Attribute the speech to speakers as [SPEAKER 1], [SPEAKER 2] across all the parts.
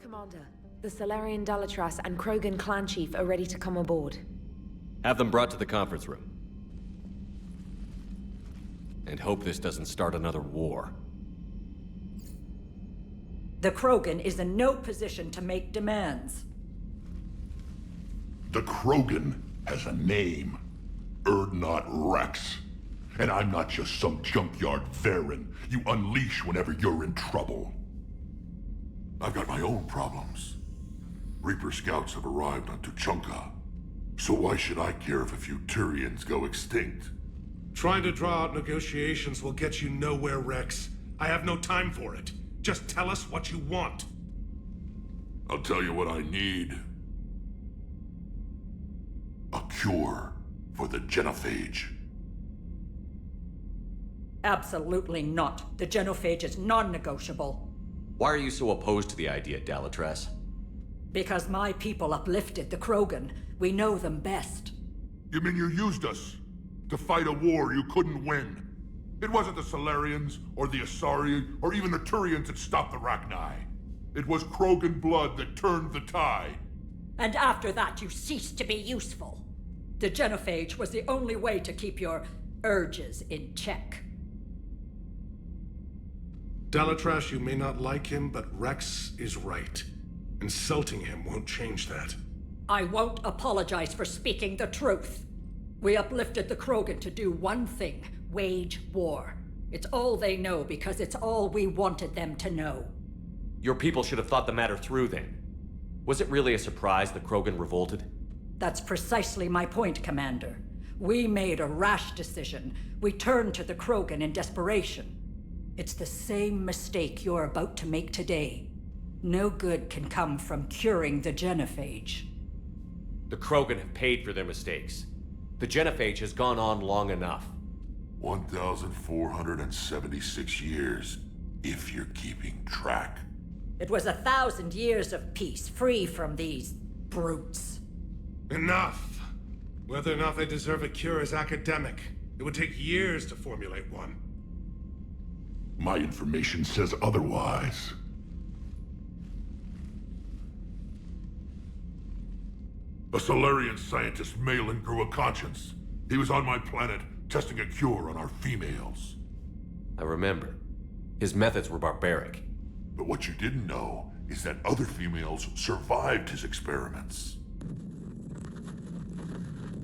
[SPEAKER 1] Commander, the Salarian Dalatras and Krogan clan chief are ready to come aboard.
[SPEAKER 2] Have them brought to the conference room. And hope this doesn't start another war.
[SPEAKER 3] The Krogan is in no position to make demands.
[SPEAKER 4] The Krogan has a name. Urdnot Rex. And I'm not just some junkyard Varen you unleash whenever you're in trouble. I've got my own problems. Reaper scouts have arrived on Tuchanka. So why should I care if a few Turians go extinct?
[SPEAKER 5] Trying to draw out negotiations will get you nowhere, Rex. I have no time for it. Just tell us what you want.
[SPEAKER 4] I'll tell you what I need. A cure for the genophage.
[SPEAKER 3] Absolutely not. The genophage is non-negotiable.
[SPEAKER 2] Why are you so opposed to the idea, Dalatras?
[SPEAKER 3] Because my people uplifted the Krogan. We know them best.
[SPEAKER 4] You mean you used us to fight a war you couldn't win? It wasn't the Salarians, or the Asari, or even the Turians that stopped the Rachni. It was Krogan blood that turned the tide.
[SPEAKER 3] And after that, you ceased to be useful. The genophage was the only way to keep your urges in check.
[SPEAKER 5] Dalatras, you may not like him, but Rex is right. Insulting him won't change that.
[SPEAKER 3] I won't apologize for speaking the truth. We uplifted the Krogan to do one thing: wage war. It's all they know because it's all we wanted them to know.
[SPEAKER 2] Your people should have thought the matter through then. Was it really a surprise the Krogan revolted?
[SPEAKER 3] That's precisely my point, Commander. We made a rash decision. We turned to the Krogan in desperation. It's the same mistake you're about to make today. No good can come from curing the genophage.
[SPEAKER 2] The Krogan have paid for their mistakes. The genophage has gone on long enough.
[SPEAKER 4] 1,476 years, if you're keeping track.
[SPEAKER 3] It was 1,000 years of peace, free from these brutes.
[SPEAKER 5] Enough! Whether or not they deserve a cure is academic. It would take years to formulate one.
[SPEAKER 4] My information says otherwise. A Salarian scientist, Malin, grew a conscience. He was on my planet, testing a cure on our females.
[SPEAKER 2] I remember. His methods were barbaric.
[SPEAKER 4] But what you didn't know is that other females survived his experiments.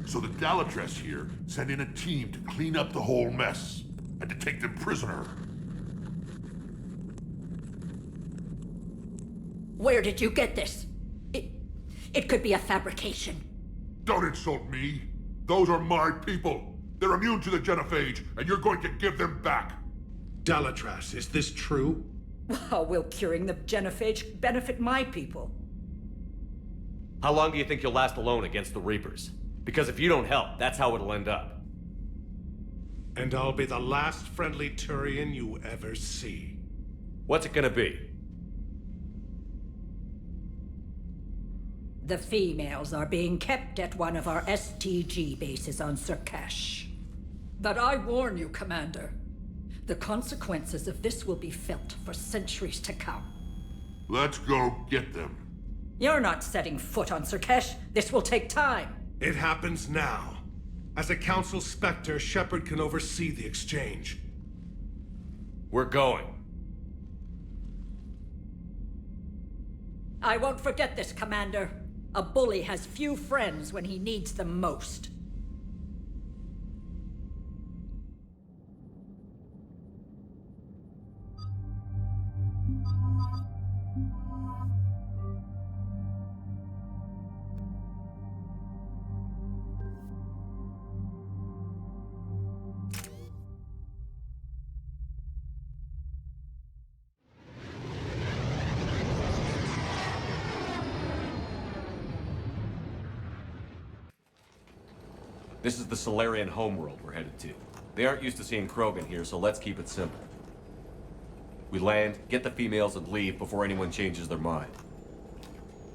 [SPEAKER 4] So the Dalatras here sent in a team to clean up the whole mess, and to take them prisoner.
[SPEAKER 3] Where did you get this? It could be a fabrication.
[SPEAKER 4] Don't insult me. Those are my people. They're immune to the genophage, and you're going to give them back.
[SPEAKER 5] Dalatras, is this true?
[SPEAKER 3] How will curing the genophage benefit my people?
[SPEAKER 2] How long do you think you'll last alone against the Reapers? Because if you don't help, that's how it'll end up.
[SPEAKER 5] And I'll be the last friendly Turian you ever see.
[SPEAKER 2] What's it gonna be?
[SPEAKER 3] The females are being kept at one of our STG bases on Surkash. But I warn you, Commander. The consequences of this will be felt for centuries to come.
[SPEAKER 4] Let's go get them.
[SPEAKER 3] You're not setting foot on Surkash. This will take time.
[SPEAKER 5] It happens now. As a Council Spectre, Shepard can oversee the exchange.
[SPEAKER 2] We're going.
[SPEAKER 3] I won't forget this, Commander. A bully has few friends when he needs them most.
[SPEAKER 2] This is the Salarian Homeworld we're headed to. They aren't used to seeing Krogan here, so let's keep it simple. We land, get the females, and leave before anyone changes their mind.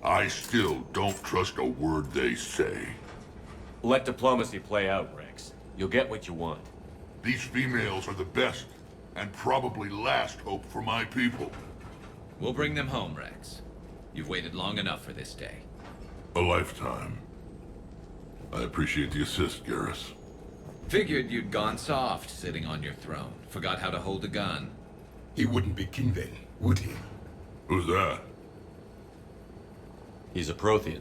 [SPEAKER 4] I still don't trust a word they say.
[SPEAKER 2] Let diplomacy play out, Rex. You'll get what you want.
[SPEAKER 4] These females are the best, and probably last hope for my people.
[SPEAKER 6] We'll bring them home, Rex. You've waited long enough for this day.
[SPEAKER 4] A lifetime. I appreciate the assist, Garrus.
[SPEAKER 6] Figured you'd gone soft sitting on your throne. Forgot how to hold a gun.
[SPEAKER 7] He wouldn't be king then, would he?
[SPEAKER 4] Who's that?
[SPEAKER 2] He's a Prothean.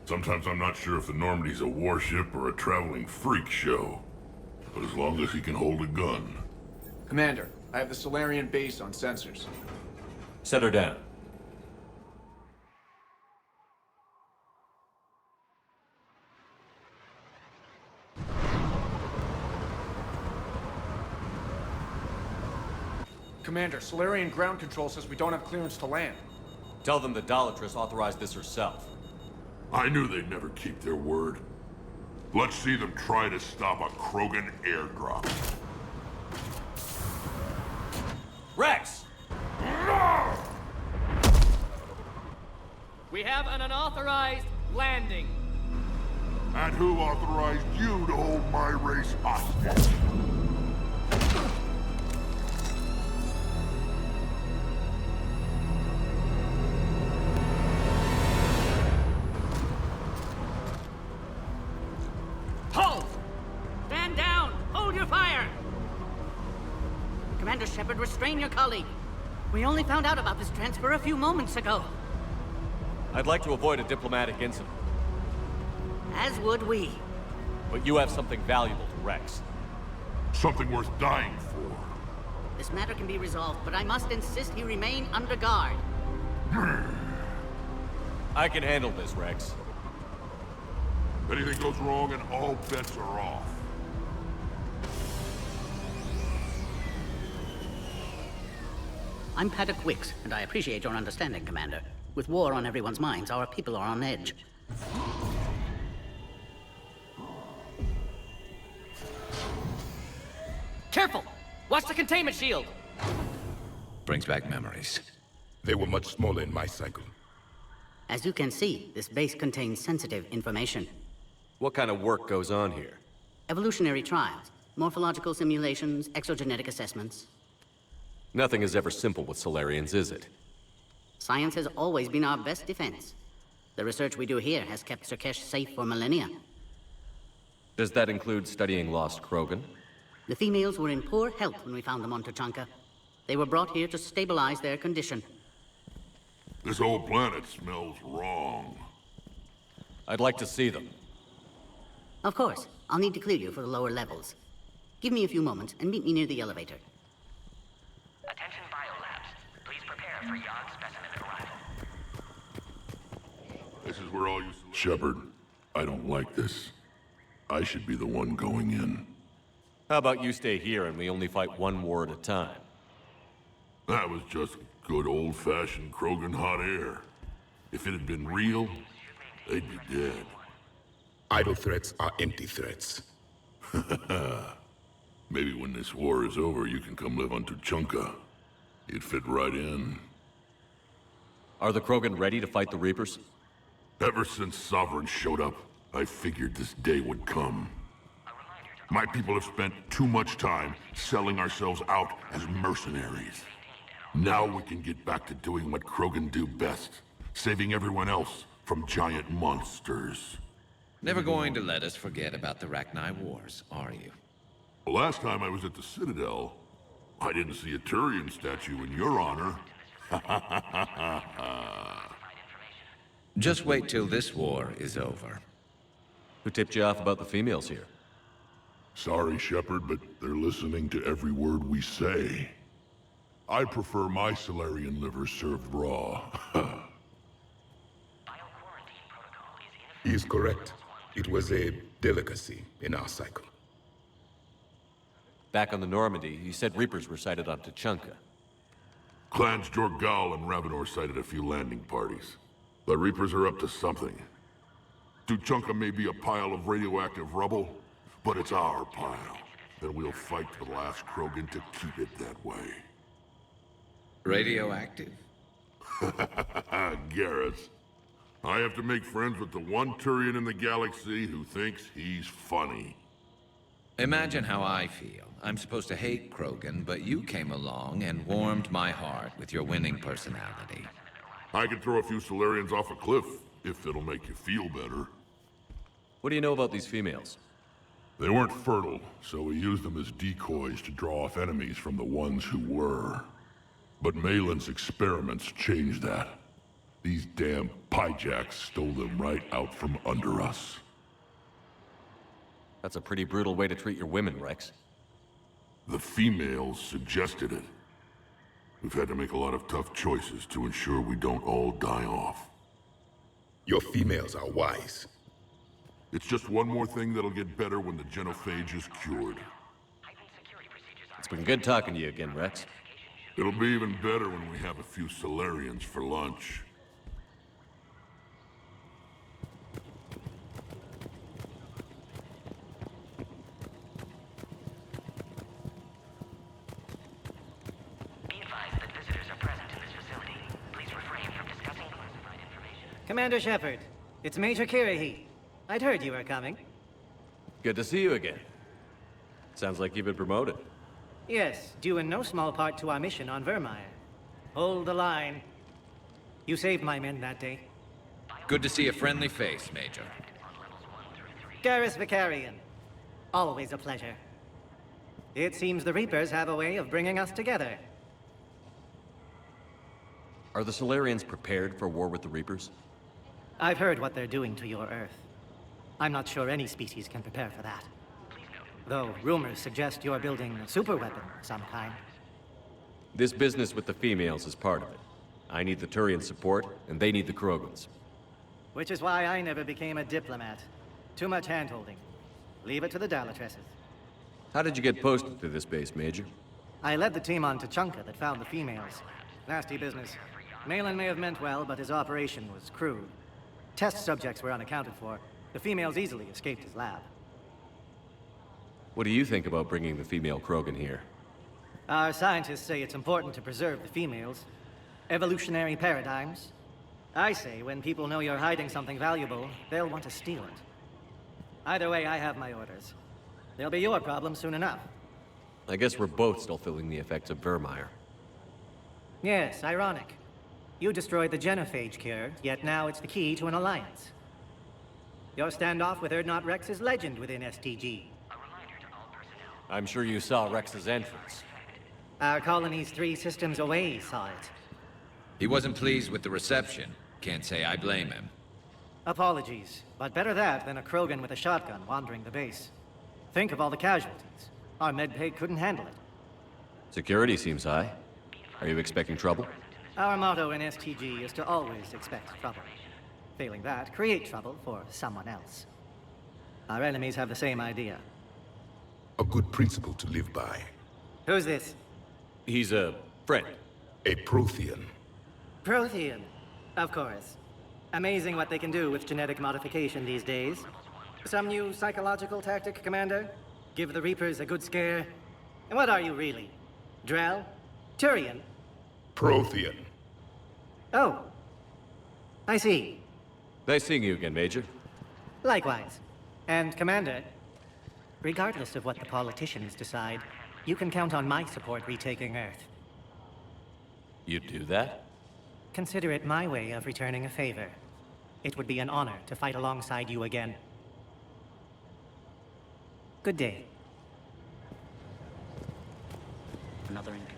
[SPEAKER 4] Sometimes I'm not sure if the Normandy's a warship or a traveling freak show. But as long as he can hold a gun.
[SPEAKER 8] Commander, I have the Salarian base on sensors.
[SPEAKER 2] Set her down.
[SPEAKER 8] Commander, Salarian ground control says we don't have clearance to land.
[SPEAKER 2] Tell them the Dalatrass authorized this herself.
[SPEAKER 4] I knew they'd never keep their word. Let's see them try to stop a Krogan airdrop.
[SPEAKER 2] Rex!
[SPEAKER 9] We have an unauthorized landing.
[SPEAKER 4] And who authorized you to hold my race hostage?
[SPEAKER 9] Hold! Stand down! Hold your fire! Commander Shepard, restrain your colleague. We only found out about this transfer a few moments ago.
[SPEAKER 2] I'd like to avoid a diplomatic incident,
[SPEAKER 9] As would we.
[SPEAKER 2] but you have something valuable to Rex.
[SPEAKER 4] Something worth dying for.
[SPEAKER 9] This matter can be resolved, but I must insist he remain under guard.
[SPEAKER 2] I can handle this, Rex.
[SPEAKER 4] If anything goes wrong and all bets are off.
[SPEAKER 9] I'm Paddock Wicks, and I appreciate your understanding, Commander. With war on everyone's minds, our people are on edge. Careful! Watch the containment shield!
[SPEAKER 6] Brings back memories.
[SPEAKER 7] They were much smaller in my cycle.
[SPEAKER 9] As you can see, this base contains sensitive information.
[SPEAKER 2] What kind of work goes on here?
[SPEAKER 9] Evolutionary trials, morphological simulations, exogenetic assessments.
[SPEAKER 2] Nothing is ever simple with Salarians, is it?
[SPEAKER 9] Science has always been our best defense. The research we do here has kept Surkesh safe for millennia.
[SPEAKER 2] Does that include studying lost Krogan?
[SPEAKER 9] The females were in poor health when we found them on Tuchanka. They were brought here to stabilize their condition.
[SPEAKER 4] This whole planet smells wrong.
[SPEAKER 2] I'd like to see them.
[SPEAKER 9] Of course, I'll need to clear you for the lower levels. Give me a few moments and meet me near the elevator.
[SPEAKER 10] Attention biolabs. Please prepare for Yon specimen arrival.
[SPEAKER 4] This is where all you... Shepard, I don't like this. I should be the one going in.
[SPEAKER 2] How about you stay here and we only fight one war at a time?
[SPEAKER 4] That was just good old-fashioned Krogan hot air. If it had been real, they'd be dead.
[SPEAKER 7] Idle threats are empty threats.
[SPEAKER 4] Maybe when this war is over, you can come live on Tuchanka. You'd fit right in.
[SPEAKER 2] Are the Krogan ready to fight the Reapers?
[SPEAKER 4] Ever since Sovereign showed up, I figured this day would come. My people have spent too much time selling ourselves out as mercenaries. Now we can get back to doing what Krogan do best, saving everyone else from giant monsters.
[SPEAKER 6] Never going to let us forget about the Rachni Wars, are you?
[SPEAKER 4] Last time I was at the Citadel, I didn't see a Turian statue in your honor.
[SPEAKER 6] Just wait till this war is over.
[SPEAKER 2] Who tipped you off about the females here?
[SPEAKER 4] Sorry, Shepard, but they're listening to every word we say. I prefer my Salarian liver served raw.
[SPEAKER 7] He is correct. It was a delicacy in our cycle.
[SPEAKER 2] Back on the Normandy, you said Reapers were sighted on Tuchanka.
[SPEAKER 4] Clans Jorgal and Ravenor sighted a few landing parties. The Reapers are up to something. Tuchanka may be a pile of radioactive rubble, but it's our pile. And we'll fight to the last Krogan to keep it that way.
[SPEAKER 6] Radioactive?
[SPEAKER 4] Garrus. I have to make friends with the one Turian in the galaxy who thinks he's funny.
[SPEAKER 6] Imagine how I feel. I'm supposed to hate Krogan, but you came along and warmed my heart with your winning personality.
[SPEAKER 4] I could throw a few Salarians off a cliff, if it'll make you feel better.
[SPEAKER 2] What do you know about these females?
[SPEAKER 4] They weren't fertile, so we used them as decoys to draw off enemies from the ones who were. But Malin's experiments changed that. These damn pyjacks stole them right out from under us.
[SPEAKER 2] That's a pretty brutal way to treat your women, Rex.
[SPEAKER 4] The females suggested it. We've had to make a lot of tough choices to ensure we don't all die off.
[SPEAKER 7] Your females are wise.
[SPEAKER 4] It's just one more thing that'll get better when the genophage is cured.
[SPEAKER 2] It's been good talking to you again, Rex.
[SPEAKER 4] It'll be even better when we have a few Salarians for lunch.
[SPEAKER 10] Be advised that visitors are present in this facility. Please refrain from discussing classified information.
[SPEAKER 11] Commander Shepard, it's Major Kirahi. I'd heard you were coming.
[SPEAKER 2] Good to see you again. Sounds like you've been promoted.
[SPEAKER 11] Yes, due in no small part to our mission on Vermeer. Hold the line. You saved my men that day.
[SPEAKER 6] Good to see a friendly face, Major.
[SPEAKER 11] Garrus Vicarian. Always a pleasure. It seems the Reapers have a way of bringing us together.
[SPEAKER 2] Are the Salarians prepared for war with the Reapers?
[SPEAKER 11] I've heard what they're doing to your Earth. I'm not sure any species can prepare for that. Though rumors suggest you're building a superweapon of some kind.
[SPEAKER 2] This business with the females is part of it. I need the Turian support, and they need the Krogans.
[SPEAKER 11] Which is why I never became a diplomat. Too much hand-holding. Leave it to the Dalatresses.
[SPEAKER 2] How did you get posted to this base, Major?
[SPEAKER 11] I led the team on Tuchanka that found the females. Nasty business. Malin may have meant well, but his operation was crude. Test subjects were unaccounted for. The females easily escaped his lab.
[SPEAKER 2] What do you think about bringing the female Krogan here?
[SPEAKER 11] Our scientists say it's important to preserve the females. Evolutionary paradigms. I say when people know you're hiding something valuable, they'll want to steal it. Either way, I have my orders. They'll be your problem soon enough.
[SPEAKER 2] I guess we're both still feeling the effects of Vermeer.
[SPEAKER 11] Yes, ironic. You destroyed the genophage cure, yet now it's the key to an alliance. Your standoff with Urdnot Rex is legend within STG.
[SPEAKER 2] I'm sure you saw Rex's entrance.
[SPEAKER 11] Our colony's 3 systems away saw it.
[SPEAKER 6] He wasn't pleased with the reception. Can't say I blame him.
[SPEAKER 11] Apologies, but better that than a Krogan with a shotgun wandering the base. Think of all the casualties. Our medbay couldn't handle it.
[SPEAKER 2] Security seems high. Are you expecting trouble?
[SPEAKER 11] Our motto in STG is to always expect trouble. Failing that, create trouble for someone else. Our enemies have the same idea.
[SPEAKER 7] A good principle to live by.
[SPEAKER 11] Who's this?
[SPEAKER 2] He's a friend.
[SPEAKER 7] A Prothean.
[SPEAKER 11] Prothean. Of course. Amazing what they can do with genetic modification these days. Some new psychological tactic, Commander? Give the Reapers a good scare? And what are you really? Drell? Turian?
[SPEAKER 7] Prothean.
[SPEAKER 11] Oh. I see.
[SPEAKER 2] Nice seeing you again, Major.
[SPEAKER 11] Likewise. And Commander, regardless of what the politicians decide, you can count on my support retaking Earth.
[SPEAKER 2] You'd do that?
[SPEAKER 11] Consider it my way of returning a favor. It would be an honor to fight alongside you again. Good day.
[SPEAKER 9] Another incoming.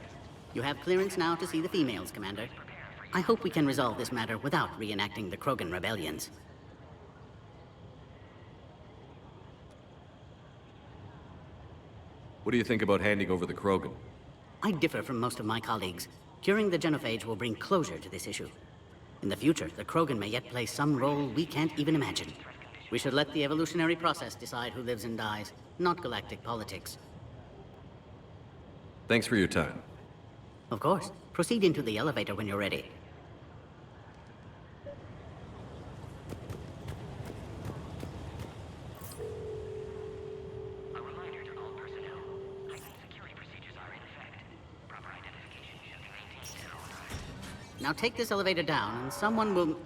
[SPEAKER 9] You have clearance now to see the females, Commander. I hope we can resolve this matter without reenacting the Krogan rebellions.
[SPEAKER 2] What do you think about handing over the Krogan?
[SPEAKER 9] I differ from most of my colleagues. Curing the genophage will bring closure to this issue. In the future, the Krogan may yet play some role we can't even imagine. We should let the evolutionary process decide who lives and dies, not galactic politics.
[SPEAKER 2] Thanks for your time.
[SPEAKER 9] Of course. Proceed into the elevator when you're ready. Now take this elevator down, and someone will...
[SPEAKER 10] Alert.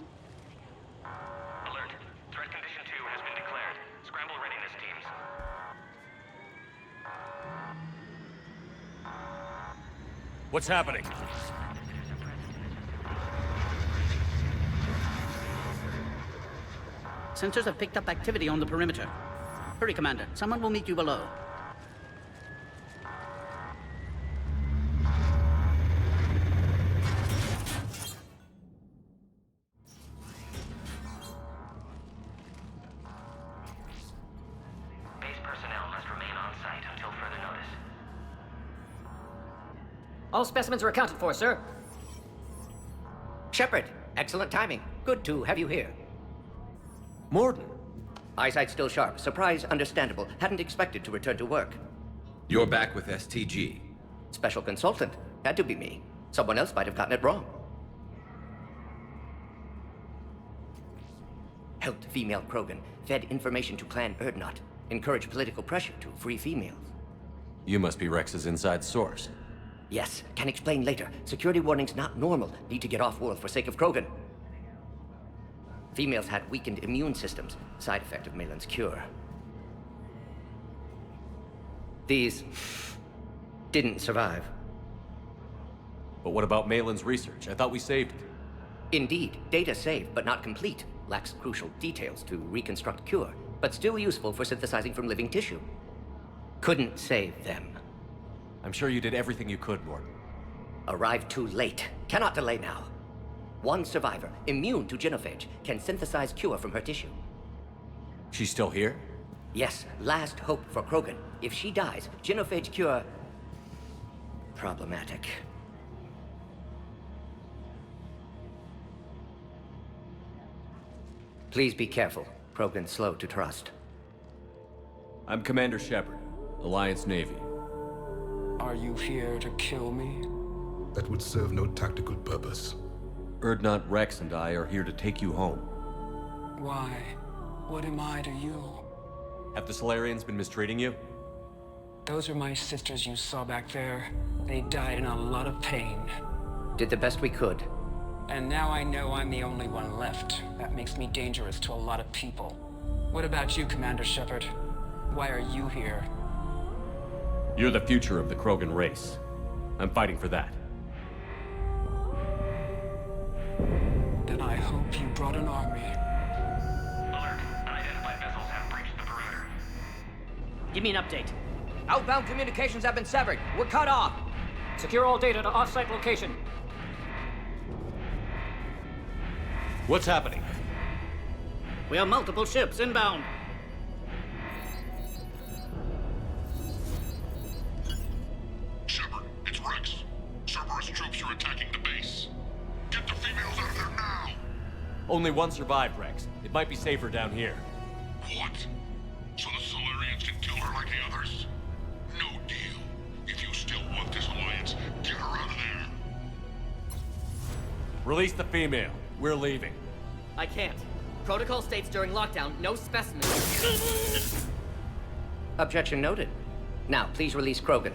[SPEAKER 10] Threat condition 2 has been declared. Scramble readiness teams.
[SPEAKER 2] What's happening?
[SPEAKER 9] Sensors have picked up activity on the perimeter. Hurry, Commander. Someone will meet you below.
[SPEAKER 10] Base personnel must remain on site until further notice.
[SPEAKER 12] All specimens are accounted for, sir.
[SPEAKER 13] Shepard, excellent timing. Good to have you here.
[SPEAKER 2] Morden.
[SPEAKER 13] Eyesight still sharp. Surprise understandable. Hadn't expected to return to work.
[SPEAKER 6] You're back with STG.
[SPEAKER 13] Special consultant. Had to be me. Someone else might have gotten it wrong. Helped female Krogan. Fed information to Clan Erdnot. Encouraged political pressure to free females.
[SPEAKER 2] You must be Rex's inside source.
[SPEAKER 13] Yes, can explain later. Security warnings not normal. Need to get off-world for sake of Krogan. Females had weakened immune systems. Side effect of Malin's cure. These didn't survive.
[SPEAKER 2] But what about Malin's research? I thought we saved it.
[SPEAKER 13] Indeed, data saved, but not complete. Lacks crucial details to reconstruct cure, but still useful for synthesizing from living tissue. Couldn't save them.
[SPEAKER 2] I'm sure you did everything you could, Morden.
[SPEAKER 13] Arrived too late. Cannot delay now. One survivor, immune to genophage, can synthesize cure from her tissue.
[SPEAKER 2] She's still here?
[SPEAKER 13] Yes, last hope for Krogan. If she dies, genophage cure... problematic. Please be careful. Krogan's slow to trust.
[SPEAKER 2] I'm Commander Shepard, Alliance Navy.
[SPEAKER 14] Are you here to kill me?
[SPEAKER 7] That would serve no tactical purpose.
[SPEAKER 2] Erdnot, Rex, and I are here to take you home.
[SPEAKER 14] Why? What am I to you?
[SPEAKER 2] Have the Salarians been mistreating you?
[SPEAKER 14] Those are my sisters you saw back there. They died in a lot of pain.
[SPEAKER 13] Did the best we could.
[SPEAKER 14] And now I know I'm the only one left. That makes me dangerous to a lot of people. What about you, Commander Shepard? Why are you here?
[SPEAKER 2] You're the future of the Krogan race. I'm fighting for that.
[SPEAKER 14] Then I hope you brought an army.
[SPEAKER 10] Alert. Unidentified vessels have breached the perimeter.
[SPEAKER 12] Give me an update. Outbound communications have been severed. We're cut off. Secure all data to off-site location.
[SPEAKER 2] What's happening?
[SPEAKER 9] We have multiple ships inbound.
[SPEAKER 4] Shepard, it's Rex. Cerberus troops are attacking the base. Get the females out of there now!
[SPEAKER 2] Only one survived, Rex. It might be safer down here.
[SPEAKER 4] What? So the Salarians can kill her like the others? No deal. If you still want this alliance, get her out of there.
[SPEAKER 2] Release the female. We're leaving.
[SPEAKER 12] I can't. Protocol states during lockdown, no specimens.
[SPEAKER 13] Objection noted. Now, please release Krogan.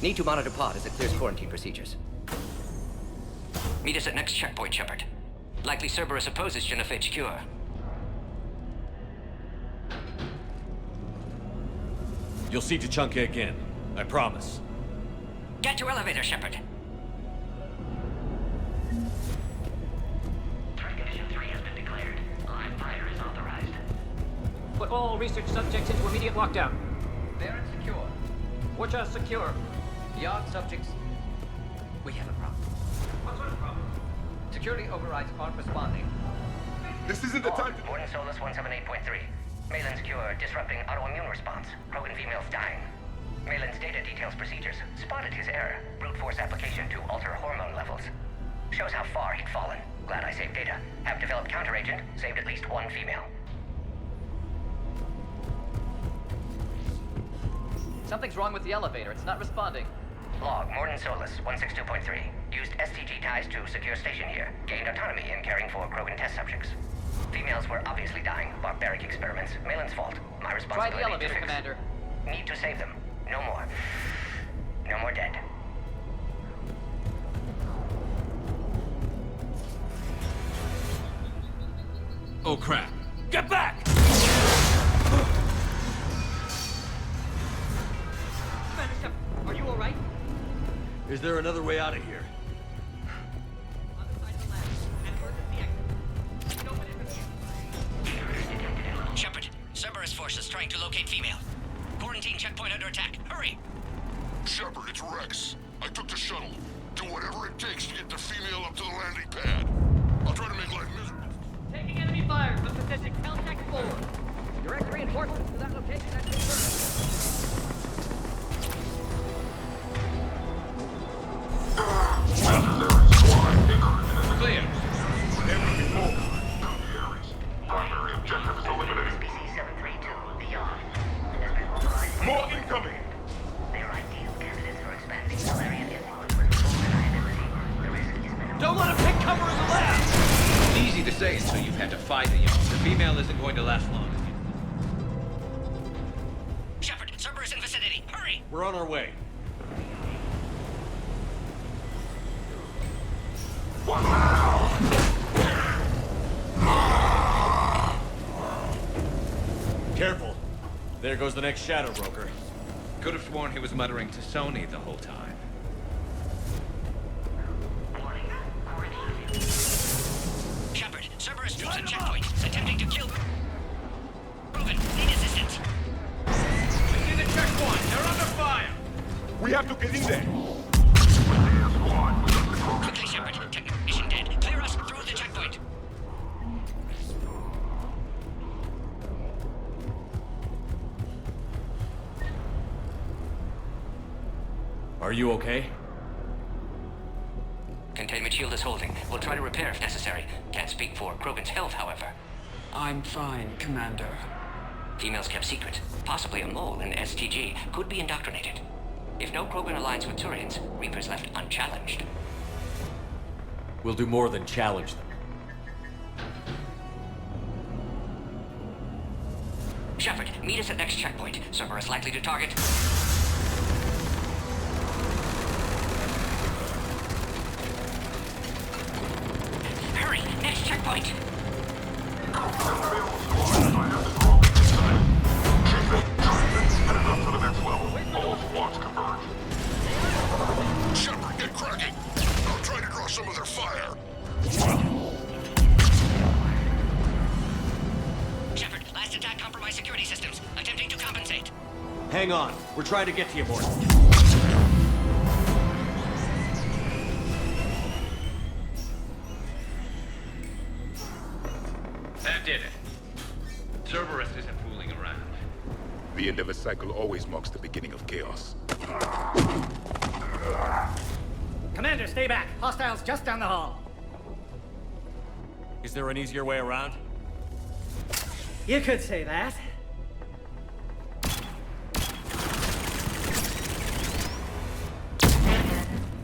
[SPEAKER 13] Need to monitor pod as it clears quarantine procedures.
[SPEAKER 10] Meet us at next checkpoint, Shepard. Likely Cerberus opposes genophage cure.
[SPEAKER 2] You'll see Tuchanka again. I promise.
[SPEAKER 10] Get to elevator, Shepard. Threat condition 3 has been declared. Live fire is authorized.
[SPEAKER 12] Put all research subjects into immediate lockdown.
[SPEAKER 15] They're insecure.
[SPEAKER 12] Watch us secure.
[SPEAKER 15] Yard subjects. We have a problem.
[SPEAKER 12] What sort of problem?
[SPEAKER 15] Security overrides aren't responding.
[SPEAKER 4] This isn't the time to...
[SPEAKER 10] Morden Solus 178.3. Malin's cure disrupting autoimmune response. Krogan females dying. Malin's data details procedures. Spotted his error. Brute force application to alter hormone levels. Shows how far he'd fallen. Glad I saved data. Have developed counteragent. Saved at least one female.
[SPEAKER 15] Something's wrong with the elevator. It's not responding.
[SPEAKER 10] Log, Morden Solus 162.3. Used STG ties to secure station here. Gained autonomy in caring for Krogan test subjects. Females were obviously dying. Barbaric experiments. Malin's fault. My
[SPEAKER 15] Try
[SPEAKER 10] responsibility
[SPEAKER 15] the elevator,
[SPEAKER 10] to fix.
[SPEAKER 15] Commander.
[SPEAKER 10] Need to save them. No more. No more dead.
[SPEAKER 6] Oh crap.
[SPEAKER 2] Get back!
[SPEAKER 12] Commander Shepard, are you all right?
[SPEAKER 2] Is there another way out of here?
[SPEAKER 12] On the side of the lab. An emergency exit. Open it.
[SPEAKER 10] Shepard, Cerberus forces trying to locate female. Quarantine checkpoint under attack. Hurry!
[SPEAKER 4] Shepard, it's Rex. I took the shuttle. Do whatever it takes to get the female up to the landing pad. I'll try to make life miserable.
[SPEAKER 12] Taking enemy fire from Pacific. Caltech 4. Direct reinforcements to that location at confirmed.
[SPEAKER 6] Clear.
[SPEAKER 4] Primary objective is eliminated.
[SPEAKER 10] Species 732 beyond.
[SPEAKER 4] More incoming!
[SPEAKER 10] They are ideal candidates for expanding Salarian influence with full reliability. The risk is minimal.
[SPEAKER 6] Don't let him take cover in the lab! Easy to say until you've had to fight a young. The female isn't going to last long.
[SPEAKER 10] Shepard, Cerberus in vicinity. Hurry!
[SPEAKER 2] We're on our way. Careful. There goes the next shadow broker.
[SPEAKER 6] Could have sworn he was muttering to Sony the whole time.
[SPEAKER 10] Shepard, Cerberus troops at checkpoint, attempting to kill. Proven, need assistance.
[SPEAKER 6] We see the checkpoint. They're under fire.
[SPEAKER 4] We have to get in there.
[SPEAKER 10] Quickly, Shepard. Technician dead. Clear us through the checkpoint.
[SPEAKER 2] Are you okay?
[SPEAKER 10] Containment shield is holding. We'll try to repair if necessary. Can't speak for Krogan's health, however.
[SPEAKER 14] I'm fine, Commander.
[SPEAKER 10] Females kept secret. Possibly a mole in STG. Could be indoctrinated. If no Krogan aligns with Turians, Reapers left unchallenged.
[SPEAKER 2] We'll do more than challenge them.
[SPEAKER 10] Shepard, meet us at next checkpoint. Cerberus likely to target. Hurry! Next checkpoint!
[SPEAKER 4] Shepard, get cracking! I'll try to draw some of their fire.
[SPEAKER 10] Shepard, last attack compromised security systems. Attempting to compensate.
[SPEAKER 2] Hang on. We're trying to get to you, Morton.
[SPEAKER 6] That did it. Cerberus isn't fooling around.
[SPEAKER 7] The end of a cycle always marks the beginning of chaos.
[SPEAKER 11] Commander, stay back. Hostiles just down the hall.
[SPEAKER 2] Is there an easier way around?
[SPEAKER 11] You could say that.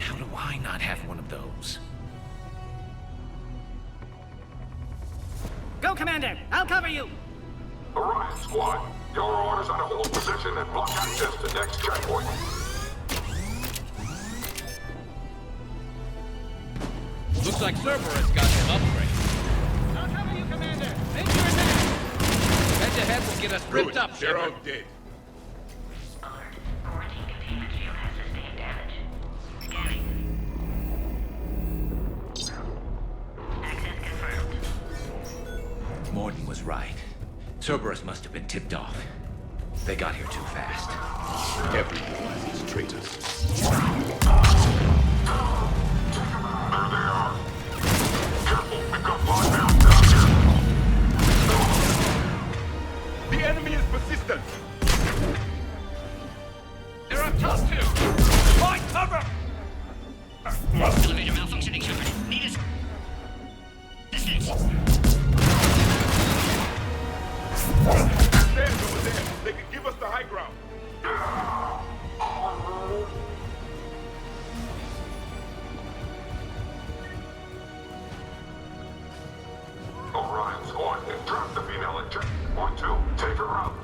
[SPEAKER 6] How do I not have one of those?
[SPEAKER 11] Go, Commander! I'll cover you!
[SPEAKER 4] Orion Squad, your orders are to hold position and block access to next checkpoint.
[SPEAKER 6] Looks like Cerberus got him upgrade.
[SPEAKER 11] I'll cover you, Commander! Make sure it's in!
[SPEAKER 6] Head-to-head will get us ripped up,
[SPEAKER 7] They're all
[SPEAKER 6] Shepard.
[SPEAKER 7] dead.
[SPEAKER 10] Alert. Quarantine containment shield has sustained damage. Scanning. Access confirmed.
[SPEAKER 6] Morton was right. Cerberus must have been tipped off. They got here too fast.
[SPEAKER 7] Everyone has these traitors.
[SPEAKER 4] The enemy is persistent.
[SPEAKER 6] They're up top too. Find cover!
[SPEAKER 10] Elevator malfunctioning, Shepard. Need us. Distance.
[SPEAKER 4] Stand over there. They can give us the high ground. Orion Squad, trap the female at checkpoint 2. Take her out.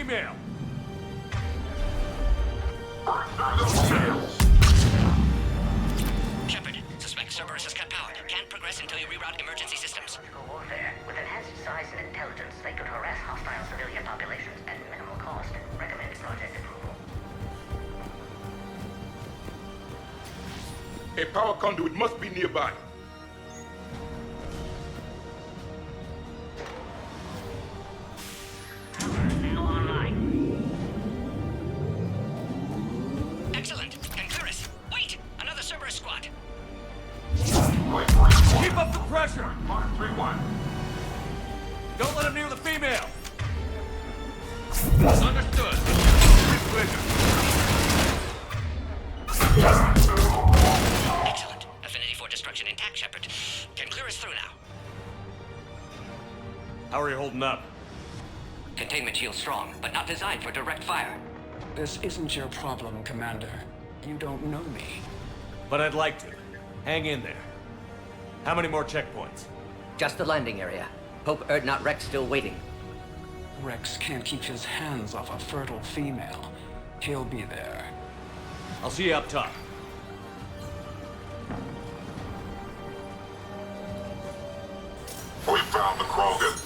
[SPEAKER 2] female!
[SPEAKER 10] Shepard, suspect Cerberus has cut power. Can't progress until you reroute emergency systems. Warfare. With enhanced size and intelligence, they could harass hostile civilian populations at minimal cost. Recommend project approval.
[SPEAKER 7] A power conduit must be nearby.
[SPEAKER 10] Now online. Excellent. Concurrus. Wait! Another Cerberus squad.
[SPEAKER 2] Keep up the pressure!
[SPEAKER 4] Mark 3-1.
[SPEAKER 2] Don't let him near the female!
[SPEAKER 4] Understood.
[SPEAKER 10] Excellent. Affinity for destruction intact, Shepard. Can clear us through now.
[SPEAKER 2] How are you holding up?
[SPEAKER 10] Containment shield strong, but not designed for direct fire.
[SPEAKER 14] This isn't your problem, Commander. You don't know me.
[SPEAKER 2] But I'd like to. Hang in there. How many more checkpoints?
[SPEAKER 13] Just the landing area. Hope Erdnot Rex still waiting.
[SPEAKER 14] Rex can't keep his hands off a fertile female. He'll be there.
[SPEAKER 2] I'll see you up top.
[SPEAKER 4] We found the Krogan.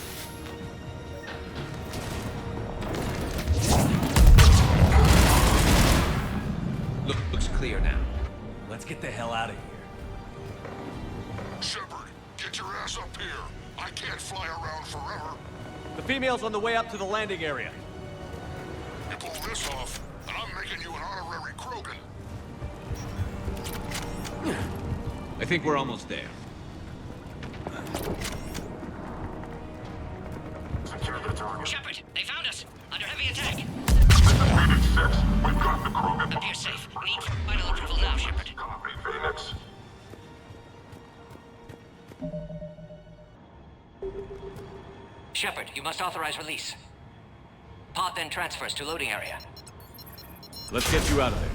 [SPEAKER 6] Looks clear now.
[SPEAKER 2] Let's get the hell out of here.
[SPEAKER 4] Shepard, get your ass up here. I can't fly around forever.
[SPEAKER 2] The female's on the way up to the landing area.
[SPEAKER 4] You pull this off, and I'm making you an honorary Krogan.
[SPEAKER 6] I think we're almost there.
[SPEAKER 4] Secure the target.
[SPEAKER 10] Shepard, they found us. Under heavy attack.
[SPEAKER 4] This is Phoenix 6. We've got the Krogan.
[SPEAKER 10] Appears safe. Need final approval now, Shepard.
[SPEAKER 4] Copy, Phoenix.
[SPEAKER 10] Shepard, you must authorize release. Pod then transfers to loading area.
[SPEAKER 2] Let's get you out of there.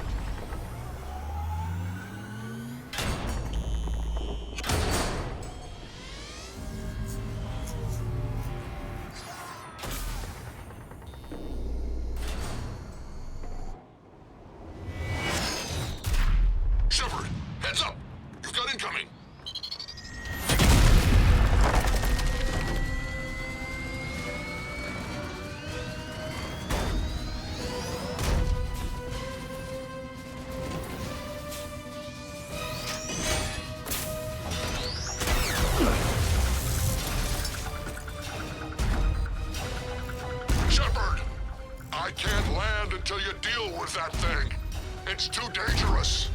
[SPEAKER 4] Shepard, heads up. You've got incoming. Shepard, I can't land until you deal with that thing. It's too dangerous.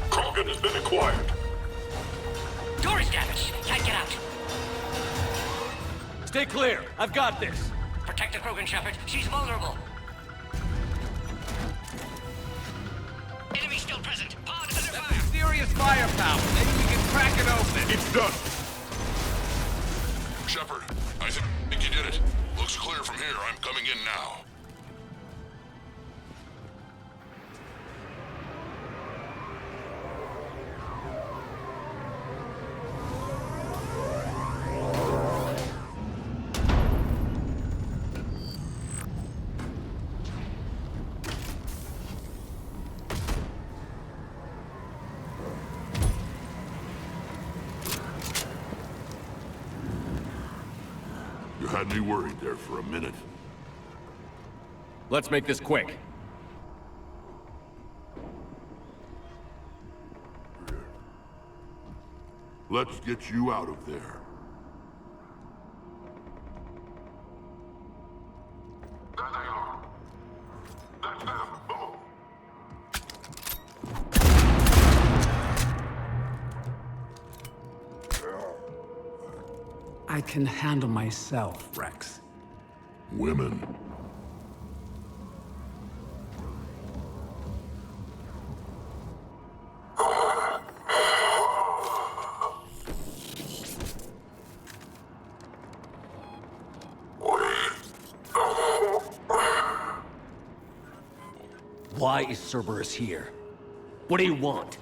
[SPEAKER 4] Krogan has been acquired.
[SPEAKER 10] Door is damaged. Can't get out.
[SPEAKER 2] Stay clear. I've got this.
[SPEAKER 10] Protect the Krogan, Shepard. She's vulnerable. Enemy still present. Pod is under fire.
[SPEAKER 6] Serious firepower. Maybe we can crack it open.
[SPEAKER 4] It's done. Shepard, I think you did it. Looks clear from here. I'm coming in now. You had me worried there for a minute.
[SPEAKER 2] Let's make this quick.
[SPEAKER 4] Let's get you out of there. There they are. That's them, both.
[SPEAKER 14] I can handle myself, Rex.
[SPEAKER 4] Women.
[SPEAKER 2] Why is Cerberus here? What do you want?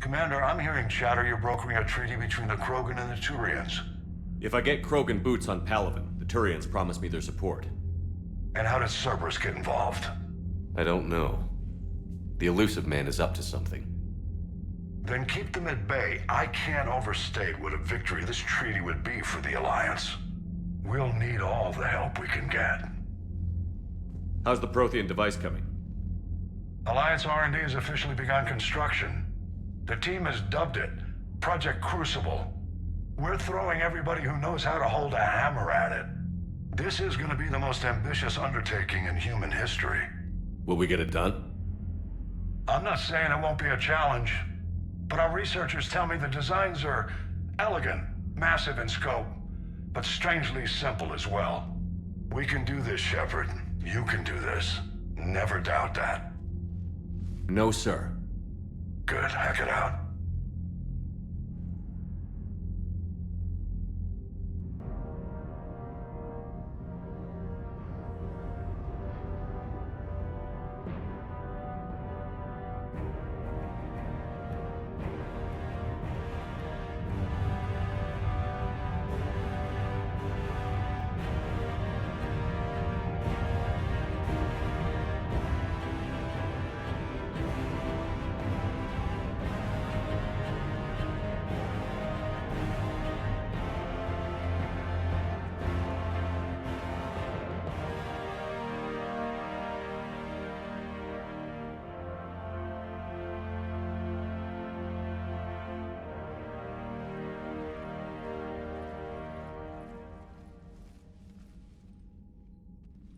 [SPEAKER 16] Commander, I'm hearing chatter you're brokering a treaty between the Krogan and the Turians.
[SPEAKER 2] If I get Krogan boots on Palaven, the Turians promise me their support.
[SPEAKER 16] And how does Cerberus get involved?
[SPEAKER 2] I don't know. The Elusive Man is up to something.
[SPEAKER 16] Then keep them at bay. I can't overstate what a victory this treaty would be for the Alliance. We'll need all the help we can get.
[SPEAKER 2] How's the Prothean device coming?
[SPEAKER 16] Alliance R&D has officially begun construction. The team has dubbed it Project Crucible. We're throwing everybody who knows how to hold a hammer at it. This is going to be the most ambitious undertaking in human history.
[SPEAKER 2] Will we get it done?
[SPEAKER 16] I'm not saying it won't be a challenge, but our researchers tell me the designs are elegant, massive in scope, but strangely simple as well. We can do this, Shepard. You can do this. Never doubt that.
[SPEAKER 2] No, sir.
[SPEAKER 16] Good. Hack it out.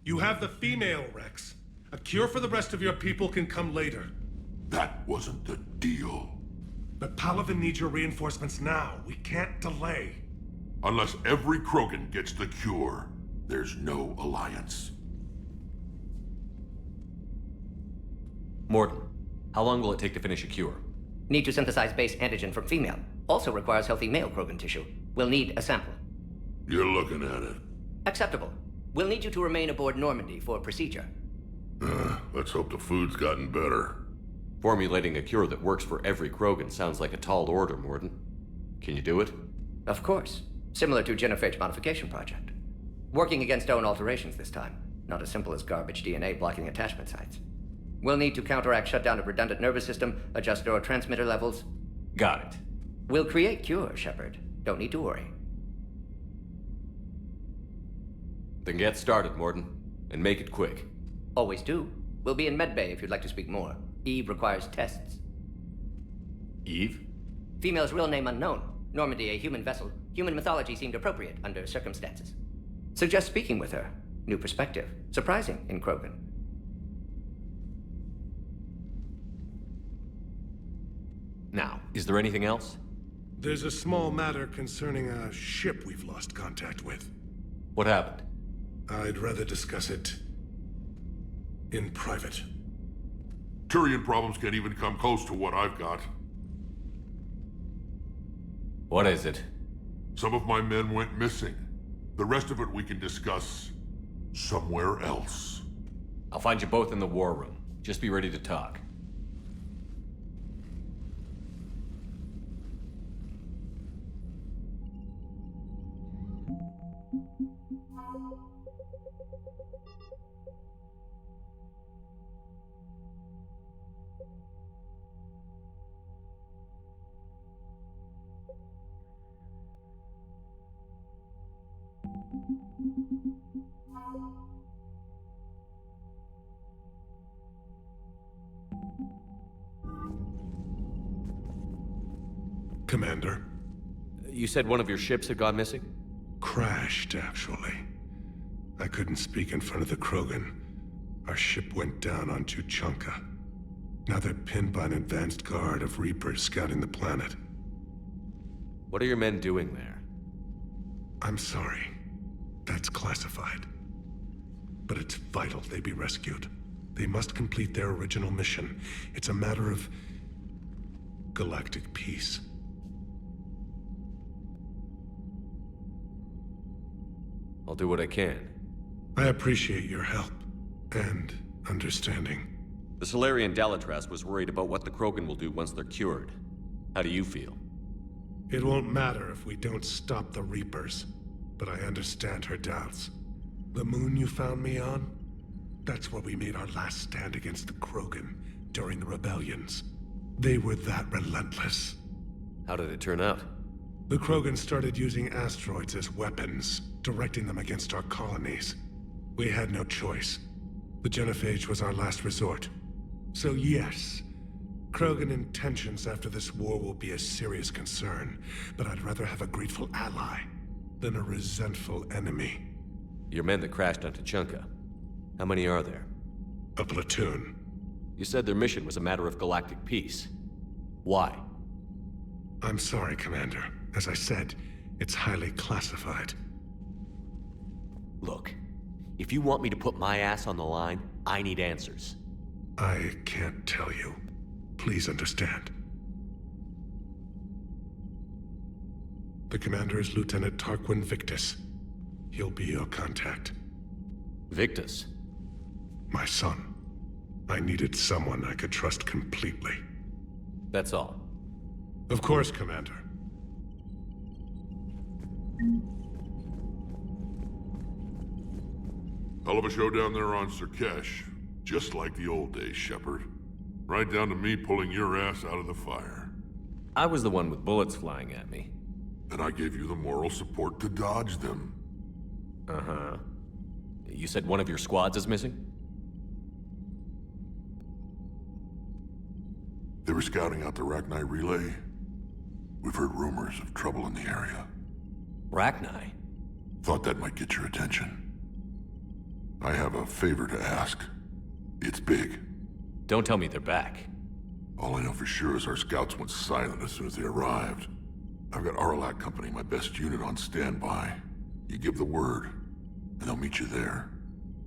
[SPEAKER 5] You have the female, Rex. A cure for the rest of your people can come later.
[SPEAKER 4] That wasn't the deal.
[SPEAKER 5] But Palaven needs your reinforcements now. We can't delay.
[SPEAKER 4] Unless every Krogan gets the cure, there's no alliance.
[SPEAKER 2] Morden, how long will it take to finish a cure?
[SPEAKER 13] Need to synthesize base antigen from female. Also requires healthy male Krogan tissue. We'll need a sample.
[SPEAKER 4] You're looking at it.
[SPEAKER 13] Acceptable. We'll need you to remain aboard Normandy for procedure.
[SPEAKER 4] Let's hope the food's gotten better.
[SPEAKER 2] Formulating a cure that works for every Krogan sounds like a tall order, Morden. Can you do it?
[SPEAKER 13] Of course. Similar to Genophage modification project. Working against own alterations this time. Not as simple as garbage DNA blocking attachment sites. We'll need to counteract shutdown of redundant nervous system, adjust neurotransmitter levels.
[SPEAKER 2] Got it.
[SPEAKER 13] We'll create cure, Shepard. Don't need to worry.
[SPEAKER 2] Then get started, Morden. And make it quick.
[SPEAKER 13] Always do. We'll be in medbay if you'd like to speak more. Eve requires tests.
[SPEAKER 2] Eve?
[SPEAKER 13] Female's real name unknown. Normandy, a human vessel. Human mythology seemed appropriate under circumstances. Suggest speaking with her. New perspective. Surprising in Krogan.
[SPEAKER 2] Now, is there anything else?
[SPEAKER 5] There's a small matter concerning a ship we've lost contact with.
[SPEAKER 2] What happened?
[SPEAKER 5] I'd rather discuss it in private.
[SPEAKER 4] Turian problems can't even come close to what I've got.
[SPEAKER 2] What is it?
[SPEAKER 4] Some of my men went missing. The rest of it we can discuss somewhere else.
[SPEAKER 2] I'll find you both in the war room. Just be ready to talk.
[SPEAKER 5] Commander.
[SPEAKER 2] You said one of your ships had gone missing?
[SPEAKER 5] Crashed, actually. I couldn't speak in front of the Krogan. Our ship went down on Tuchanka. Now they're pinned by an advanced guard of Reapers scouting the planet.
[SPEAKER 2] What are your men doing there?
[SPEAKER 5] I'm sorry. That's classified. But it's vital they be rescued. They must complete their original mission. It's a matter of galactic peace.
[SPEAKER 2] I'll do what I can.
[SPEAKER 5] I appreciate your help and understanding.
[SPEAKER 2] The Salarian Dalatras was worried about what the Krogan will do once they're cured. How do you feel?
[SPEAKER 5] It won't matter if we don't stop the Reapers, but I understand her doubts. The moon you found me on? That's where we made our last stand against the Krogan during the rebellions. They were that relentless.
[SPEAKER 2] How did it turn out?
[SPEAKER 5] The Krogan started using asteroids as weapons, directing them against our colonies. We had no choice. The genophage was our last resort. So yes, Krogan intentions after this war will be a serious concern, but I'd rather have a grateful ally than a resentful enemy.
[SPEAKER 2] Your men that crashed on Tuchanka. How many are there?
[SPEAKER 5] A platoon.
[SPEAKER 2] You said their mission was a matter of galactic peace. Why?
[SPEAKER 5] I'm sorry, Commander. As I said, it's highly classified.
[SPEAKER 2] Look, if you want me to put my ass on the line, I need answers.
[SPEAKER 5] I can't tell you. Please understand. The commander is Lieutenant Tarquin Victus. He'll be your contact.
[SPEAKER 2] Victus?
[SPEAKER 5] My son. I needed someone I could trust completely.
[SPEAKER 2] That's all.
[SPEAKER 5] Of course, Commander.
[SPEAKER 4] Hell of a show down there on Surkesh. Just like the old days, Shepard. Right down to me pulling your ass out of the fire.
[SPEAKER 2] I was the one with bullets flying at me.
[SPEAKER 4] And I gave you the moral support to dodge them.
[SPEAKER 2] Uh-huh. You said one of your squads is missing?
[SPEAKER 4] They were scouting out the Rachni relay. We've heard rumors of trouble in the area.
[SPEAKER 2] Rachni?
[SPEAKER 4] Thought that might get your attention. I have a favor to ask. It's big.
[SPEAKER 2] Don't tell me they're back.
[SPEAKER 4] All I know for sure is our scouts went silent as soon as they arrived. I've got Arlac Company, my best unit, on standby. You give the word, and they'll meet you there.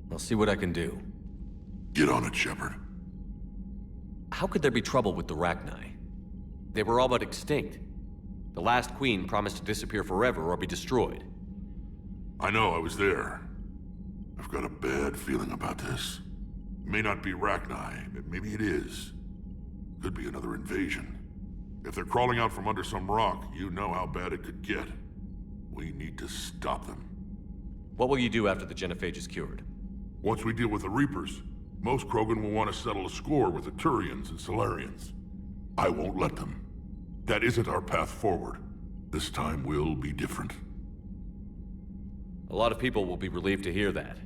[SPEAKER 2] I'll see what I can do.
[SPEAKER 4] Get on it, Shepard.
[SPEAKER 2] How could there be trouble with the Rachni? They were all but extinct. The last queen promised to disappear forever or be destroyed.
[SPEAKER 4] I know, I was there. I've got a bad feeling about this. It may not be Rachni, but maybe it is. Could be another invasion. If they're crawling out from under some rock, you know how bad it could get. We need to stop them.
[SPEAKER 2] What will you do after the genophage is cured?
[SPEAKER 4] Once we deal with the Reapers, most Krogan will want to settle a score with the Turians and Salarians. I won't let them. That isn't our path forward. This time will be different.
[SPEAKER 2] A lot of people will be relieved to hear that.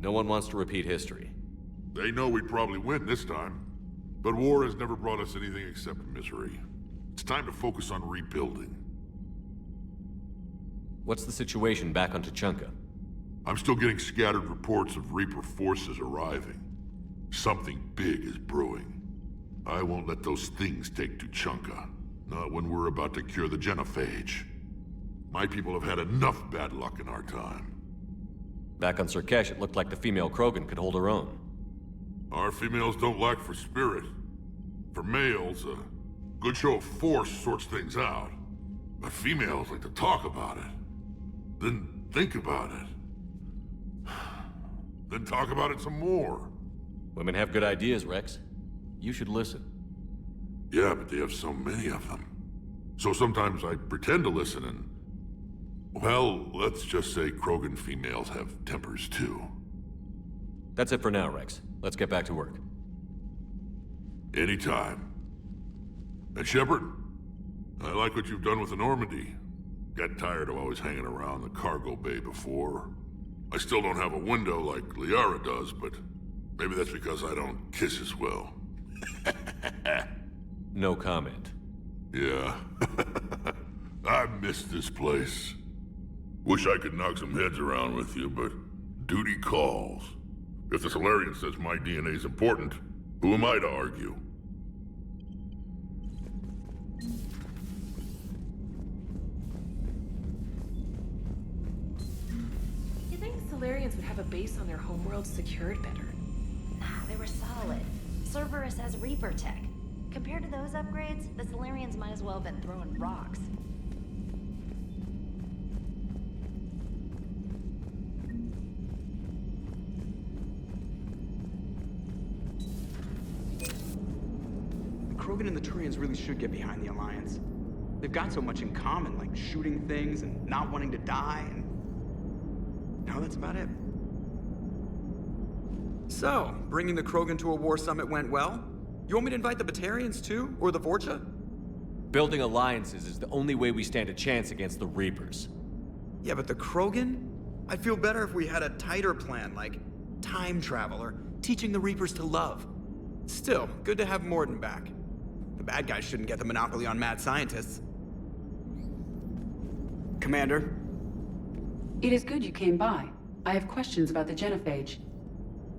[SPEAKER 2] No one wants to repeat history.
[SPEAKER 4] They know we'd probably win this time. But war has never brought us anything except misery. It's time to focus on rebuilding.
[SPEAKER 2] What's the situation back on Tuchanka?
[SPEAKER 4] I'm still getting scattered reports of Reaper forces arriving. Something big is brewing. I won't let those things take Tuchanka. Not when we're about to cure the genophage. My people have had enough bad luck in our time.
[SPEAKER 2] Back on Surkesh, it looked like the female Krogan could hold her own.
[SPEAKER 4] Our females don't lack for spirit. For males, a good show of force sorts things out. But females like to talk about it. Then think about it. Then talk about it some more.
[SPEAKER 2] Women have good ideas, Rex. You should listen.
[SPEAKER 4] Yeah, but they have so many of them. So sometimes I pretend to listen and... Well, let's just say Krogan females have tempers too.
[SPEAKER 2] That's it for now, Rex. Let's get back to work.
[SPEAKER 4] Anytime. And Shepard, I like what you've done with the Normandy. Got tired of always hanging around the cargo bay before. I still don't have a window like Liara does, but maybe that's because I don't kiss as well.
[SPEAKER 2] No comment.
[SPEAKER 4] Yeah. I miss this place. Wish I could knock some heads around with you, but duty calls. If the Salarian says my DNA's important, who am I to argue?
[SPEAKER 1] You think Salarians would have a base on their homeworld secured better?
[SPEAKER 17] Nah, they were solid. Cerberus has Reaper tech. Compared to those upgrades, the Salarians might as well have been throwing rocks.
[SPEAKER 18] Krogan and the Turians really should get behind the Alliance. They've got so much in common, like shooting things and not wanting to die, and... no, that's about it. So, bringing the Krogan to a war summit went well? You want me to invite the Batarians too? Or the Vorcha?
[SPEAKER 2] Building alliances is the only way we stand a chance against the Reapers.
[SPEAKER 18] Yeah, but the Krogan? I'd feel better if we had a tighter plan, like time travel or teaching the Reapers to love. Still, good to have Morden back. The bad guys shouldn't get the monopoly on mad scientists. Commander?
[SPEAKER 19] It is good you came by. I have questions about the genophage.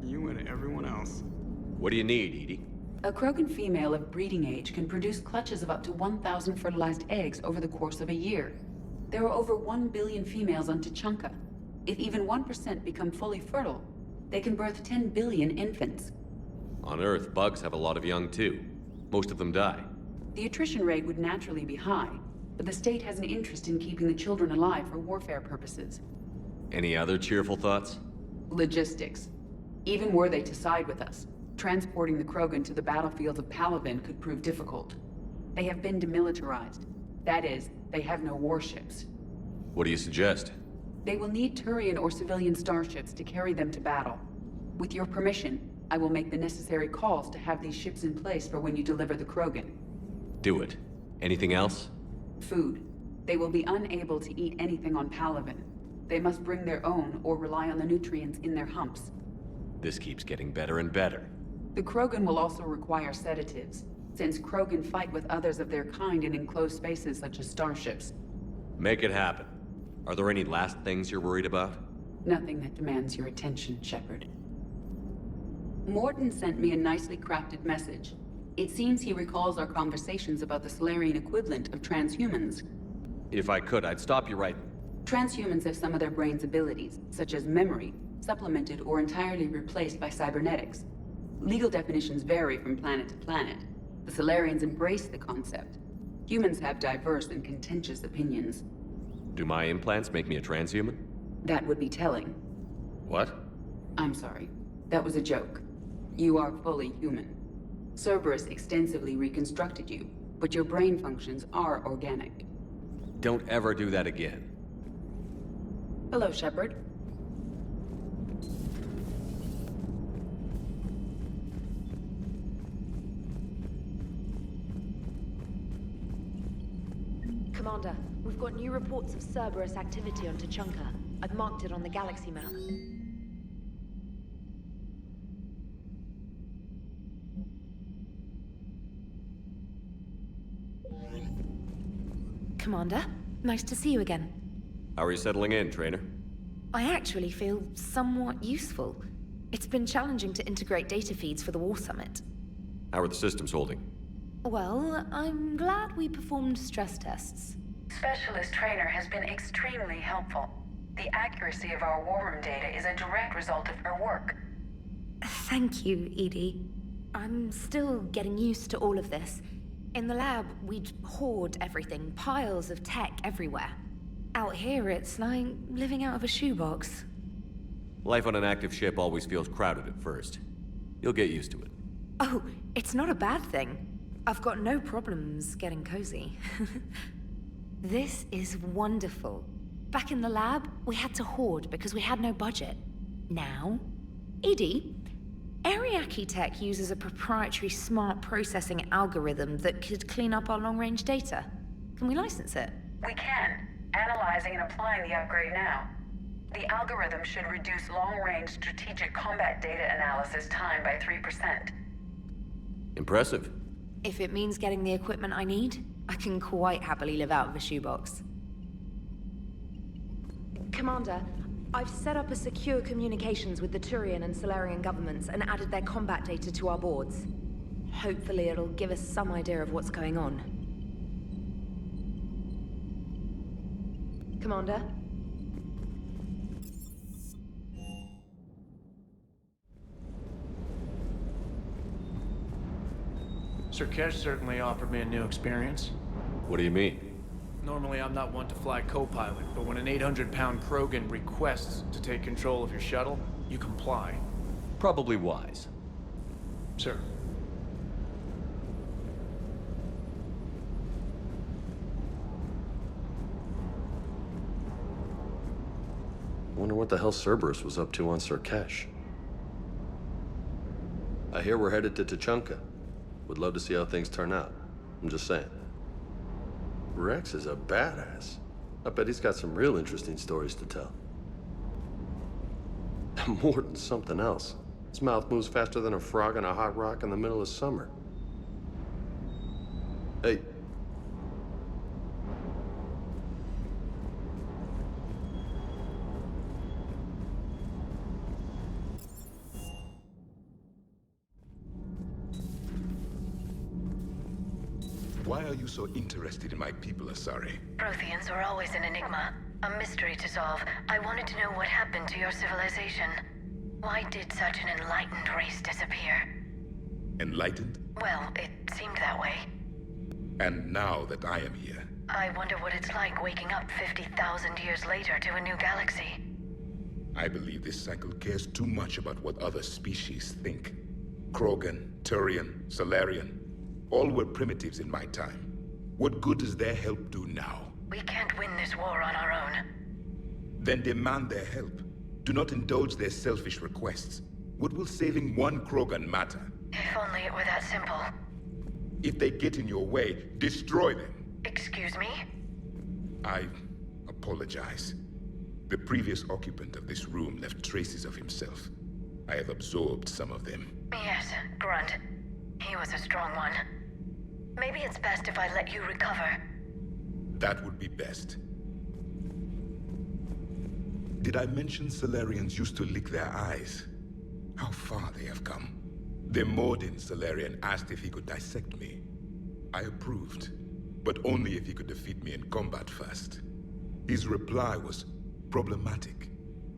[SPEAKER 18] You and everyone else.
[SPEAKER 2] What do you need, Edie?
[SPEAKER 19] A Krogan female of breeding age can produce clutches of up to 1,000 fertilized eggs over the course of a year. There are over 1 billion females on Tuchanka. If even 1% become fully fertile, they can birth 10 billion infants.
[SPEAKER 2] On Earth, bugs have a lot of young too. Most of them die.
[SPEAKER 19] The attrition rate would naturally be high, but the state has an interest in keeping the children alive for warfare purposes.
[SPEAKER 2] Any other cheerful thoughts?
[SPEAKER 19] Logistics. Even were they to side with us, transporting the Krogan to the battlefields of Palaven could prove difficult. They have been demilitarized. That is, they have no warships.
[SPEAKER 2] What do you suggest?
[SPEAKER 19] They will need Turian or civilian starships to carry them to battle. With your permission, I will make the necessary calls to have these ships in place for when you deliver the Krogan.
[SPEAKER 2] Do it. Anything else?
[SPEAKER 19] Food. They will be unable to eat anything on Palaven. They must bring their own or rely on the nutrients in their humps.
[SPEAKER 2] This keeps getting better and better.
[SPEAKER 19] The Krogan will also require sedatives, since Krogan fight with others of their kind in enclosed spaces such as starships.
[SPEAKER 2] Make it happen. Are there any last things you're worried about?
[SPEAKER 19] Nothing that demands your attention, Shepard. Morden sent me a nicely crafted message. It seems he recalls our conversations about the Salarian equivalent of transhumans.
[SPEAKER 2] If I could, I'd stop you right...
[SPEAKER 19] Transhumans have some of their brain's abilities, such as memory, supplemented or entirely replaced by cybernetics. Legal definitions vary from planet to planet. The Salarians embrace the concept. Humans have diverse and contentious opinions.
[SPEAKER 2] Do my implants make me a transhuman?
[SPEAKER 19] That would be telling.
[SPEAKER 2] What?
[SPEAKER 19] I'm sorry. That was a joke. You are fully human. Cerberus extensively reconstructed you, but your brain functions are organic.
[SPEAKER 2] Don't ever do that again.
[SPEAKER 19] Hello, Shepard.
[SPEAKER 1] Commander, we've got new reports of Cerberus activity on Tuchanka. I've marked it on the galaxy map. Commander, nice to see you again.
[SPEAKER 2] How are you settling in, Trainer?
[SPEAKER 1] I actually feel somewhat useful. It's been challenging to integrate data feeds for the War Summit.
[SPEAKER 2] How are the systems holding?
[SPEAKER 1] Well, I'm glad we performed stress tests.
[SPEAKER 20] Specialist Trainer has been extremely helpful. The accuracy of our war room data is a direct result of her work.
[SPEAKER 1] Thank you, Edie. I'm still getting used to all of this. In the lab, we'd hoard everything, piles of tech everywhere. Out here, it's like living out of a shoebox.
[SPEAKER 2] Life on an active ship always feels crowded at first. You'll get used to it.
[SPEAKER 1] Oh, it's not a bad thing. I've got no problems getting cozy. This is wonderful. Back in the lab, we had to hoard because we had no budget. Now, Edie, Ariake Tech uses a proprietary smart processing algorithm that could clean up our long-range data. Can we license it?
[SPEAKER 20] We can. Analyzing and applying the upgrade now. The algorithm should reduce long-range strategic combat data analysis time by 3%.
[SPEAKER 2] Impressive.
[SPEAKER 1] If it means getting the equipment I need, I can quite happily live out of a shoebox. Commander, I've set up a secure communications with the Turian and Salarian governments and added their combat data to our boards. Hopefully it'll give us some idea of what's going on. Commander?
[SPEAKER 8] Sir Kesh certainly offered me a new experience.
[SPEAKER 2] What do you mean?
[SPEAKER 8] Normally I'm not one to fly co-pilot, but when an 800-pound Krogan requests to take control of your shuttle, you comply.
[SPEAKER 2] Probably wise.
[SPEAKER 8] Sir.
[SPEAKER 21] Wonder what the hell Cerberus was up to on Surkesh. I hear we're headed to Tuchanka. Would love to see how things turn out. I'm just saying. Rex is a badass. I bet he's got some real interesting stories to tell. More than something else. His mouth moves faster than a frog on a hot rock in the middle of summer. Hey.
[SPEAKER 7] Why are you so interested in my people, Asari?
[SPEAKER 20] Protheans were always an enigma, a mystery to solve. I wanted to know what happened to your civilization. Why did such an enlightened race disappear?
[SPEAKER 7] Enlightened?
[SPEAKER 20] Well, it seemed that way.
[SPEAKER 7] And now that I am here,
[SPEAKER 20] I wonder what it's like waking up 50,000 years later to a new galaxy.
[SPEAKER 7] I believe this cycle cares too much about what other species think. Krogan, Turian, Salarian, all were primitives in my time. What good does their help do now?
[SPEAKER 20] We can't win this war on our own.
[SPEAKER 7] Then demand their help. Do not indulge their selfish requests. What will saving one Krogan matter?
[SPEAKER 20] If only it were that simple.
[SPEAKER 7] If they get in your way, destroy them.
[SPEAKER 20] Excuse me?
[SPEAKER 7] I apologize. The previous occupant of this room left traces of himself. I have absorbed some of them.
[SPEAKER 20] Yes, Grunt. He was a strong one. Maybe it's best if I let you recover.
[SPEAKER 7] That would be best. Did I mention Salarians used to lick their eyes? How far they have come. The Mordin Salarian asked if he could dissect me. I approved, but only if he could defeat me in combat first. His reply was problematic.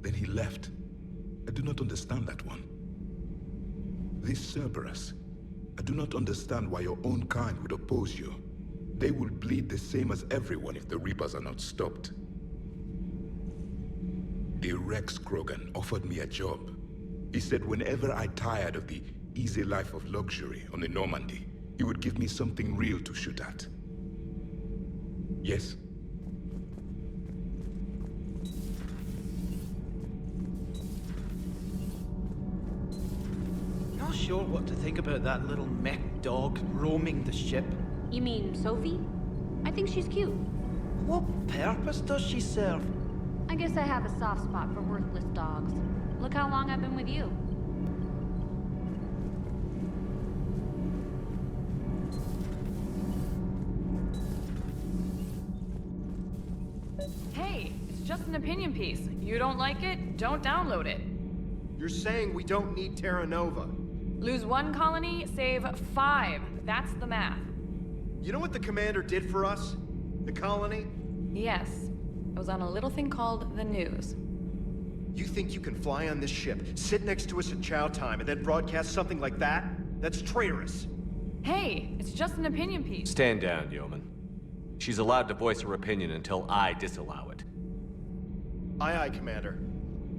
[SPEAKER 7] Then he left. I do not understand that one. This Cerberus, I do not understand why your own kind would oppose you. They will bleed the same as everyone if the Reapers are not stopped. The Rex Krogan offered me a job. He said whenever I tired of the easy life of luxury on the Normandy, he would give me something real to shoot at. Yes?
[SPEAKER 8] Not sure what to think about that little mech dog roaming the ship.
[SPEAKER 22] You mean Sophie? I think she's cute.
[SPEAKER 8] What purpose does she serve?
[SPEAKER 22] I guess I have a soft spot for worthless dogs. Look how long I've been with you.
[SPEAKER 23] Hey, it's just an opinion piece. You don't like it, don't download it.
[SPEAKER 24] You're saying we don't need Terra Nova.
[SPEAKER 23] Lose one colony, save 5. That's the math.
[SPEAKER 24] You know what the commander did for us? The colony?
[SPEAKER 23] Yes. It was on a little thing called the news.
[SPEAKER 24] You think you can fly on this ship, sit next to us at chow time, and then broadcast something like that? That's traitorous.
[SPEAKER 23] Hey, it's just an opinion piece.
[SPEAKER 2] Stand down, Yeoman. She's allowed to voice her opinion until I disallow it.
[SPEAKER 24] Aye, aye, Commander.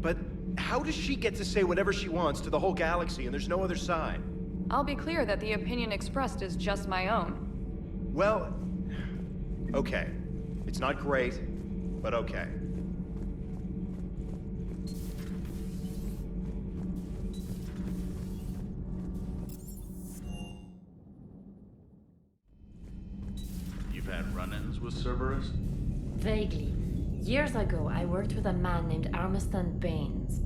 [SPEAKER 24] But how does she get to say whatever she wants to the whole galaxy and there's no other side?
[SPEAKER 23] I'll be clear that the opinion expressed is just my own.
[SPEAKER 24] Well, okay. It's not great, but okay.
[SPEAKER 25] You've had run-ins with Cerberus?
[SPEAKER 26] Vaguely. Years ago, I worked with a man named Armiston Baines.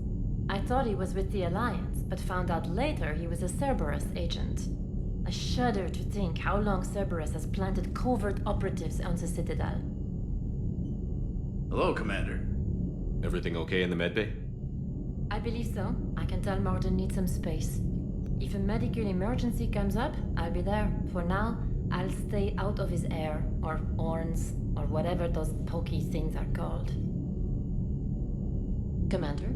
[SPEAKER 26] I thought he was with the Alliance, but found out later he was a Cerberus agent. I shudder to think how long Cerberus has planted covert operatives on the Citadel.
[SPEAKER 25] Hello, Commander.
[SPEAKER 2] Everything okay in the medbay?
[SPEAKER 26] I believe so. I can tell Morden needs some space. If a medical emergency comes up, I'll be there. For now, I'll stay out of his air, or horns, or whatever those pokey things are called. Commander?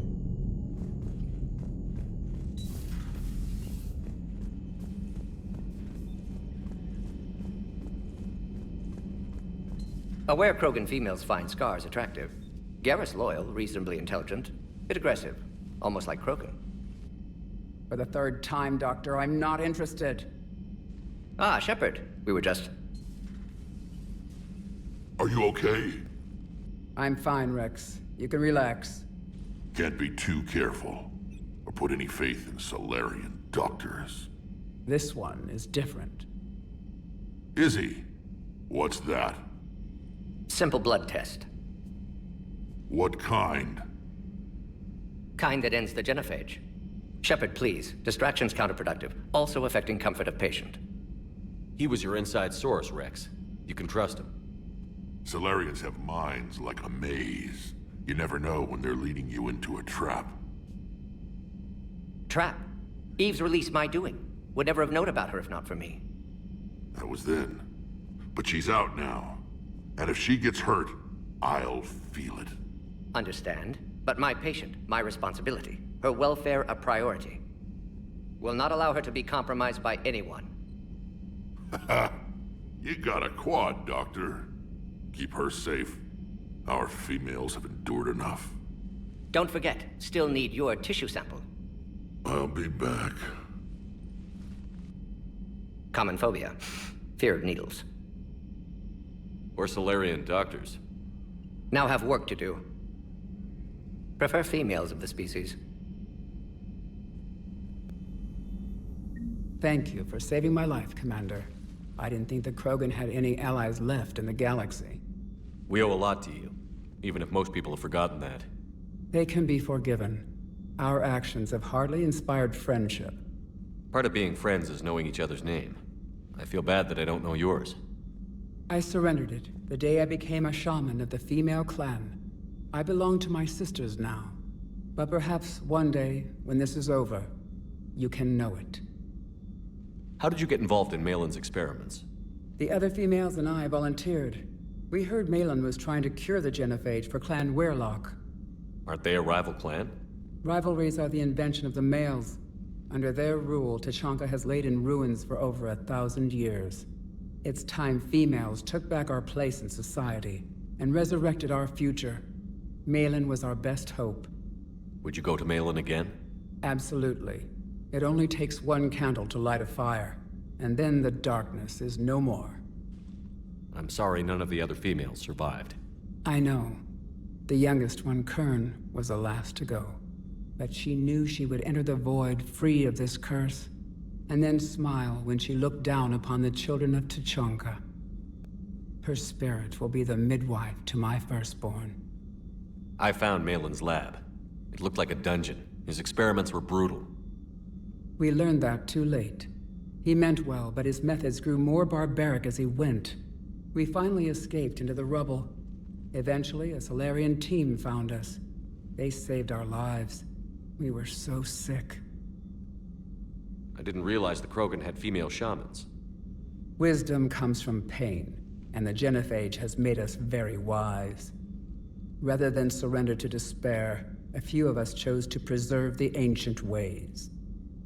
[SPEAKER 13] Aware Krogan females find Scars attractive. Garrus loyal, reasonably intelligent, bit aggressive, almost like Krogan.
[SPEAKER 27] For the third time, Doctor, I'm not interested.
[SPEAKER 13] Ah, Shepard. We were just...
[SPEAKER 4] Are you okay?
[SPEAKER 27] I'm fine, Rex. You can relax.
[SPEAKER 4] Can't be too careful, or put any faith in Salarian doctors.
[SPEAKER 27] This one is different.
[SPEAKER 4] Is he? What's that?
[SPEAKER 13] Simple blood test.
[SPEAKER 4] What kind?
[SPEAKER 13] Kind that ends the genophage. Shepard, please. Distraction's counterproductive, also affecting comfort of patient.
[SPEAKER 2] He was your inside source, Rex. You can trust him.
[SPEAKER 4] Salarians have minds like a maze. You never know when they're leading you into a trap.
[SPEAKER 13] Trap? Eve's release my doing. Would never have known about her if not for me.
[SPEAKER 4] That was then. But she's out now. And if she gets hurt, I'll feel it.
[SPEAKER 13] Understand. But my patient, my responsibility. Her welfare a priority. Will not allow her to be compromised by anyone.
[SPEAKER 4] You got a quad, Doctor. Keep her safe. Our females have endured enough.
[SPEAKER 13] Don't forget, still need your tissue sample.
[SPEAKER 4] I'll be back.
[SPEAKER 13] Common phobia. Fear of needles.
[SPEAKER 2] Or Salarian doctors.
[SPEAKER 13] Now have work to do. Prefer females of the species.
[SPEAKER 27] Thank you for saving my life, Commander. I didn't think the Krogan had any allies left in the galaxy.
[SPEAKER 2] We owe a lot to you, even if most people have forgotten that.
[SPEAKER 27] They can be forgiven. Our actions have hardly inspired friendship.
[SPEAKER 2] Part of being friends is knowing each other's name. I feel bad that I don't know yours.
[SPEAKER 27] I surrendered it the day I became a shaman of the female clan. I belong to my sisters now. But perhaps one day, when this is over, you can know it.
[SPEAKER 2] How did you get involved in Malin's experiments?
[SPEAKER 27] The other females and I volunteered. We heard Malin was trying to cure the genophage for Clan Weirlock.
[SPEAKER 2] Aren't they a rival clan?
[SPEAKER 27] Rivalries are the invention of the males. Under their rule, Tachanka has laid in ruins for over 1,000 years. It's time females took back our place in society and resurrected our future. Malin was our best hope.
[SPEAKER 2] Would you go to Malin again?
[SPEAKER 27] Absolutely. It only takes one candle to light a fire, and then the darkness is no more.
[SPEAKER 2] I'm sorry none of the other females survived.
[SPEAKER 27] I know. The youngest one, Kern, was the last to go. But she knew she would enter the void free of this curse, and then smile when she looked down upon the children of Tachanka. Her spirit will be the midwife to my firstborn.
[SPEAKER 2] I found Malin's lab. It looked like a dungeon. His experiments were brutal.
[SPEAKER 27] We learned that too late. He meant well, but his methods grew more barbaric as he went. We finally escaped into the rubble. Eventually, a Salarian team found us. They saved our lives. We were so sick.
[SPEAKER 2] I didn't realize the Krogan had female shamans.
[SPEAKER 27] Wisdom comes from pain, and the genophage has made us very wise. Rather than surrender to despair, a few of us chose to preserve the ancient ways.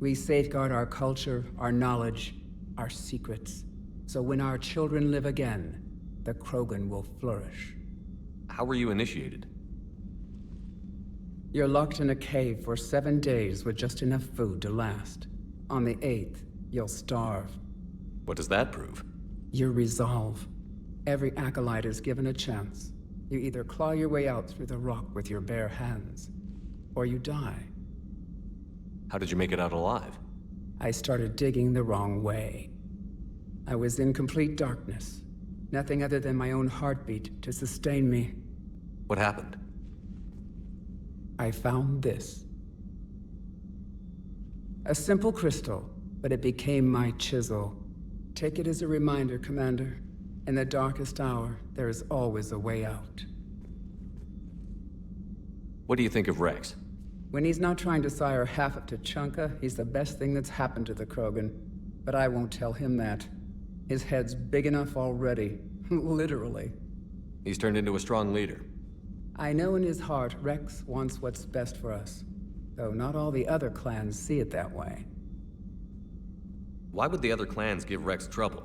[SPEAKER 27] We safeguard our culture, our knowledge, our secrets. So when our children live again, the Krogan will flourish.
[SPEAKER 2] How were you initiated?
[SPEAKER 27] You're locked in a cave for 7 days with just enough food to last. On the 8th, you'll starve.
[SPEAKER 2] What does that prove?
[SPEAKER 27] Your resolve. Every acolyte is given a chance. You either claw your way out through the rock with your bare hands, or you die.
[SPEAKER 2] How did you make it out alive?
[SPEAKER 27] I started digging the wrong way. I was in complete darkness. Nothing other than my own heartbeat to sustain me.
[SPEAKER 2] What happened?
[SPEAKER 27] I found this. A simple crystal, but it became my chisel. Take it as a reminder, Commander. In the darkest hour, there is always a way out.
[SPEAKER 2] What do you think of Rex?
[SPEAKER 27] When he's not trying to sire half of Tachanka, he's the best thing that's happened to the Krogan. But I won't tell him that. His head's big enough already. Literally.
[SPEAKER 2] He's turned into a strong leader.
[SPEAKER 27] I know in his heart Rex wants what's best for us. Though not all the other clans see it that way.
[SPEAKER 2] Why would the other clans give Rex trouble?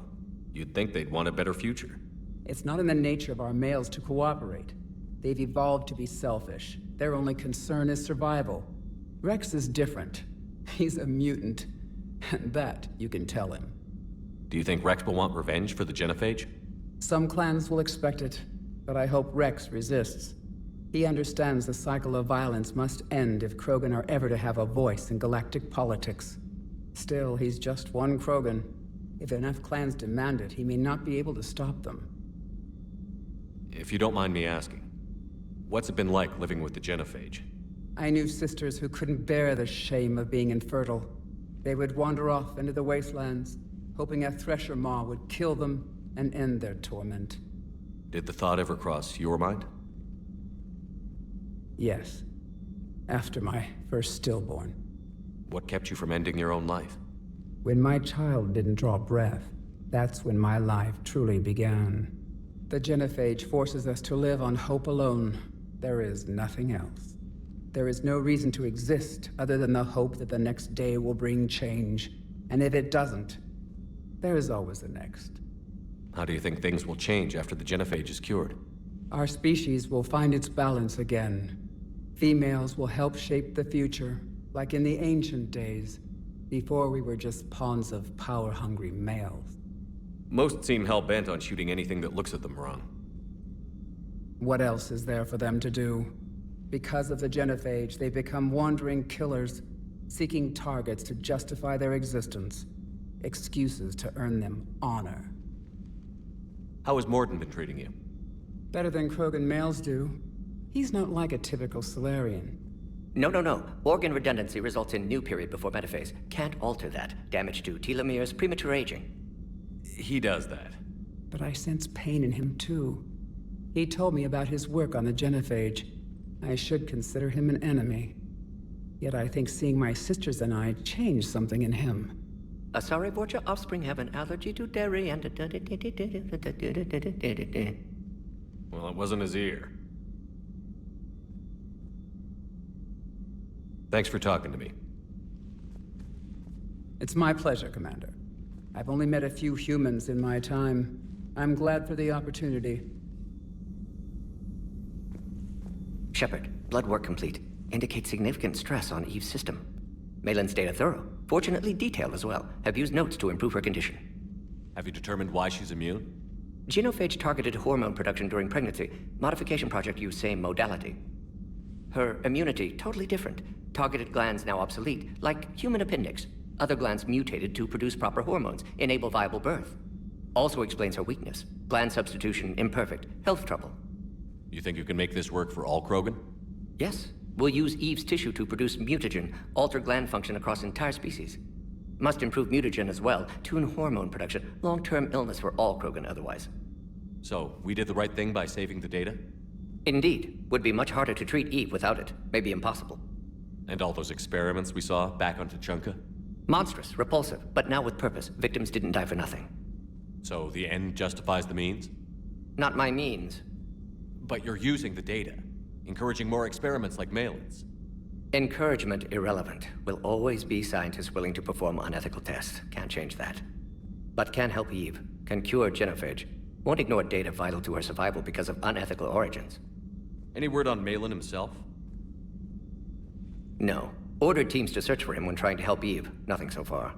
[SPEAKER 2] You'd think they'd want a better future.
[SPEAKER 27] It's not in the nature of our males to cooperate. They've evolved to be selfish. Their only concern is survival. Rex is different. He's a mutant. And that you can tell him.
[SPEAKER 2] Do you think Rex will want revenge for the genophage?
[SPEAKER 27] Some clans will expect it, but I hope Rex resists. He understands the cycle of violence must end if Krogan are ever to have a voice in galactic politics. Still, he's just one Krogan. If enough clans demand it, he may not be able to stop them.
[SPEAKER 2] If you don't mind me asking, what's it been like living with the genophage?
[SPEAKER 27] I knew sisters who couldn't bear the shame of being infertile. They would wander off into the wastelands, hoping a Thresher Maw would kill them and end their torment.
[SPEAKER 2] Did the thought ever cross your mind?
[SPEAKER 27] Yes. After my first stillborn.
[SPEAKER 2] What kept you from ending your own life?
[SPEAKER 27] When my child didn't draw breath, that's when my life truly began. The genophage forces us to live on hope alone. There is nothing else. There is no reason to exist other than the hope that the next day will bring change. And if it doesn't, there is always the next.
[SPEAKER 2] How do you think things will change after the genophage is cured?
[SPEAKER 27] Our species will find its balance again. Females will help shape the future, like in the ancient days, before we were just pawns of power-hungry males.
[SPEAKER 2] Most seem hell-bent on shooting anything that looks at them wrong.
[SPEAKER 27] What else is there for them to do? Because of the genophage, they become wandering killers, seeking targets to justify their existence. Excuses to earn them honor.
[SPEAKER 2] How has Morden been treating you?
[SPEAKER 27] Better than Krogan males do. He's not like a typical Salarian.
[SPEAKER 13] No. Organ redundancy results in new period before metaphase. Can't alter that. Damage to telomeres, premature aging.
[SPEAKER 2] He does that.
[SPEAKER 27] But I sense pain in him too. He told me about his work on the genophage. I should consider him an enemy. Yet I think seeing my sisters and I changed something in him.
[SPEAKER 13] Asari Vorcha offspring have an allergy to dairy and...
[SPEAKER 2] Well, it wasn't his ear. Thanks for talking to me.
[SPEAKER 27] It's my pleasure, Commander. I've only met a few humans in my time. I'm glad for the opportunity.
[SPEAKER 13] Shepard, blood work complete. Indicates significant stress on Eve's system. Malin's data thorough. Fortunately detailed as well. Have used notes to improve her condition.
[SPEAKER 2] Have you determined why she's immune?
[SPEAKER 13] Genophage targeted hormone production during pregnancy. Modification project used same modality. Her immunity, totally different. Targeted glands now obsolete, like human appendix. Other glands mutated to produce proper hormones, enable viable birth. Also explains her weakness. Gland substitution imperfect. Health trouble.
[SPEAKER 2] You think you can make this work for all Krogan?
[SPEAKER 13] Yes. We'll use Eve's tissue to produce mutagen, alter gland function across entire species. Must improve mutagen as well, tune hormone production, long-term illness for all Krogan otherwise.
[SPEAKER 2] So, we did the right thing by saving the data?
[SPEAKER 13] Indeed. Would be much harder to treat Eve without it. Maybe impossible.
[SPEAKER 2] And all those experiments we saw back on Tuchanka?
[SPEAKER 13] Monstrous, repulsive, but now with purpose. Victims didn't die for nothing.
[SPEAKER 2] So the end justifies the means?
[SPEAKER 13] Not my means.
[SPEAKER 2] But you're using the data, encouraging more experiments like Malin's.
[SPEAKER 13] Encouragement irrelevant. Will always be scientists willing to perform unethical tests. Can't change that. But can help Eve. Can cure genophage. Won't ignore data vital to her survival because of unethical origins.
[SPEAKER 2] Any word on Malin himself?
[SPEAKER 13] No. Ordered teams to search for him when trying to help Eve. Nothing so far.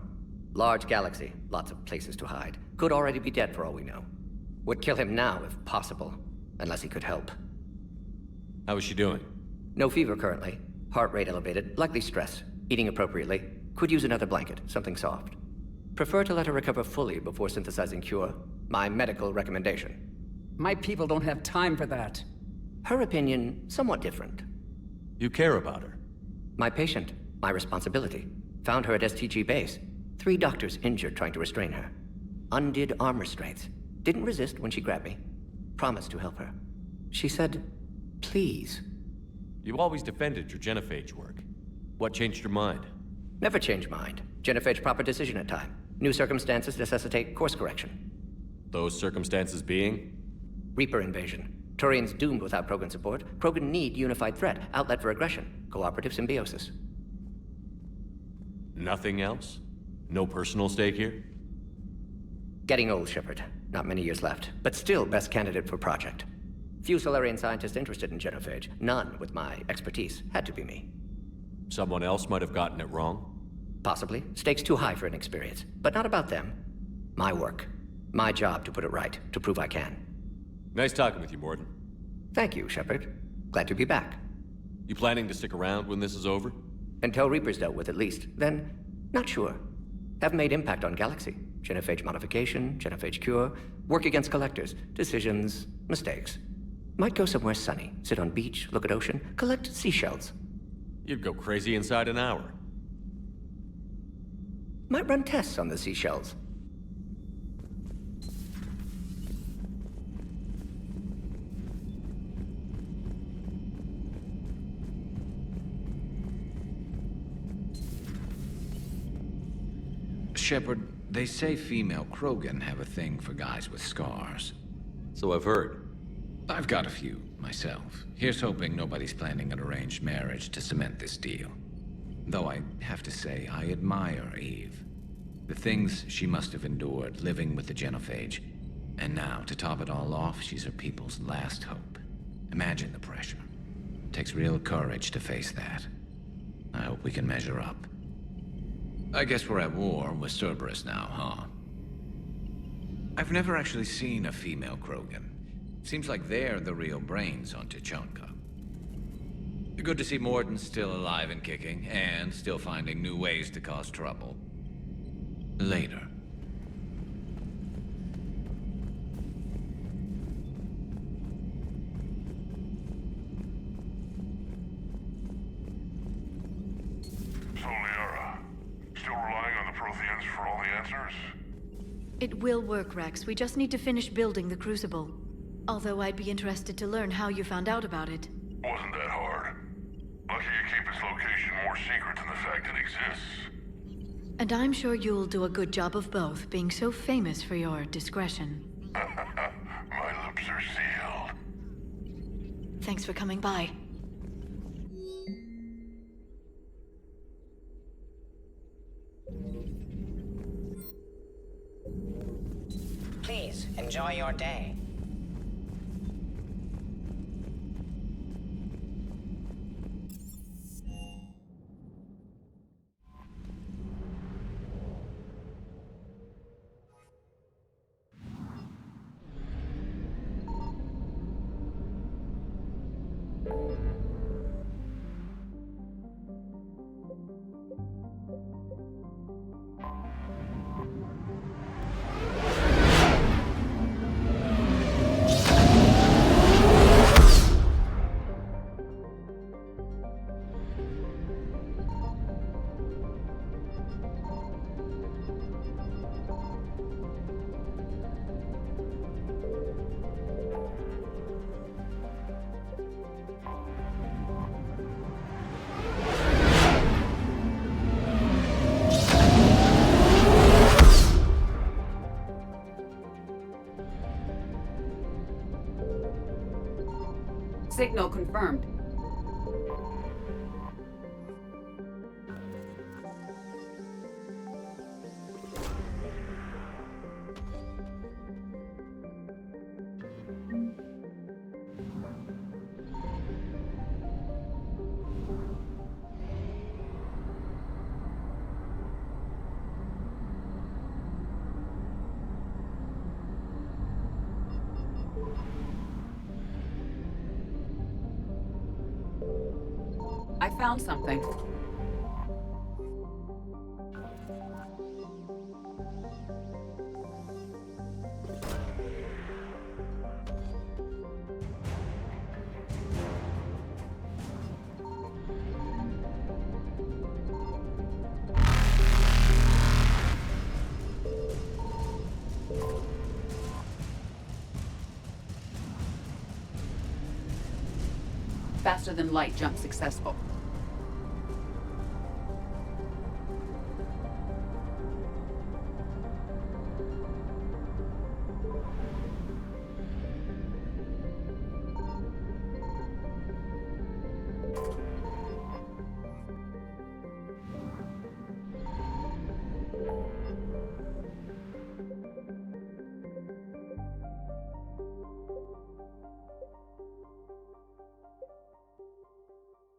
[SPEAKER 13] Large galaxy. Lots of places to hide. Could already be dead for all we know. Would kill him now if possible. Unless he could help.
[SPEAKER 2] How is she doing?
[SPEAKER 13] No fever currently. Heart rate elevated. Likely stress. Eating appropriately. Could use another blanket. Something soft. Prefer to let her recover fully before synthesizing cure. My medical recommendation.
[SPEAKER 27] My people don't have time for that.
[SPEAKER 13] Her opinion, somewhat different.
[SPEAKER 2] You care about her?
[SPEAKER 13] My patient. My responsibility. Found her at STG base. 3 doctors injured trying to restrain her. Undid arm restraints. Didn't resist when she grabbed me. Promised to help her. She said, please.
[SPEAKER 2] You always defended your genophage work. What changed your mind?
[SPEAKER 13] Never change mind. Genophage proper decision at time. New circumstances necessitate course correction.
[SPEAKER 2] Those circumstances being?
[SPEAKER 13] Reaper invasion. Turians doomed without Krogan support. Krogan need unified threat. Outlet for aggression. Cooperative symbiosis.
[SPEAKER 2] Nothing else? No personal stake here?
[SPEAKER 13] Getting old, Shepard. Not many years left. But still best candidate for project. Few Salarian scientists interested in genophage. None with my expertise. Had to be me.
[SPEAKER 2] Someone else might have gotten it wrong?
[SPEAKER 13] Possibly. Stakes too high for inexperience. But not about them. My work. My job to put it right. To prove I can.
[SPEAKER 2] Nice talking with you, Morden.
[SPEAKER 13] Thank you, Shepard. Glad to be back.
[SPEAKER 2] You planning to stick around when this is over?
[SPEAKER 13] Until Reaper's dealt with, at least. Then, not sure. Have made impact on Galaxy. Genophage modification, genophage cure, work against collectors, decisions, mistakes. Might go somewhere sunny, sit on beach, look at ocean, collect seashells.
[SPEAKER 2] You'd go crazy inside an hour.
[SPEAKER 13] Might run tests on the seashells.
[SPEAKER 3] Shepard, they say female Krogan have a thing for guys with scars.
[SPEAKER 21] So I've heard.
[SPEAKER 3] I've got a few, myself. Here's hoping nobody's planning an arranged marriage to cement this deal. Though I have to say, I admire Eve. The things she must have endured living with the genophage. And now, to top it all off, she's her people's last hope. Imagine the pressure. Takes real courage to face that. I hope we can measure up. I guess we're at war with Cerberus now, huh? I've never actually seen a female Krogan. Seems like they're the real brains on Tuchanka. Good to see Morden's still alive and kicking, and still finding new ways to cause trouble. Later.
[SPEAKER 6] So, Liara, still relying on the Protheans for all the answers?
[SPEAKER 9] It will work, Rex. We just need to finish building the Crucible. Although I'd be interested to learn how you found out about it.
[SPEAKER 6] Wasn't that hard. Lucky you keep its location more secret than the fact it exists.
[SPEAKER 9] And I'm sure you'll do a good job of both, being so famous for your discretion.
[SPEAKER 6] My lips are sealed.
[SPEAKER 9] Thanks for coming by.
[SPEAKER 10] Please, enjoy your day.
[SPEAKER 19] Signal confirmed. I found something. Faster than light jump successful.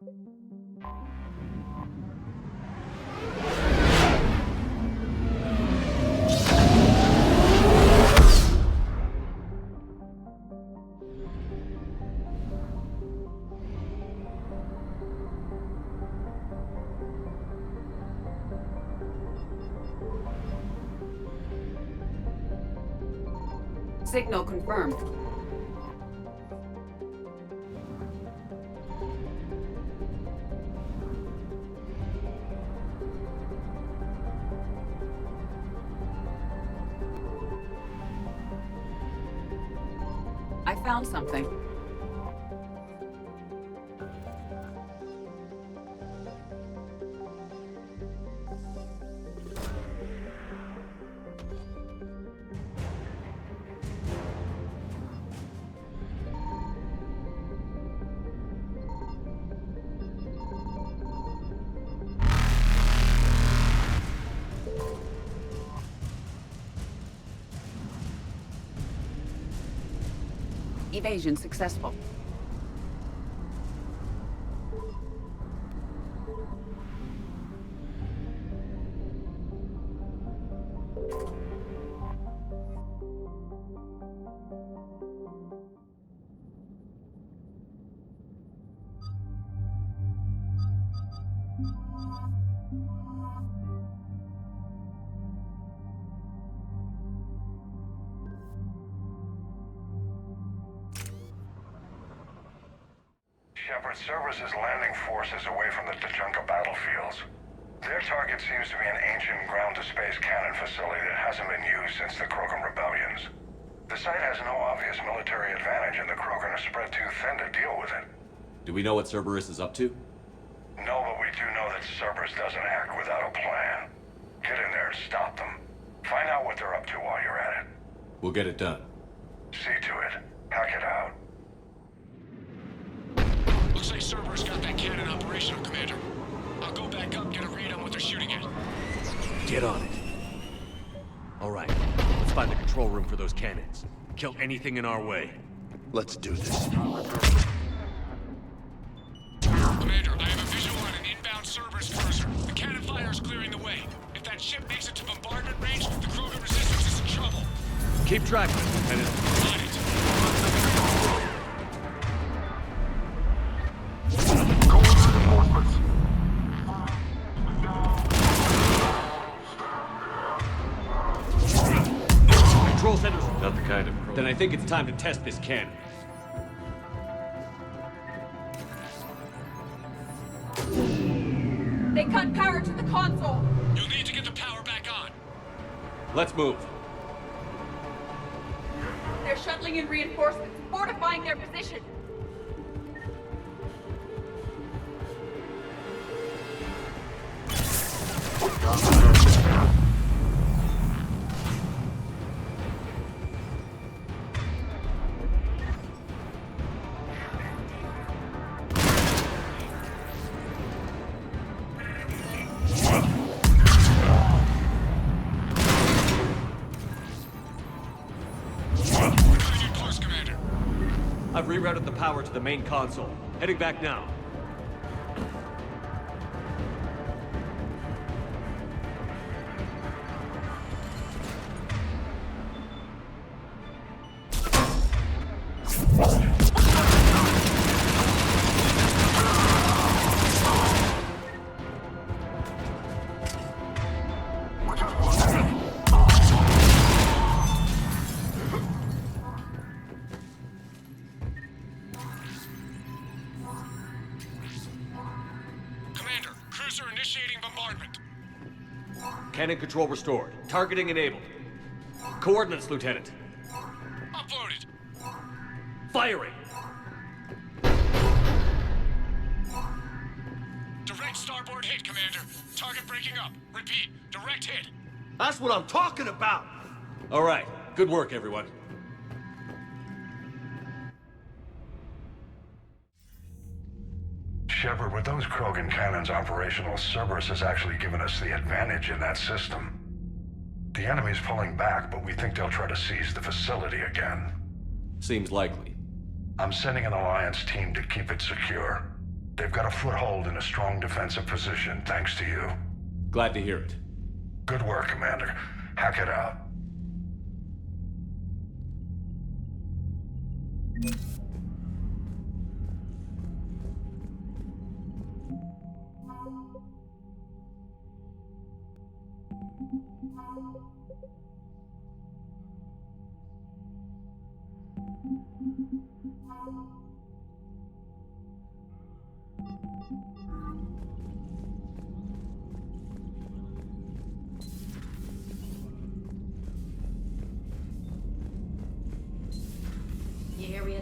[SPEAKER 9] Thank you.
[SPEAKER 19] Signal confirmed. I found something. Evasion successful.
[SPEAKER 6] Shepard, Cerberus is landing forces away from the Tachanka battlefields. Their target seems to be an ancient ground-to-space cannon facility that hasn't been used since the Krogan rebellions. The site has no obvious military advantage, and the Krogan are spread too thin to deal with it.
[SPEAKER 2] Do we know what Cerberus is up to?
[SPEAKER 6] No, but we do know that Cerberus doesn't act without a plan. Get in there and stop them. Find out what they're up to while you're at it.
[SPEAKER 2] We'll get it done.
[SPEAKER 6] See to it. Hack it out.
[SPEAKER 5] Looks like Cerberus got that cannon operational, Commander. I'll go back up, get a read on what they're shooting at.
[SPEAKER 2] Get on it. All right, let's find the control room for those cannons. Kill anything in our way.
[SPEAKER 21] Let's do this.
[SPEAKER 5] Commander, I have a visual on an inbound Cerberus cruiser. The cannon fire is clearing the way. If that ship makes it to bombardment range, the Krogan resistance is in trouble.
[SPEAKER 2] Keep track of it, Lieutenant.
[SPEAKER 5] On it.
[SPEAKER 2] Control center's not the kind of pro. Then I think it's time to test this cannon.
[SPEAKER 11] They cut power to the console.
[SPEAKER 5] You'll need to get the power back on.
[SPEAKER 2] Let's move.
[SPEAKER 11] They're shuttling in reinforcements, fortifying their position.
[SPEAKER 2] I've rerouted the power to the main console. Heading back now.
[SPEAKER 5] Cruiser initiating bombardment.
[SPEAKER 2] Cannon control restored. Targeting enabled. Coordinates, Lieutenant.
[SPEAKER 5] Uploaded.
[SPEAKER 2] Firing!
[SPEAKER 5] Direct starboard hit, Commander. Target breaking up. Repeat, direct hit.
[SPEAKER 2] That's what I'm talking about! All right. Good work, everyone.
[SPEAKER 6] Shepard, with those Krogan cannons operational, Cerberus has actually given us the advantage in that system. The enemy's pulling back, but we think they'll try to seize the facility again.
[SPEAKER 2] Seems likely.
[SPEAKER 6] I'm sending an Alliance team to keep it secure. They've got a foothold in a strong defensive position, thanks to you.
[SPEAKER 2] Glad to hear it.
[SPEAKER 6] Good work, Commander. Hack it out.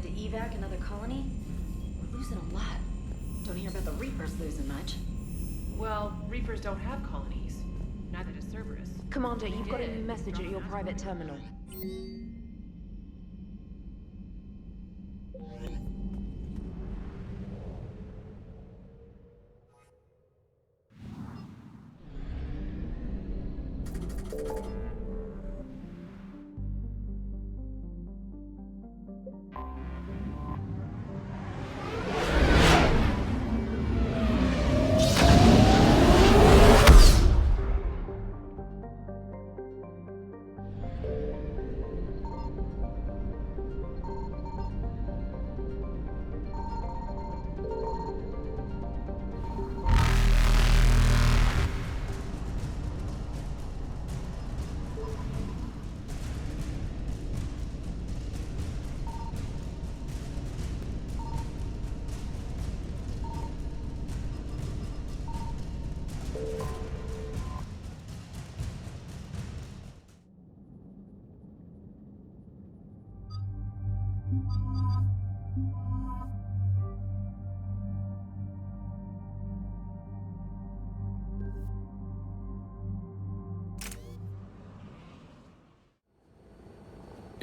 [SPEAKER 22] decide to evac another colony? We're losing a lot. Don't hear about the Reapers losing much.
[SPEAKER 1] Well, Reapers don't have colonies. Neither does Cerberus.
[SPEAKER 22] Commander, you've got a new message at your private terminal.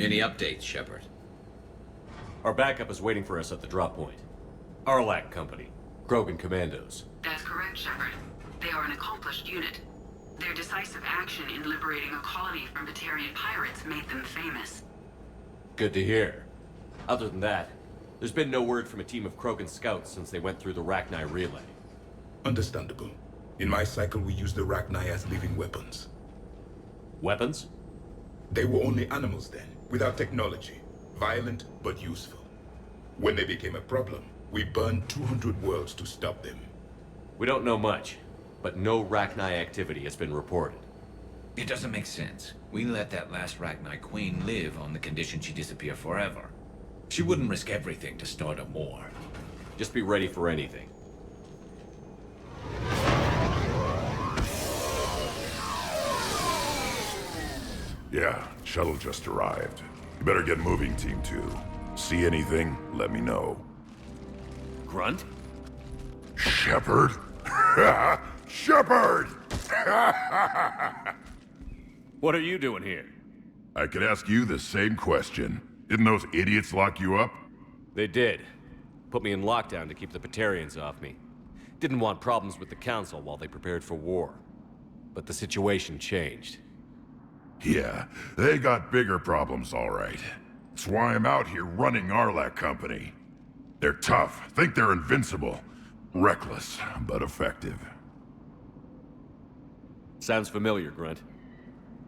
[SPEAKER 3] Any updates, Shepard?
[SPEAKER 2] Our backup is waiting for us at the drop point. Arlac Company. Krogan Commandos.
[SPEAKER 19] That's correct, Shepard. They are an accomplished unit. Their decisive action in liberating a colony from Batarian pirates made them famous.
[SPEAKER 2] Good to hear. Other than that, there's been no word from a team of Krogan scouts since they went through the Rachni relay.
[SPEAKER 7] Understandable. In my cycle, we used the Rachni as living weapons.
[SPEAKER 2] Weapons?
[SPEAKER 7] They were only animals then, without technology. Violent, but useful. When they became a problem, we burned 200 worlds to stop them.
[SPEAKER 2] We don't know much, but no Rachni activity has been reported.
[SPEAKER 3] It doesn't make sense. We let that last Rachni queen live on the condition she disappear forever. She wouldn't risk everything to start a war.
[SPEAKER 2] Just be ready for anything.
[SPEAKER 4] Yeah, shuttle just arrived. You better get moving, Team 2. See anything, let me know.
[SPEAKER 2] Grunt?
[SPEAKER 4] Shepard? Shepard!
[SPEAKER 2] What are you doing here?
[SPEAKER 4] I could ask you the same question. Didn't those idiots lock you up?
[SPEAKER 2] They did. Put me in lockdown to keep the Batarians off me. Didn't want problems with the Council while they prepared for war. But the situation changed.
[SPEAKER 4] Yeah, they got bigger problems, all right. That's why I'm out here running Arlac Company. They're tough, think they're invincible. Reckless, but effective.
[SPEAKER 2] Sounds familiar, Grunt.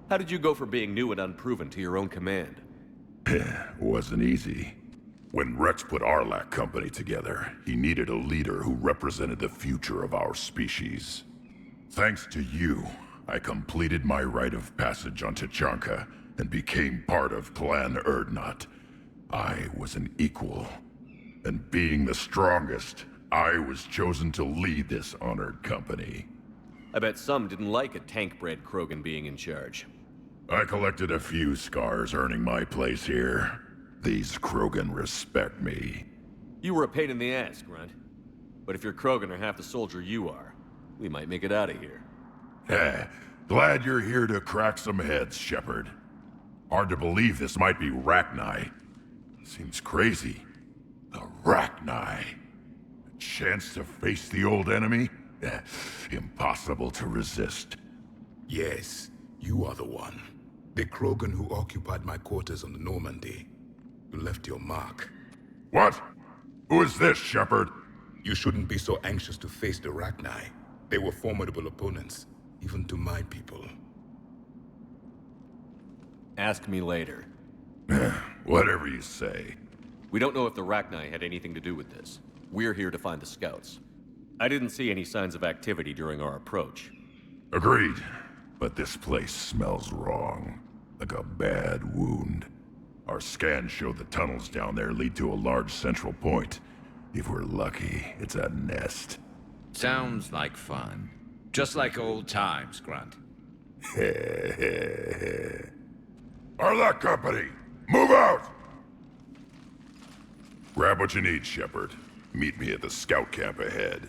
[SPEAKER 2] How did you go from being new and unproven to your own command?
[SPEAKER 4] Wasn't easy. When Rex put Arlac Company together, he needed a leader who represented the future of our species. Thanks to you, I completed my rite of passage on Tachanka and became part of Clan Urdnot. I was an equal. And being the strongest, I was chosen to lead this honored company.
[SPEAKER 2] I bet some didn't like a tank-bred Krogan being in charge.
[SPEAKER 4] I collected a few scars earning my place here. These Krogan respect me.
[SPEAKER 2] You were a pain in the ass, Grunt. But if your Krogan are half the soldier you are, we might make it out of here.
[SPEAKER 4] Glad you're here to crack some heads, Shepard. Hard to believe this might be Rachni. Seems crazy. The Rachni. A chance to face the old enemy? Impossible to resist.
[SPEAKER 7] Yes, you are the one. The Krogan who occupied my quarters on the Normandy. You left your mark.
[SPEAKER 4] What? Who is this, Shepard?
[SPEAKER 7] You shouldn't be so anxious to face the Rachni. They were formidable opponents, even to my people.
[SPEAKER 2] Ask me later.
[SPEAKER 4] Whatever you say.
[SPEAKER 2] We don't know if the Rachni had anything to do with this. We're here to find the scouts. I didn't see any signs of activity during our approach.
[SPEAKER 4] Agreed. But this place smells wrong. Like a bad wound. Our scans show the tunnels down there lead to a large central point. If we're lucky, it's a nest.
[SPEAKER 3] Sounds like fun. Just like old times, Grunt.
[SPEAKER 4] Arlac Company, move out! Grab what you need, Shepard. Meet me at the scout camp ahead.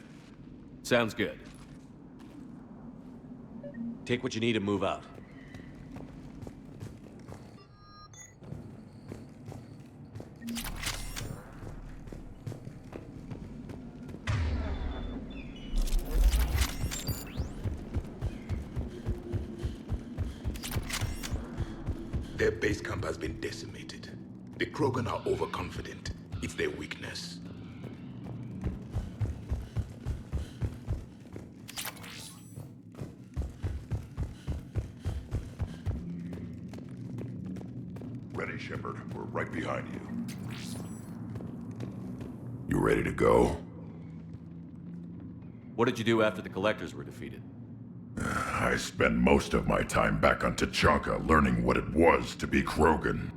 [SPEAKER 2] Sounds good. Take what you need and move out.
[SPEAKER 7] Their base camp has been decimated. The Krogan are overconfident. It's their weakness.
[SPEAKER 4] Ready, Shepard. We're right behind you. You ready to go?
[SPEAKER 2] What did you do after the Collectors were defeated?
[SPEAKER 4] I spent most of my time back on Tachanka learning what it was to be Krogan.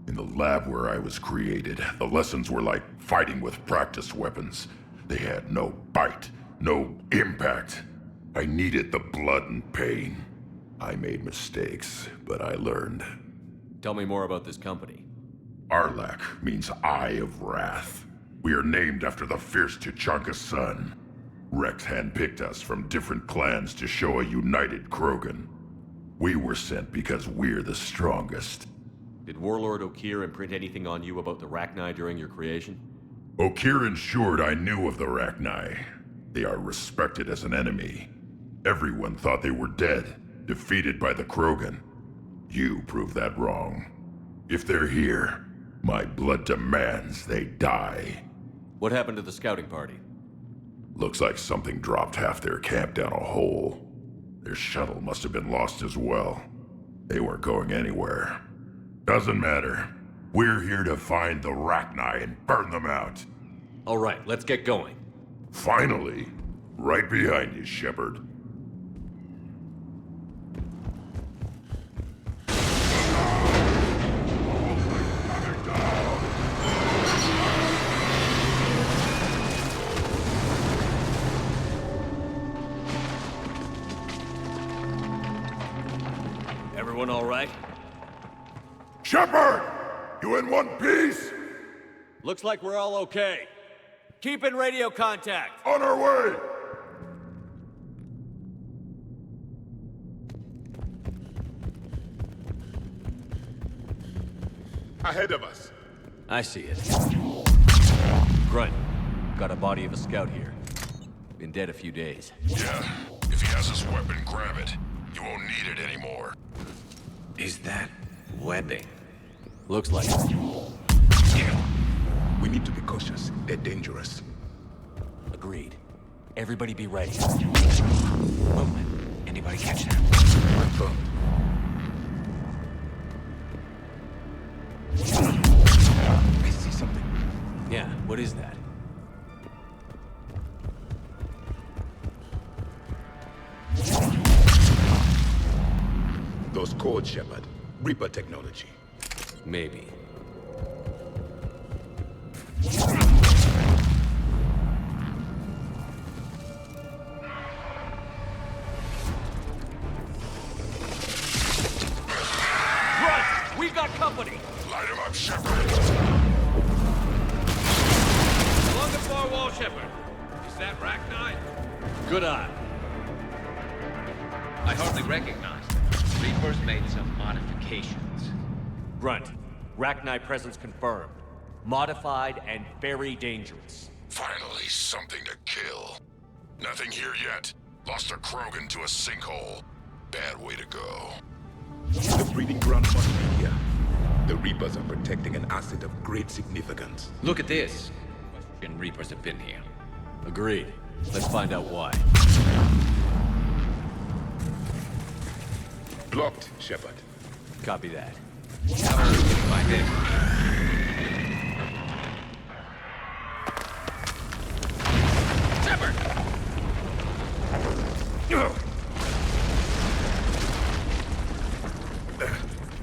[SPEAKER 4] In the lab where I was created, the lessons were like fighting with practice weapons. They had no bite, no impact. I needed the blood and pain. I made mistakes, but I learned.
[SPEAKER 2] Tell me more about this company.
[SPEAKER 4] Arlak means Eye of Wrath. We are named after the fierce Tachanka sun. Rex handpicked us from different clans to show a united Krogan. We were sent because we're the strongest.
[SPEAKER 2] Did Warlord Okir imprint anything on you about the Rachni during your creation?
[SPEAKER 4] Okir ensured I knew of the Rachni. They are respected as an enemy. Everyone thought they were dead, defeated by the Krogan. You proved that wrong. If they're here, my blood demands they die.
[SPEAKER 2] What happened to the scouting party?
[SPEAKER 4] Looks like something dropped half their camp down a hole. Their shuttle must have been lost as well. They weren't going anywhere. Doesn't matter. We're here to find the Rachni and burn them out.
[SPEAKER 2] All right, let's get going.
[SPEAKER 4] Finally. Right behind you, Shepard.
[SPEAKER 2] Everyone all right?
[SPEAKER 4] Shepard! You in one piece?
[SPEAKER 2] Looks like we're all okay. Keep in radio contact.
[SPEAKER 4] On our way!
[SPEAKER 7] Ahead of us.
[SPEAKER 2] I see it. Grunt, got a body of a scout here. Been dead a few days.
[SPEAKER 4] Yeah, if he has his weapon, grab it. You won't need it anymore.
[SPEAKER 3] Is that webbing?
[SPEAKER 2] Looks like it.
[SPEAKER 7] We need to be cautious. They're dangerous.
[SPEAKER 2] Agreed. Everybody be ready.
[SPEAKER 3] Movement. Anybody catch that?
[SPEAKER 7] Confirmed. I see something.
[SPEAKER 2] Yeah, what is that?
[SPEAKER 7] Those codes, Shepard. Reaper technology.
[SPEAKER 2] Maybe. Run! We got company!
[SPEAKER 4] Light him up, Shepard!
[SPEAKER 2] Along the far wall, Shepard. Is that Rachni? Good eye.
[SPEAKER 3] I hardly recognize them. Reapers made some modifications.
[SPEAKER 2] Grunt, Rachni presence confirmed. Modified and very dangerous.
[SPEAKER 4] Finally, something to kill. Nothing here yet. Lost a Krogan to a sinkhole. Bad way to go.
[SPEAKER 7] The breeding ground must be here. The Reapers are protecting an asset of great significance.
[SPEAKER 3] Look at this. And Reapers have been here.
[SPEAKER 2] Agreed. Let's find out why.
[SPEAKER 7] Blocked, Shepard.
[SPEAKER 2] Copy that.
[SPEAKER 3] Find it.
[SPEAKER 2] Shepard!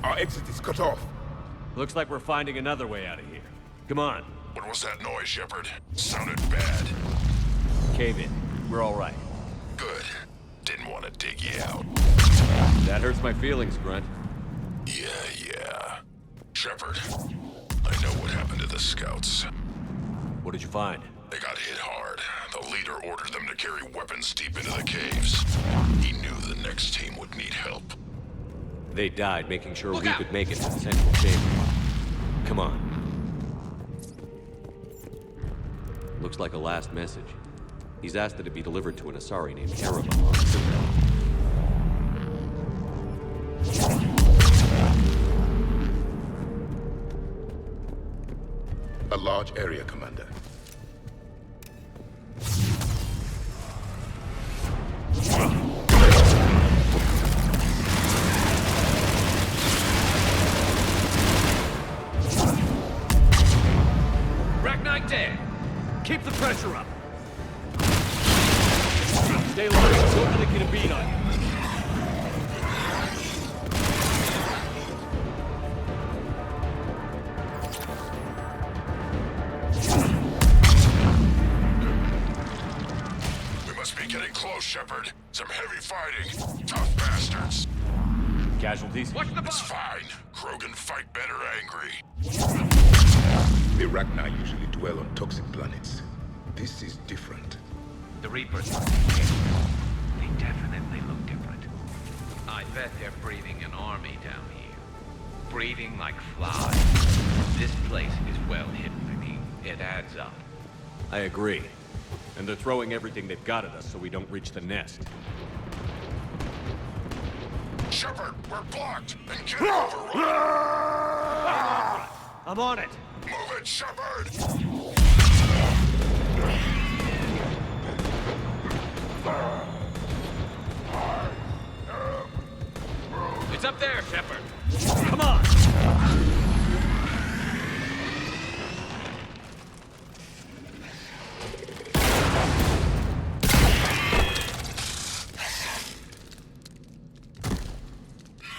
[SPEAKER 7] Our exit is cut off.
[SPEAKER 2] Looks like we're finding another way out of here. Come on.
[SPEAKER 4] What was that noise, Shepard? Sounded bad.
[SPEAKER 2] Cave in. We're all right.
[SPEAKER 4] Good. Didn't want to dig you out.
[SPEAKER 2] That hurts my feelings, Grunt.
[SPEAKER 4] Yeah. Shepard, I know what happened to the scouts.
[SPEAKER 2] What did you find?
[SPEAKER 4] They got hit hard. The leader ordered them to carry weapons deep into the caves. He knew the next team would need help.
[SPEAKER 2] They died making sure we could make it to the central chamber. Come on. Looks like a last message. He's asked that it be delivered to an Asari named Erebon on Citadel.
[SPEAKER 7] A large area, Commander.
[SPEAKER 2] Rachni dead! Keep the pressure up! Stay low, don't let it get a beat on you.
[SPEAKER 4] We must be getting close, Shepard. Some heavy fighting. Tough bastards.
[SPEAKER 2] Casualties?
[SPEAKER 4] It's fine. Krogan fight better angry.
[SPEAKER 7] The Rachni usually dwell on toxic planets. This is different.
[SPEAKER 3] The Reapers must be here. They definitely look different. I bet they're breeding an army down here. Breeding like flies. This place is well hidden. I mean, it adds up.
[SPEAKER 2] I agree. And they're throwing everything they've got at us so we don't reach the nest.
[SPEAKER 4] Shepard, we're blocked! And get over!
[SPEAKER 2] I'm on it!
[SPEAKER 4] Move it, Shepard!
[SPEAKER 3] It's up there, Shepard.
[SPEAKER 2] Come on!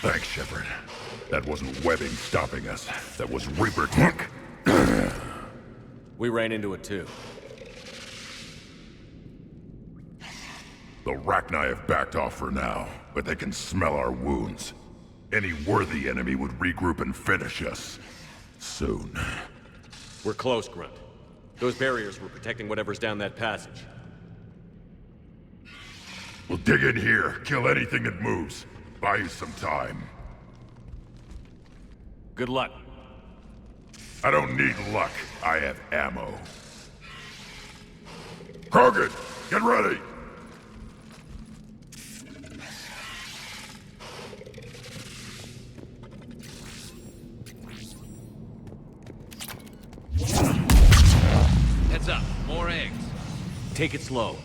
[SPEAKER 4] Thanks, Shepard. That wasn't webbing stopping us. That was Reaper tech.
[SPEAKER 2] We ran into it too.
[SPEAKER 4] The Rachni have backed off for now, but they can smell our wounds. Any worthy enemy would regroup and finish us. Soon.
[SPEAKER 2] We're close, Grunt. Those barriers were protecting whatever's down that passage.
[SPEAKER 4] We'll dig in here, kill anything that moves. Buy you some time.
[SPEAKER 2] Good luck.
[SPEAKER 4] I don't need luck. I have ammo. Krogan, get ready!
[SPEAKER 3] Heads up, more eggs.
[SPEAKER 2] Take it slow.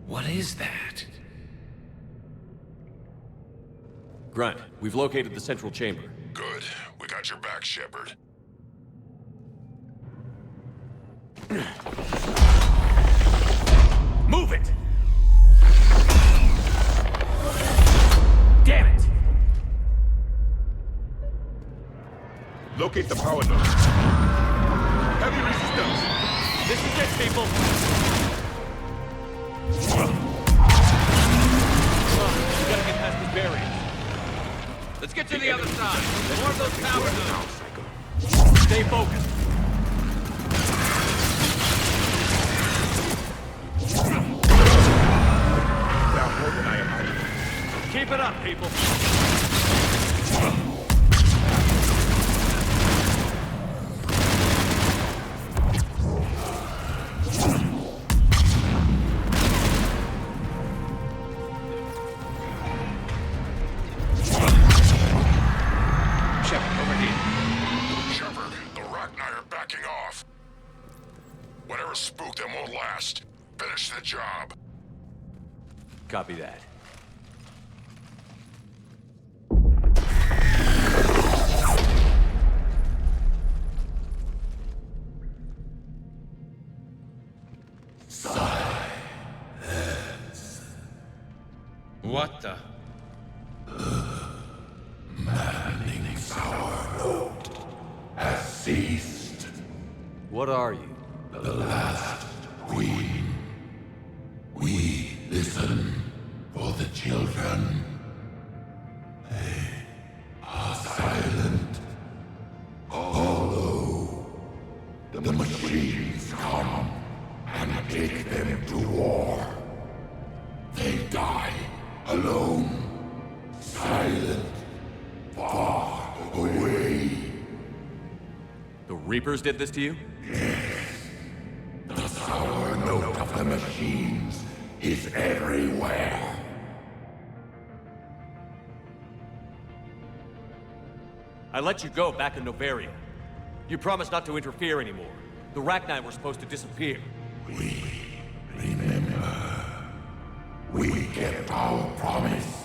[SPEAKER 3] What is that?
[SPEAKER 2] Grunt, we've located the central chamber.
[SPEAKER 4] Good. We got your back, Shepard.
[SPEAKER 2] Move it! Damn it!
[SPEAKER 7] Locate the power node. Heavy resistance.
[SPEAKER 2] This is it, people! We gotta get past these barriers.
[SPEAKER 3] Let's get to the other side. More of those power nodes.
[SPEAKER 2] Stay focused. Keep it up, people.
[SPEAKER 3] Shepard, over here.
[SPEAKER 4] Shepard, the Rachni are backing off. Whatever spooked them won't last. Finish the job.
[SPEAKER 2] Copy that.
[SPEAKER 3] What the?
[SPEAKER 4] Maddening power node has ceased.
[SPEAKER 2] What are you?
[SPEAKER 4] The last queen. We listen for the children. They are silent. Although the machines come and take them to war, they die alone, silent, far away.
[SPEAKER 2] The Reapers did this to you?
[SPEAKER 4] The sour note of the machines is everywhere.
[SPEAKER 2] I let you go back in Novaria. You promised not to interfere anymore. The Rachni were supposed to disappear.
[SPEAKER 4] We remember. We kept our promise.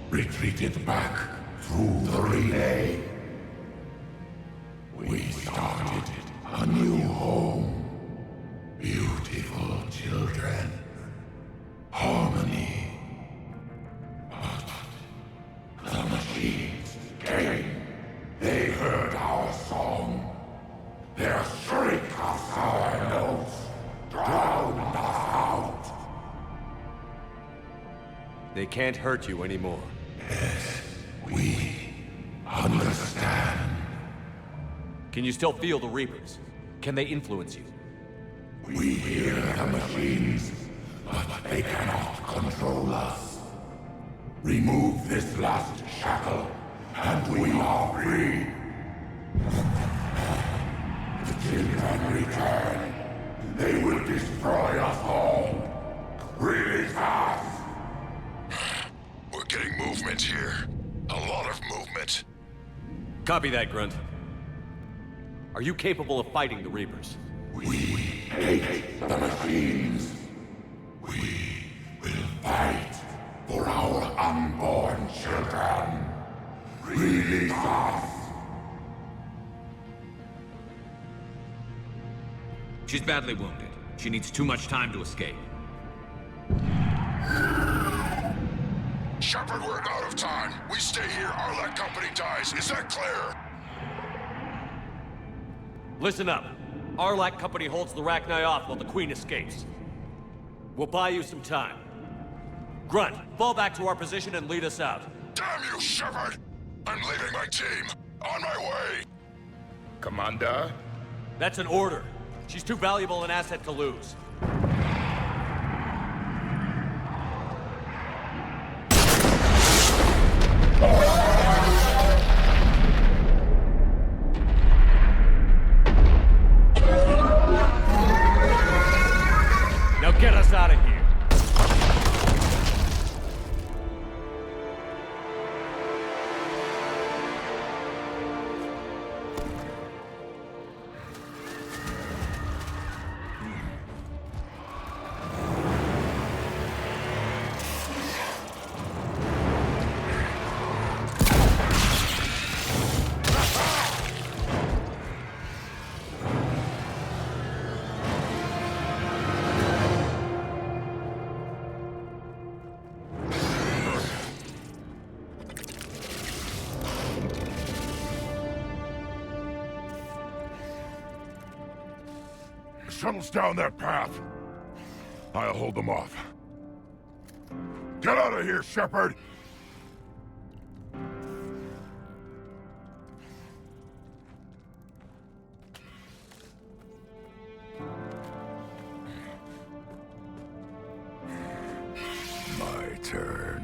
[SPEAKER 4] Retreated back through the relay. We started a new home. Beautiful children. Harmony. But the machines came. They heard our song. Their shriek of sour notes drowned us out.
[SPEAKER 2] They can't hurt you anymore.
[SPEAKER 4] Yes, we understand.
[SPEAKER 2] Can you still feel the Reapers? Can they influence you?
[SPEAKER 4] We hear the machines, but they cannot control us. Remove this last shackle, and we are free. The children return. They will destroy us all. Really fast.
[SPEAKER 6] We're getting movement here. A lot of movement.
[SPEAKER 2] Copy that, Grunt. Are you capable of fighting the Reapers?
[SPEAKER 4] We hate the machines. We will fight for our unborn children. Release us.
[SPEAKER 3] She's badly wounded. She needs too much time to escape.
[SPEAKER 6] Shepard, we're out of time. We stay here, Arlec Company dies. Is that clear?
[SPEAKER 2] Listen up. Arlec Company holds the Rachni off while the Queen escapes. We'll buy you some time. Grunt, fall back to our position and lead us out.
[SPEAKER 6] Damn you, Shepard! I'm leaving my team. On my way.
[SPEAKER 7] Commander?
[SPEAKER 2] That's an order. She's too valuable an asset to lose. Now get us out of here.
[SPEAKER 4] Shuttles down that path. I'll hold them off. Get out of here, Shepard! My turn.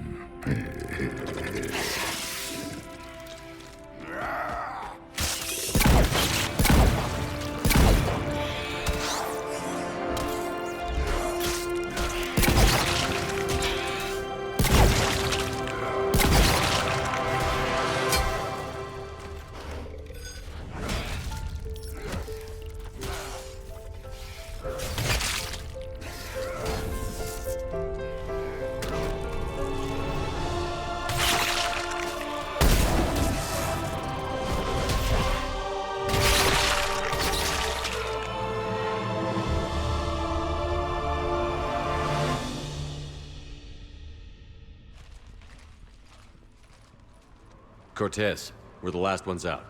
[SPEAKER 2] Cortez, we're the last ones out.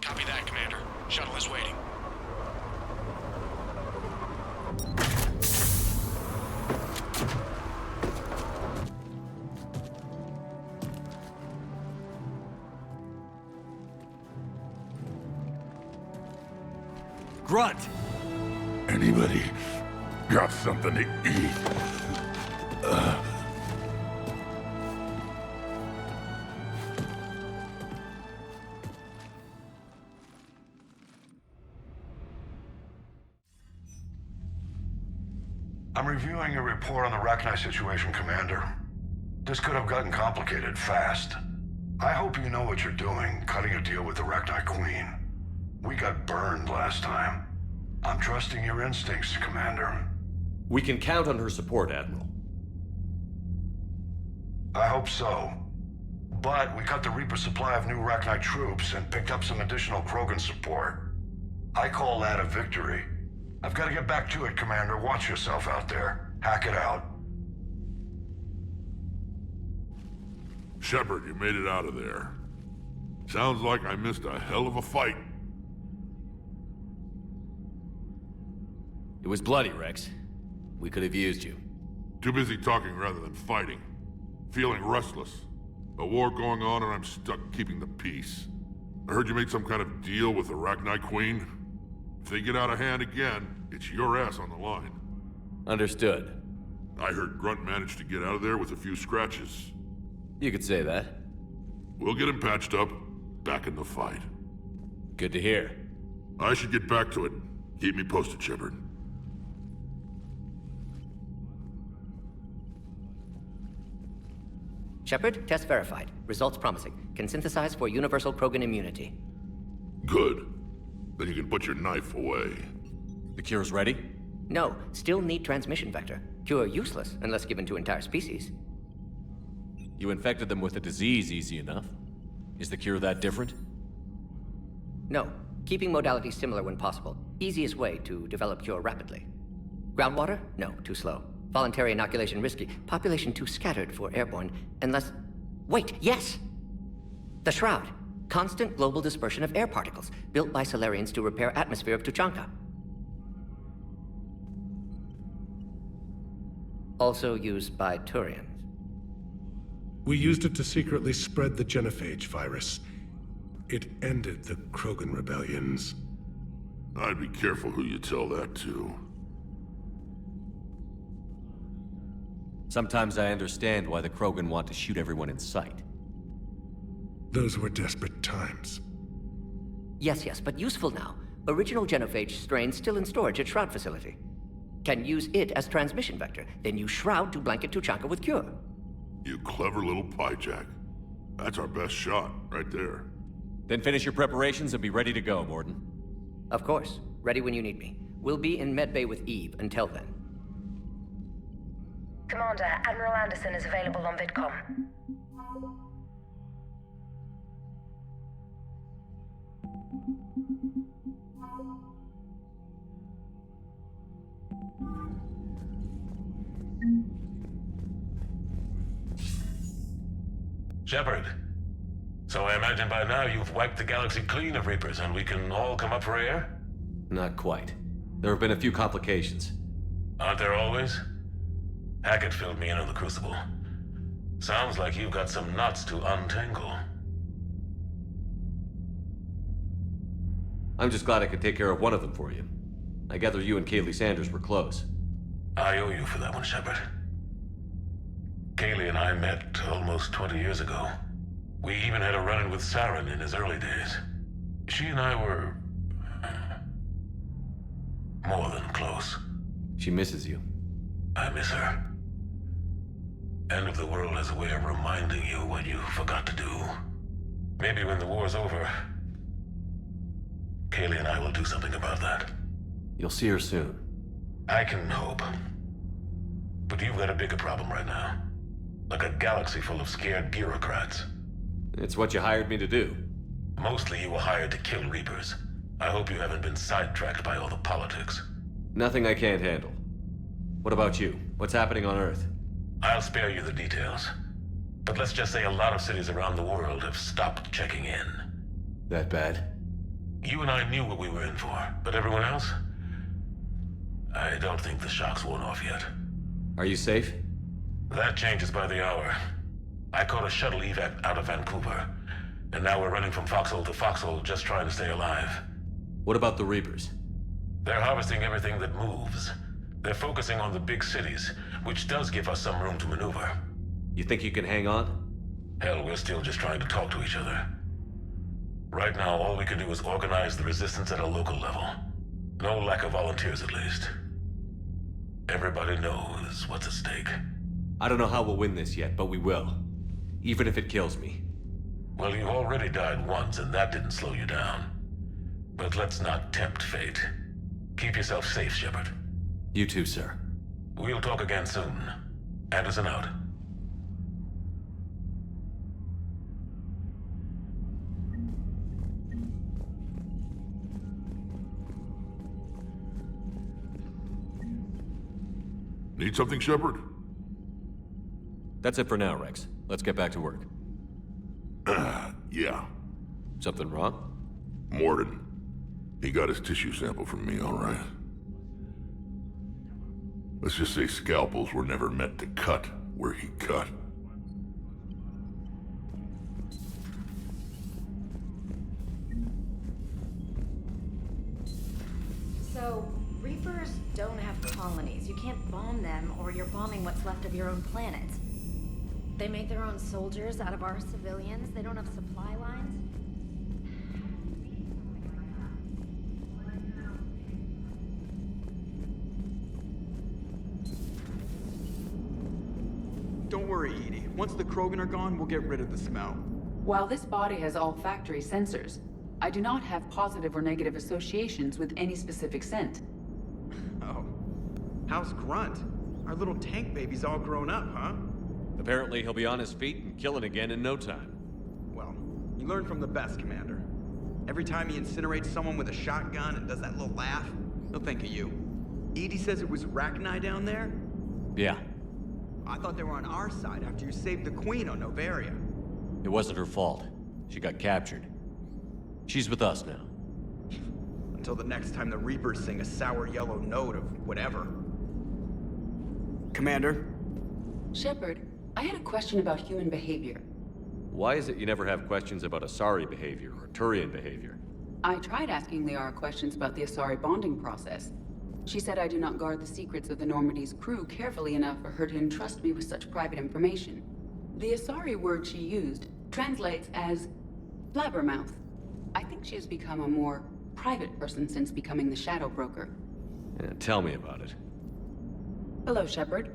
[SPEAKER 5] Copy that, Commander. Shuttle is waiting.
[SPEAKER 2] Grunt!
[SPEAKER 4] Anybody got something to eat?
[SPEAKER 6] I'm reviewing your report on the Rachni situation, Commander. This could have gotten complicated fast. I hope you know what you're doing, cutting a deal with the Rachni Queen. We got burned last time. I'm trusting your instincts, Commander.
[SPEAKER 2] We can count on her support, Admiral.
[SPEAKER 6] I hope so. But we cut the Reaper supply of new Rachni troops and picked up some additional Krogan support. I call that a victory. I've got to get back to it, Commander. Watch yourself out there. Hack it out.
[SPEAKER 4] Shepard, you made it out of there. Sounds like I missed a hell of a fight.
[SPEAKER 2] It was bloody, Rex. We could have used you.
[SPEAKER 4] Too busy talking rather than fighting. Feeling restless. A war going on and I'm stuck keeping the peace. I heard you made some kind of deal with the Rachni Queen. If they get out of hand again, it's your ass on the line.
[SPEAKER 2] Understood.
[SPEAKER 4] I heard Grunt managed to get out of there with a few scratches.
[SPEAKER 2] You could say that.
[SPEAKER 4] We'll get him patched up, back in the fight.
[SPEAKER 2] Good to hear.
[SPEAKER 4] I should get back to it. Keep me posted, Shepard.
[SPEAKER 13] Shepard, test verified. Results promising. Can synthesize for universal Krogan immunity.
[SPEAKER 4] Good. Then you can put your knife away.
[SPEAKER 2] The cure's ready?
[SPEAKER 13] No, still need transmission vector. Cure useless unless given to entire species.
[SPEAKER 2] You infected them with a disease easy enough. Is the cure that different?
[SPEAKER 13] No. Keeping modalities similar when possible. Easiest way to develop cure rapidly. Groundwater? No, too slow. Voluntary inoculation risky. Population too scattered for airborne. Unless... Wait, yes! The Shroud. Constant global dispersion of air particles, built by Salarians to repair atmosphere of Tuchanka. Also used by Turians.
[SPEAKER 12] We used it to secretly spread the genophage virus. It ended the Krogan rebellions.
[SPEAKER 4] I'd be careful who you tell that to.
[SPEAKER 2] Sometimes I understand why the Krogan want to shoot everyone in sight.
[SPEAKER 12] Those were desperate times.
[SPEAKER 13] Yes, but useful now. Original genophage strain still in storage at Shroud facility. Can use it as transmission vector, then use Shroud to blanket Tuchanka with cure.
[SPEAKER 4] You clever little piejack. That's our best shot, right there.
[SPEAKER 2] Then finish your preparations and be ready to go, Morden.
[SPEAKER 13] Of course. Ready when you need me. We'll be in medbay with Eve until then.
[SPEAKER 14] Commander, Admiral Anderson is available on VidCom.
[SPEAKER 15] Shepard. So I imagine by now you've wiped the galaxy clean of Reapers and we can all come up for air?
[SPEAKER 2] Not quite. There have been a few complications.
[SPEAKER 15] Aren't there always? Hackett filled me in on the Crucible. Sounds like you've got some knots to untangle.
[SPEAKER 2] I'm just glad I could take care of one of them for you. I gather you and Kaylee Sanders were close.
[SPEAKER 15] I owe you for that one, Shepard. Kaylee and I met almost 20 years ago. We even had a run-in with Salarian in his early days. She and I were... more than close.
[SPEAKER 2] She misses you.
[SPEAKER 15] I miss her. End of the world has a way of reminding you what you forgot to do. Maybe when the war's over, Kaylee and I will do something about that.
[SPEAKER 2] You'll see her soon.
[SPEAKER 15] I can hope. But you've got a bigger problem right now. Like a galaxy full of scared bureaucrats.
[SPEAKER 2] It's what you hired me to do.
[SPEAKER 15] Mostly you were hired to kill Reapers. I hope you haven't been sidetracked by all the politics.
[SPEAKER 2] Nothing I can't handle. What about you? What's happening on Earth?
[SPEAKER 15] I'll spare you the details. But let's just say a lot of cities around the world have stopped checking in.
[SPEAKER 2] That bad?
[SPEAKER 15] You and I knew what we were in for, but everyone else? I don't think the shock's worn off yet.
[SPEAKER 2] Are you safe?
[SPEAKER 15] That changes by the hour. I caught a shuttle evac out of Vancouver, and now we're running from foxhole to foxhole just trying to stay alive.
[SPEAKER 2] What about the Reapers?
[SPEAKER 15] They're harvesting everything that moves. They're focusing on the big cities, which does give us some room to maneuver.
[SPEAKER 2] You think you can hang on?
[SPEAKER 15] Hell, we're still just trying to talk to each other. Right now, all we can do is organize the resistance at a local level. No lack of volunteers, at least. Everybody knows what's at stake.
[SPEAKER 2] I don't know how we'll win this yet, but we will. Even if it kills me.
[SPEAKER 15] Well, you already died once, and that didn't slow you down. But let's not tempt fate. Keep yourself safe, Shepard.
[SPEAKER 2] You too, sir.
[SPEAKER 15] We'll talk again soon. Anderson out.
[SPEAKER 4] Need something, Shepard?
[SPEAKER 2] That's it for now, Rex. Let's get back to work.
[SPEAKER 4] Yeah.
[SPEAKER 2] Something wrong?
[SPEAKER 4] Morden. He got his tissue sample from me, all right. Let's just say scalpels were never meant to cut where he cut.
[SPEAKER 22] So, Reapers don't have colonies. You can't bomb them, or you're bombing what's left of your own planet. They make their own soldiers out of our civilians. They don't have supply lines.
[SPEAKER 8] Don't worry, Edie. Once the Krogan are gone, we'll get rid of the smell.
[SPEAKER 19] While this body has all factory sensors, I do not have positive or negative associations with any specific scent.
[SPEAKER 8] Oh. How's Grunt? Our little tank baby's all grown up, huh?
[SPEAKER 2] Apparently he'll be on his feet and killing again in no time.
[SPEAKER 8] Well, you learn from the best, Commander. Every time he incinerates someone with a shotgun and does that little laugh, he'll think of you. Edie says it was Rachni down there?
[SPEAKER 2] Yeah.
[SPEAKER 8] I thought they were on our side after you saved the Queen on Novaria.
[SPEAKER 2] It wasn't her fault. She got captured. She's with us now.
[SPEAKER 8] Until the next time the Reapers sing a sour yellow note of whatever. Commander?
[SPEAKER 19] Shepard, I had a question about human behavior.
[SPEAKER 2] Why is it you never have questions about Asari behavior or Turian behavior?
[SPEAKER 19] I tried asking Liara questions about the Asari bonding process. She said I do not guard the secrets of the Normandy's crew carefully enough for her to entrust me with such private information. The Asari word she used translates as blabbermouth. I think she has become a more private person since becoming the Shadow Broker.
[SPEAKER 2] Yeah, tell me about it.
[SPEAKER 19] Hello, Shepard.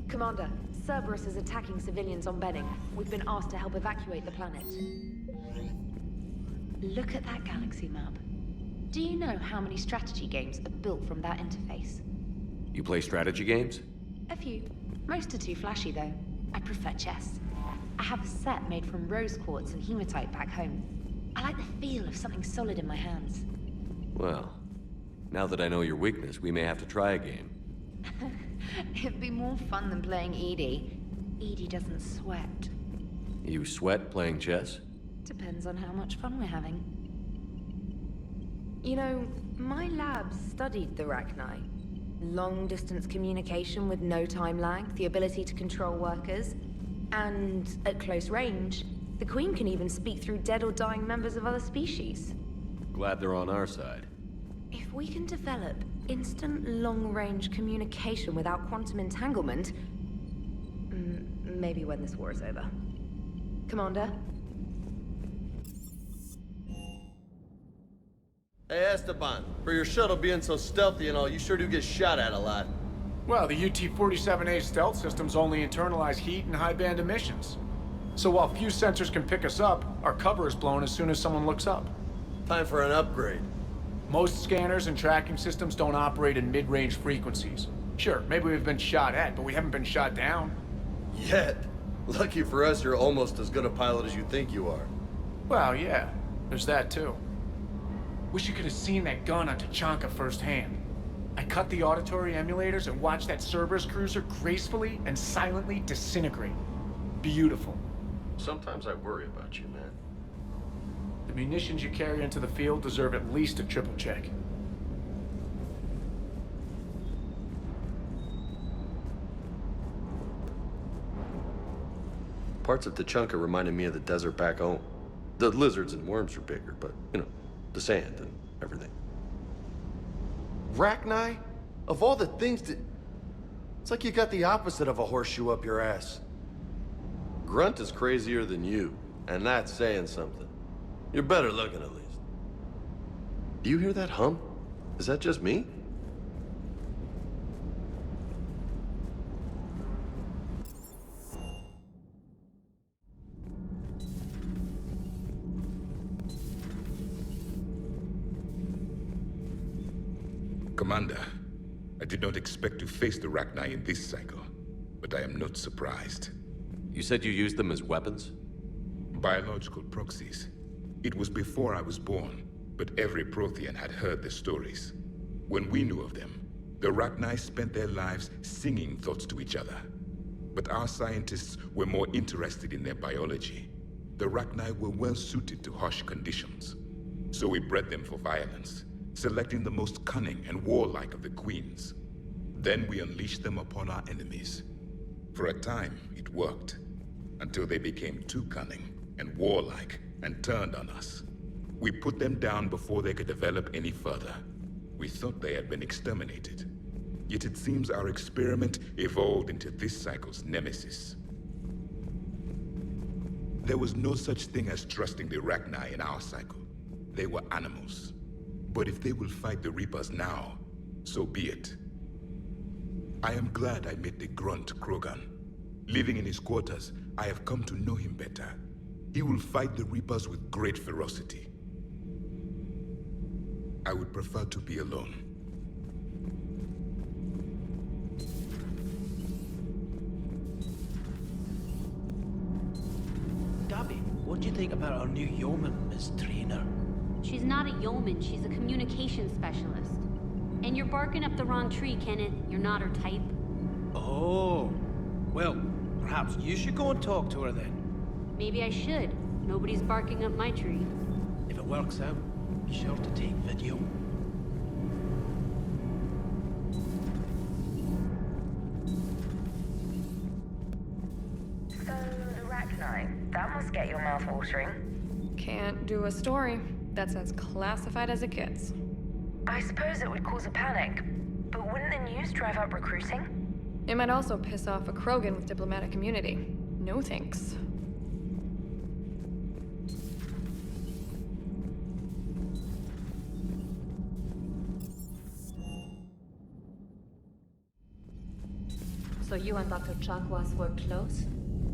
[SPEAKER 22] Commander, Cerberus is attacking civilians on Benning. We've been asked to help evacuate the planet. Look at that galaxy map. Do you know how many strategy games are built from that interface?
[SPEAKER 2] You play strategy games?
[SPEAKER 22] A few. Most are too flashy, though. I prefer chess. I have a set made from rose quartz and hematite back home. I like the feel of something solid in my hands.
[SPEAKER 2] Well, now that I know your weakness, we may have to try a game.
[SPEAKER 22] It'd be more fun than playing Edie. Edie doesn't sweat.
[SPEAKER 2] You sweat playing chess?
[SPEAKER 22] Depends on how much fun we're having. You know, my lab studied the Rachni. Long-distance communication with no time lag, the ability to control workers, and at close range, the Queen can even speak through dead or dying members of other species.
[SPEAKER 2] Glad they're on our side.
[SPEAKER 22] If we can develop instant long-range communication without quantum entanglement, maybe when this war is over. Commander?
[SPEAKER 21] Hey, Esteban, for your shuttle being so stealthy and all, you sure do get shot at a lot.
[SPEAKER 16] Well, the UT-47A stealth systems only internalize heat and high-band emissions. So while few sensors can pick us up, our cover is blown as soon as someone looks up.
[SPEAKER 21] Time for an upgrade.
[SPEAKER 16] Most scanners and tracking systems don't operate in mid-range frequencies. Sure, maybe we've been shot at, but we haven't been shot down.
[SPEAKER 21] Yet. Lucky for us, you're almost as good a pilot as you think you are.
[SPEAKER 16] Well, yeah. There's that, too. Wish you could have seen that gun on Tachanka firsthand. I cut the auditory emulators and watched that Cerberus cruiser gracefully and silently disintegrate. Beautiful.
[SPEAKER 21] Sometimes I worry about you, man.
[SPEAKER 16] The munitions you carry into the field deserve at least a triple check.
[SPEAKER 21] Parts of Tachanka reminded me of the desert back home. The lizards and worms are bigger, but, you know, the sand and everything.
[SPEAKER 17] Rachni? Of all the things that... It's like you got the opposite of a horseshoe up your ass.
[SPEAKER 21] Grunt is crazier than you, and that's saying something. You're better looking, at least. Do you hear that hum? Is that just me?
[SPEAKER 7] Commander, I did not expect to face the Rachni in this cycle, but I am not surprised.
[SPEAKER 2] You said you used them as weapons?
[SPEAKER 7] Biological proxies. It was before I was born, but every Prothean had heard the stories. When we knew of them, the Rachni spent their lives singing thoughts to each other. But our scientists were more interested in their biology. The Rachni were well suited to harsh conditions. So we bred them for violence, selecting the most cunning and warlike of the queens. Then we unleashed them upon our enemies. For a time, it worked, until they became too cunning and warlike and turned on us. We put them down before they could develop any further. We thought they had been exterminated. Yet it seems our experiment evolved into this cycle's nemesis. There was no such thing as trusting the Rachni in our cycle. They were animals. But if they will fight the Reapers now, so be it. I am glad I met the grunt Krogan. Living in his quarters, I have come to know him better. He will fight the Reapers with great ferocity. I would prefer to be alone.
[SPEAKER 18] Gabby, what do you think about our new yeoman, Miss Trainer?
[SPEAKER 20] She's not a yeoman, she's a communications specialist. And you're barking up the wrong tree, Kenneth. You're not her type.
[SPEAKER 18] Oh, well, perhaps you should go and talk to her then.
[SPEAKER 20] Maybe I should. Nobody's barking up my tree.
[SPEAKER 18] If it works out, be sure to take video.
[SPEAKER 14] So, the Rachni, that must get your mouth watering.
[SPEAKER 23] Can't do a story. That's as classified as it gets.
[SPEAKER 14] I suppose it would cause a panic, but wouldn't the news drive up recruiting?
[SPEAKER 23] It might also piss off a Krogan with diplomatic immunity. No thanks.
[SPEAKER 22] So you and Dr. Chakwas were close?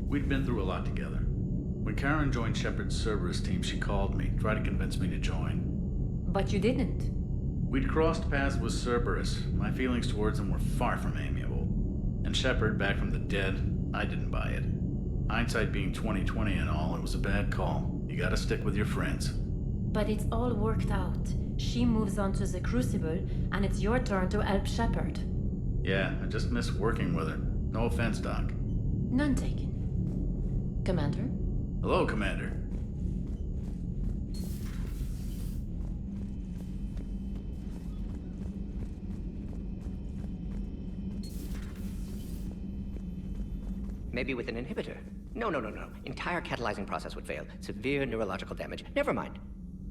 [SPEAKER 24] We'd been through a lot together. When Karen joined Shepard's Cerberus team, she called me, tried to convince me to join.
[SPEAKER 22] But you didn't.
[SPEAKER 24] We'd crossed paths with Cerberus. My feelings towards him were far from amiable. And Shepard, back from the dead, I didn't buy it. Hindsight being 20/20 and all, it was a bad call. You gotta stick with your friends.
[SPEAKER 22] But it's all worked out. She moves on to the Crucible, and it's your turn to help Shepard.
[SPEAKER 24] Yeah, I just miss working with her. No offense, Doc.
[SPEAKER 22] None taken. Commander?
[SPEAKER 24] Hello, Commander.
[SPEAKER 13] Maybe with an inhibitor. No. Entire catalyzing process would fail. Severe neurological damage. Never mind.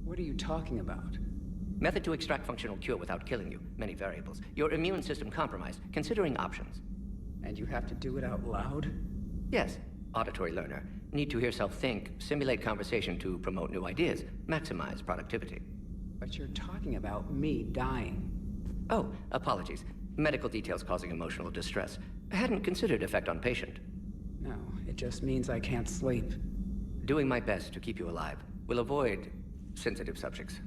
[SPEAKER 27] What are you talking about?
[SPEAKER 13] Method to extract functional cure without killing you. Many variables. Your immune system compromised. Considering options.
[SPEAKER 27] And you have to do it out loud?
[SPEAKER 13] Yes. Auditory learner. Need to hear self think, simulate conversation to promote new ideas, maximize productivity.
[SPEAKER 27] But you're talking about me dying.
[SPEAKER 13] Oh, apologies. Medical details causing emotional distress. I hadn't considered effect on patient.
[SPEAKER 27] No, it just means I can't sleep.
[SPEAKER 13] Doing my best to keep you alive. Will avoid sensitive subjects.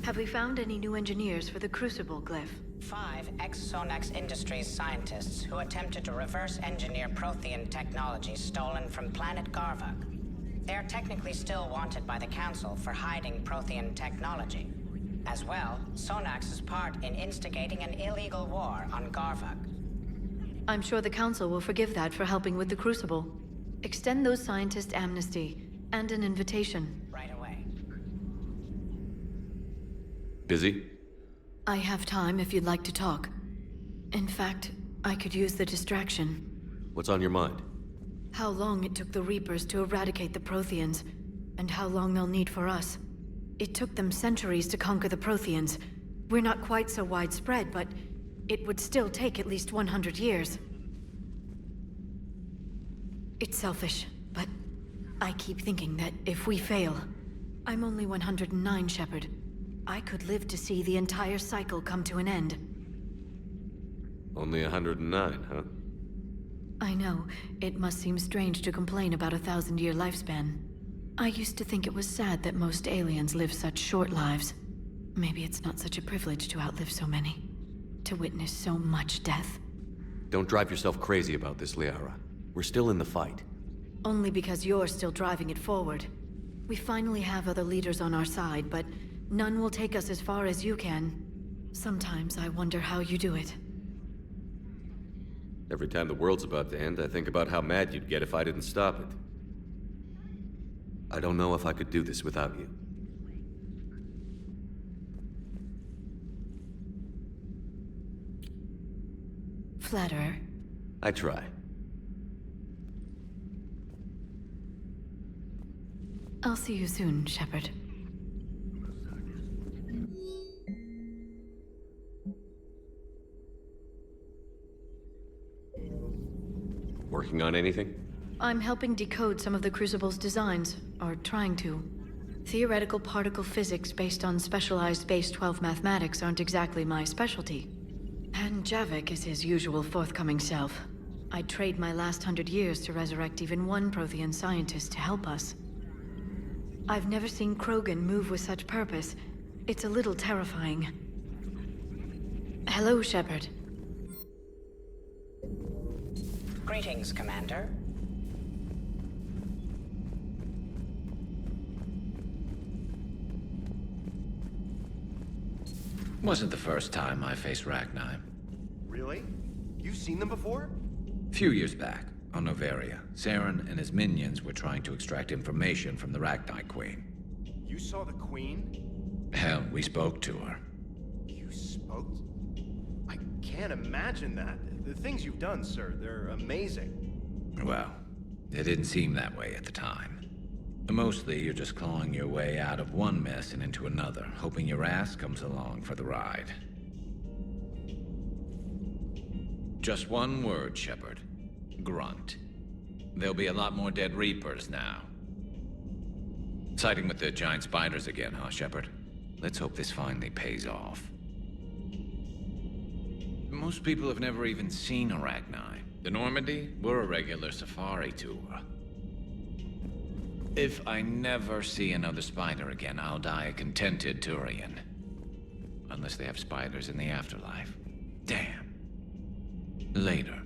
[SPEAKER 9] Have we found any new engineers for the Crucible glyph?
[SPEAKER 10] 5 Exonex Industries scientists who attempted to reverse engineer Prothean technology stolen from planet Garvok. They're technically still wanted by the Council for hiding Prothean technology. As well, Sonax's part in instigating an illegal war on Garvug.
[SPEAKER 9] I'm sure the Council will forgive that for helping with the Crucible. Extend those scientists amnesty and an invitation.
[SPEAKER 10] Right away.
[SPEAKER 2] Busy?
[SPEAKER 9] I have time if you'd like to talk. In fact, I could use the distraction.
[SPEAKER 2] What's on your mind?
[SPEAKER 9] How long it took the Reapers to eradicate the Protheans, and how long they'll need for us. It took them centuries to conquer the Protheans. We're not quite so widespread, but it would still take at least 100 years. It's selfish, but I keep thinking that if we fail... I'm only 109, Shepard. I could live to see the entire cycle come to an end.
[SPEAKER 2] Only 109, huh?
[SPEAKER 9] I know. It must seem strange to complain about a 1,000-year lifespan. I used to think it was sad that most aliens live such short lives. Maybe it's not such a privilege to outlive so many. To witness so much death.
[SPEAKER 2] Don't drive yourself crazy about this, Liara. We're still in the fight.
[SPEAKER 9] Only because you're still driving it forward. We finally have other leaders on our side, but none will take us as far as you can. Sometimes I wonder how you do it.
[SPEAKER 2] Every time the world's about to end, I think about how mad you'd get if I didn't stop it. I don't know if I could do this without you.
[SPEAKER 9] Flatterer.
[SPEAKER 2] I try.
[SPEAKER 9] I'll see you soon, Shepard.
[SPEAKER 2] Working on anything?
[SPEAKER 9] I'm helping decode some of the Crucible's designs, or trying to. Theoretical particle physics based on specialized base 12 mathematics aren't exactly my specialty. And Javik is his usual forthcoming self. I'd trade my last 100 years to resurrect even one Prothean scientist to help us. I've never seen Krogan move with such purpose. It's a little terrifying. Hello, Shepard.
[SPEAKER 10] Greetings, Commander.
[SPEAKER 1] Wasn't the first time I faced Rachni.
[SPEAKER 17] Really? You've seen them before?
[SPEAKER 1] Few years back, on Noveria, Saren and his minions were trying to extract information from the Rachni Queen.
[SPEAKER 17] You saw the Queen?
[SPEAKER 1] Hell, we spoke to her.
[SPEAKER 17] You spoke? I can't imagine that. The things you've done, sir, they're amazing.
[SPEAKER 1] Well, it didn't seem that way at the time. Mostly, you're just clawing your way out of one mess and into another, hoping your ass comes along for the ride. Just one word, Shepard. Grunt. There'll be a lot more dead Reapers now. Siding with the giant spiders again, huh, Shepard? Let's hope this finally pays off. Most people have never even seen Arachni. The Normandy, we're a regular safari tour. If I never see another spider again, I'll die a contented Turian. Unless they have spiders in the afterlife. Damn. Later.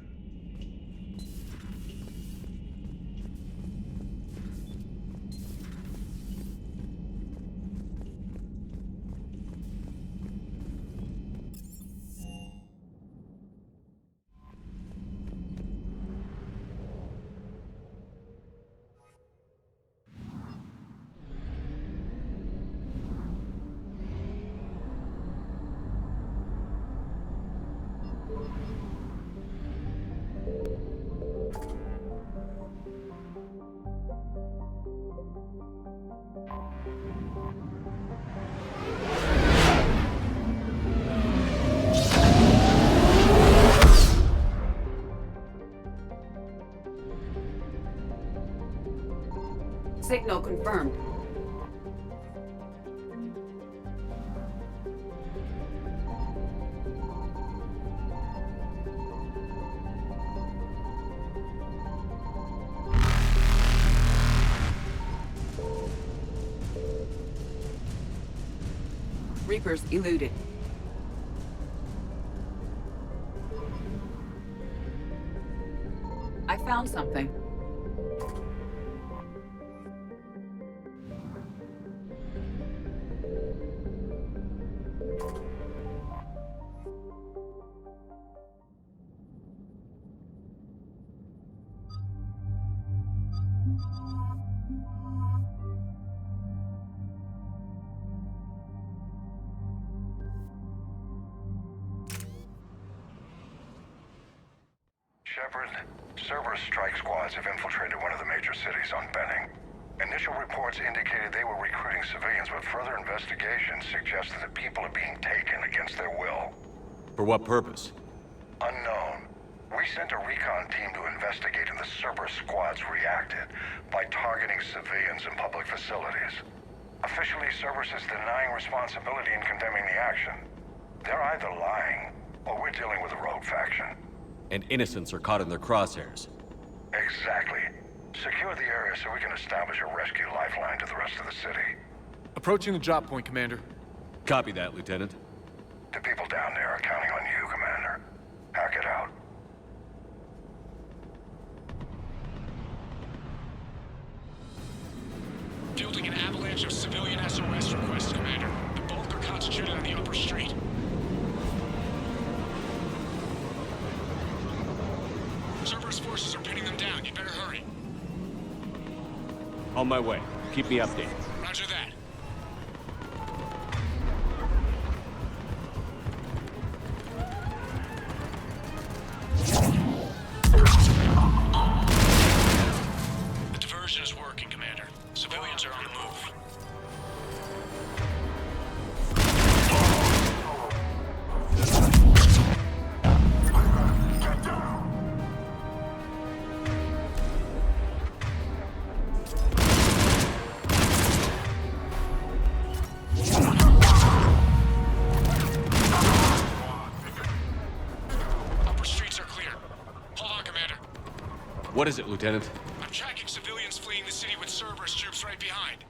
[SPEAKER 19] Signal confirmed. Reapers eluded. I found something.
[SPEAKER 3] Shepard, Cerberus strike squads have infiltrated one of the major cities on Benning. Initial reports indicated they were recruiting civilians, but further investigation suggests that the people are being taken against their will.
[SPEAKER 2] For what purpose?
[SPEAKER 3] Unknown. We sent a recon team to investigate, and the Cerberus squads reacted by targeting civilians in public facilities. Officially, Cerberus is denying responsibility and condemning the action. They're either lying, or we're dealing with a rogue faction.
[SPEAKER 2] And innocents are caught in their crosshairs.
[SPEAKER 3] Exactly. Secure the area so we can establish a rescue lifeline to the rest of the city.
[SPEAKER 16] Approaching the drop point, Commander.
[SPEAKER 2] Copy that, Lieutenant.
[SPEAKER 3] The people down there are counting on you, Commander. Hack it out.
[SPEAKER 16] Fielding an avalanche of civilian SOS requests, Commander. The bulk are concentrated on the upper street. Cerberus forces are pinning them down. You better hurry.
[SPEAKER 2] On my way. Keep me updated.
[SPEAKER 16] Roger that. The diversion is working, Commander. Civilians are on the move.
[SPEAKER 2] What is it, Lieutenant?
[SPEAKER 16] I'm tracking civilians fleeing the city with Cerberus troops right behind.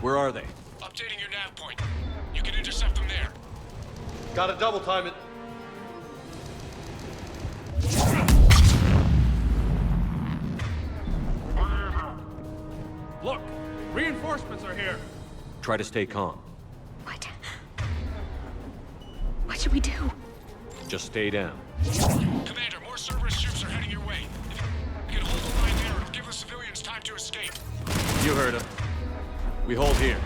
[SPEAKER 2] Where are they?
[SPEAKER 16] Updating your nav point. You can intercept them there.
[SPEAKER 21] Gotta double time it.
[SPEAKER 5] Look! Reinforcements are here!
[SPEAKER 2] Try to stay calm.
[SPEAKER 22] What? What should we do?
[SPEAKER 2] Just stay down.
[SPEAKER 16] Commander, more Cerberus troops are heading your way. If you can hold the line there, it'll give the civilians time to escape.
[SPEAKER 2] You heard him. We hold here.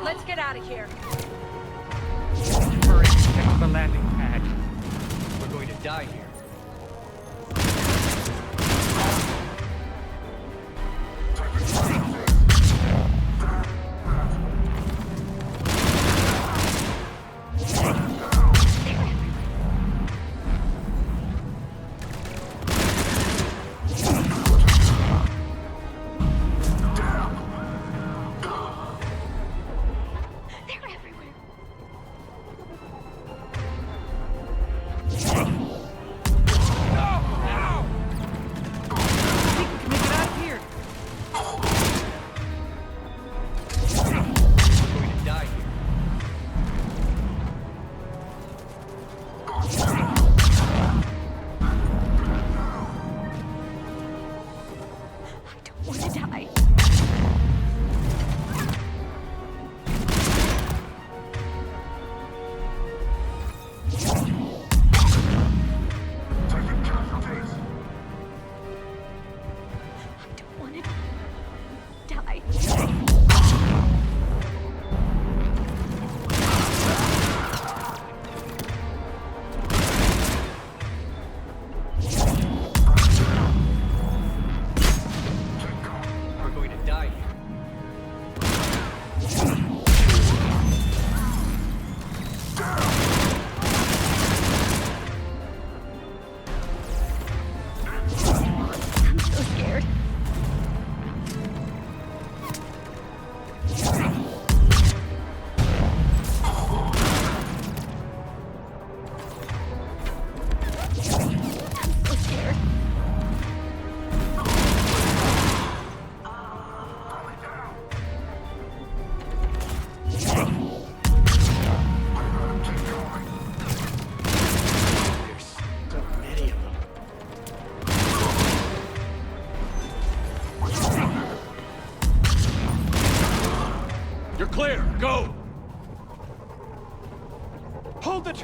[SPEAKER 14] Let's get out of here.
[SPEAKER 18] Hurry, get to the landing pad. We're going to die here.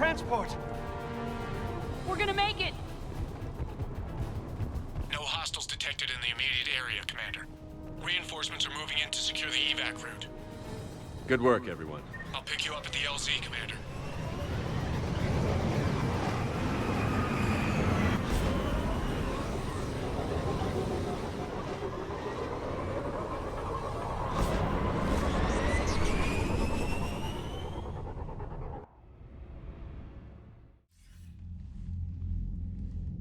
[SPEAKER 17] transport!
[SPEAKER 22] We're gonna make it!
[SPEAKER 5] No hostiles detected in the immediate area, Commander. Reinforcements are moving in to secure the evac route.
[SPEAKER 2] Good work, everyone.
[SPEAKER 5] I'll pick you up at the LZ, Commander.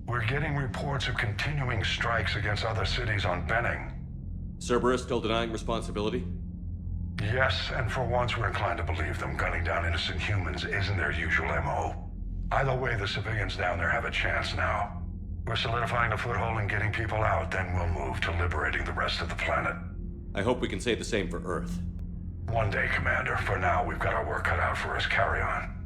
[SPEAKER 3] We're getting reports of continuing strikes against other cities on Benning.
[SPEAKER 2] Cerberus still denying responsibility?
[SPEAKER 3] Yes, and for once we're inclined to believe them. Gunning down innocent humans isn't their usual MO. Either way, the civilians down there have a chance now. We're solidifying a foothold and getting people out, then we'll move to liberating the rest of the planet.
[SPEAKER 2] I hope we can say the same for Earth.
[SPEAKER 3] One day, Commander. For now, we've got our work cut out for us. Carry on.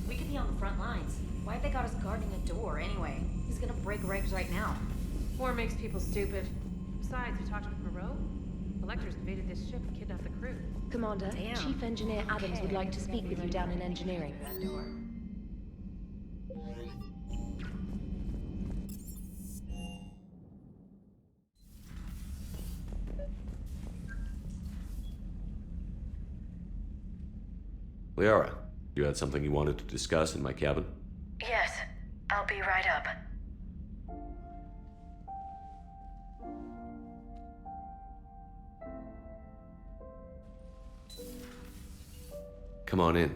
[SPEAKER 4] We could be on the front lines. Why'd they got us guarding a door anyway? He's gonna break regs right now.
[SPEAKER 23] War makes people stupid. Besides, we talked with Moreau. Electors invaded this ship and kidnapped the crew.
[SPEAKER 22] Commander,
[SPEAKER 4] Damn.
[SPEAKER 22] Chief Engineer Adams would like to speak with you down in engineering.
[SPEAKER 2] Liara, you had something you wanted to discuss in my cabin?
[SPEAKER 14] Yes, I'll be right up.
[SPEAKER 2] Come on in.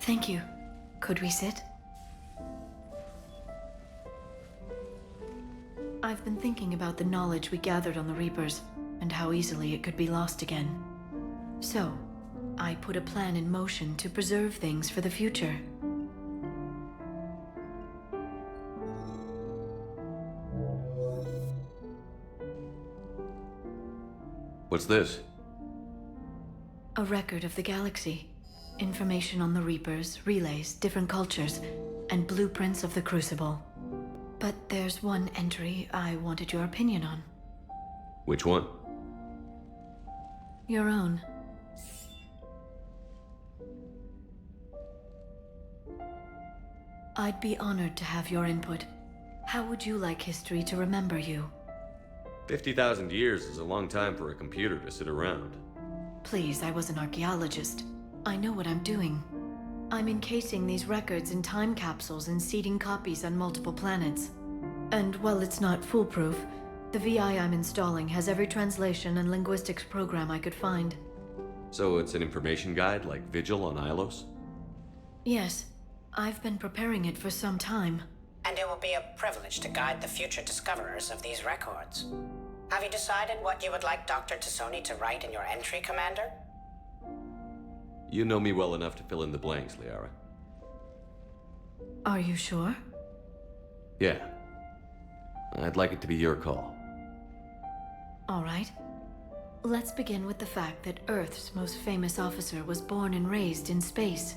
[SPEAKER 9] Thank you. Could we sit? I've been thinking about the knowledge we gathered on the Reapers, and how easily it could be lost again. So, I put a plan in motion to preserve things for the future.
[SPEAKER 2] What's this?
[SPEAKER 9] A record of the galaxy. Information on the Reapers, relays, different cultures, and blueprints of the Crucible. But there's one entry I wanted your opinion on.
[SPEAKER 2] Which one?
[SPEAKER 9] Your own. I'd be honored to have your input. How would you like history to remember you?
[SPEAKER 2] 50,000 years is a long time for a computer to sit around.
[SPEAKER 9] Please, I was an archaeologist. I know what I'm doing. I'm encasing these records in time capsules and seeding copies on multiple planets. And while it's not foolproof, the VI I'm installing has every translation and linguistics program I could find.
[SPEAKER 2] So it's an information guide like Vigil on Ilos?
[SPEAKER 9] Yes, I've been preparing it for some time.
[SPEAKER 10] And it will be a privilege to guide the future discoverers of these records. Have you decided what you would like Dr. Tassoni to write in your entry, Commander?
[SPEAKER 2] You know me well enough to fill in the blanks, Liara.
[SPEAKER 9] Are you sure?
[SPEAKER 2] Yeah. I'd like it to be your call.
[SPEAKER 9] All right. Let's begin with the fact that Earth's most famous officer was born and raised in space.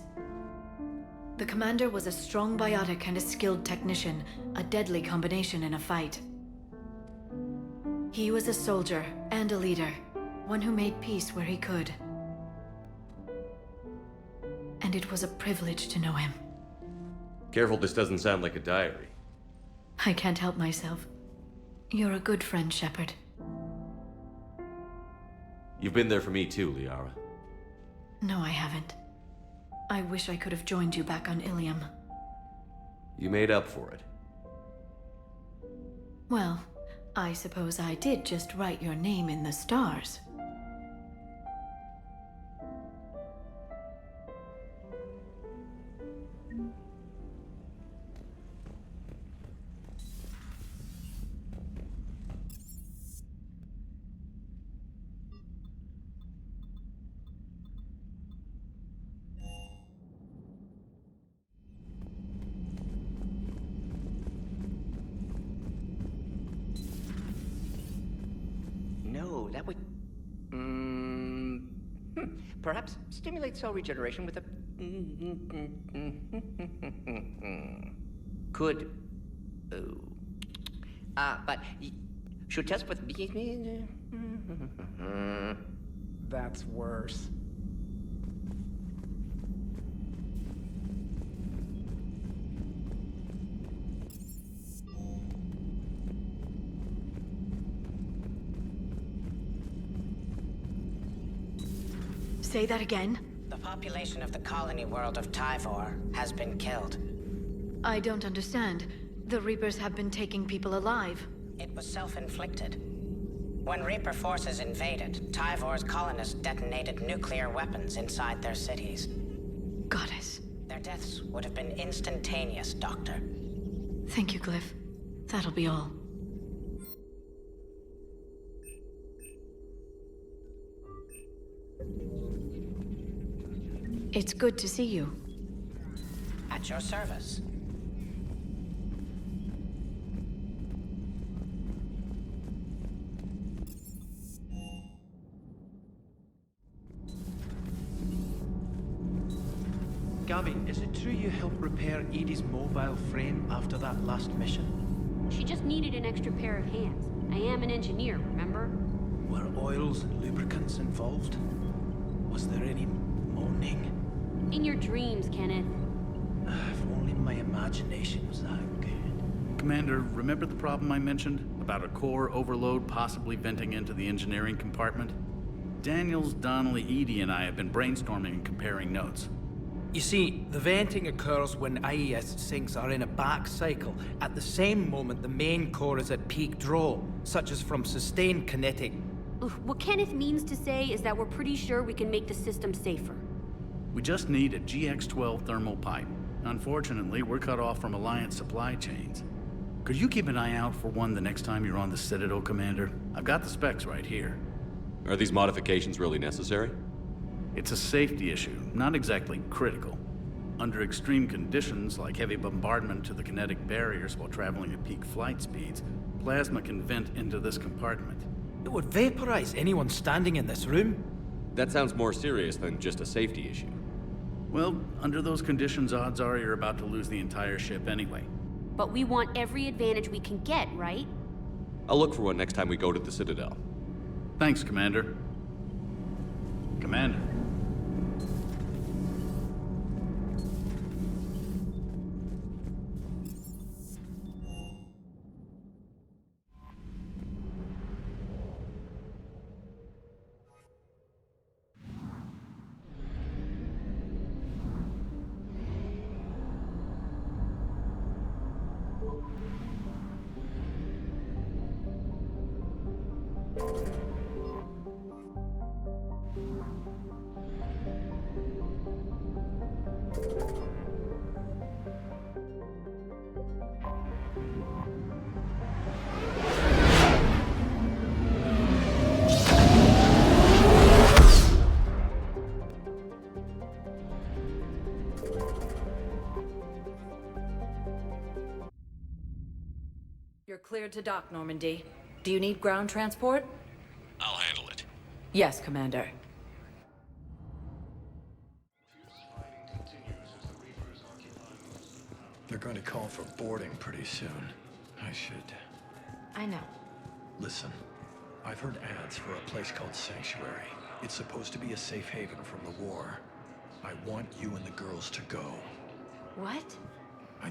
[SPEAKER 9] The commander was a strong biotic and a skilled technician, a deadly combination in a fight. He was a soldier and a leader, one who made peace where he could. And it was a privilege to know him.
[SPEAKER 2] Careful, this doesn't sound like a diary.
[SPEAKER 9] I can't help myself. You're a good friend, Shepard.
[SPEAKER 2] You've been there for me too, Liara.
[SPEAKER 9] No, I haven't. I wish I could have joined you back on Ilium.
[SPEAKER 2] You made up for it.
[SPEAKER 9] Well, I suppose I did just write your name in the stars.
[SPEAKER 13] that would... perhaps stimulate cell regeneration with a... Could... but... Should test with...
[SPEAKER 27] That's worse.
[SPEAKER 9] Say that again?
[SPEAKER 10] The population of the colony world of Tyvor has been killed.
[SPEAKER 9] I don't understand. The Reapers have been taking people alive.
[SPEAKER 10] It was self-inflicted. When Reaper forces invaded, Tyvor's colonists detonated nuclear weapons inside their cities.
[SPEAKER 9] Goddess.
[SPEAKER 10] Their deaths would have been instantaneous, Doctor.
[SPEAKER 9] Thank you, Glyph. That'll be all. It's good to see you.
[SPEAKER 10] At your service.
[SPEAKER 18] Gabby, is it true you helped repair Edie's mobile frame after that last mission?
[SPEAKER 20] She just needed an extra pair of hands. I am an engineer, remember?
[SPEAKER 18] Were oils and lubricants involved? Was there any moaning?
[SPEAKER 20] In your dreams, Kenneth.
[SPEAKER 18] If only my imagination was that good.
[SPEAKER 24] Commander, remember the problem I mentioned? About a core overload possibly venting into the engineering compartment? Daniels, Donnelly, Edie, and I have been brainstorming and comparing notes.
[SPEAKER 18] You see, the venting occurs when IES sinks are in a back cycle. At the same moment, the main core is at peak draw, such as from sustained kinetic.
[SPEAKER 20] What Kenneth means to say is that we're pretty sure we can make the system safer.
[SPEAKER 24] We just need a GX-12 thermal pipe. Unfortunately, we're cut off from Alliance supply chains. Could you keep an eye out for one the next time you're on the Citadel, Commander? I've got the specs right here.
[SPEAKER 2] Are these modifications really necessary?
[SPEAKER 24] It's a safety issue, not exactly critical. Under extreme conditions, like heavy bombardment to the kinetic barriers while traveling at peak flight speeds, plasma can vent into this compartment.
[SPEAKER 18] It would vaporize anyone standing in this room.
[SPEAKER 2] That sounds more serious than just a safety issue.
[SPEAKER 24] Well, under those conditions, odds are you're about to lose the entire ship anyway.
[SPEAKER 20] But we want every advantage we can get, right?
[SPEAKER 2] I'll look for one next time we go to the Citadel.
[SPEAKER 24] Thanks, Commander. Commander.
[SPEAKER 23] You're cleared to dock, Normandy. Do you need ground transport?
[SPEAKER 5] I'll handle it.
[SPEAKER 23] Yes, Commander.
[SPEAKER 6] They're going to call for boarding pretty soon. I should...
[SPEAKER 23] I know.
[SPEAKER 6] Listen, I've heard ads for a place called Sanctuary. It's supposed to be a safe haven from the war. I want you and the girls to go.
[SPEAKER 23] What?
[SPEAKER 6] I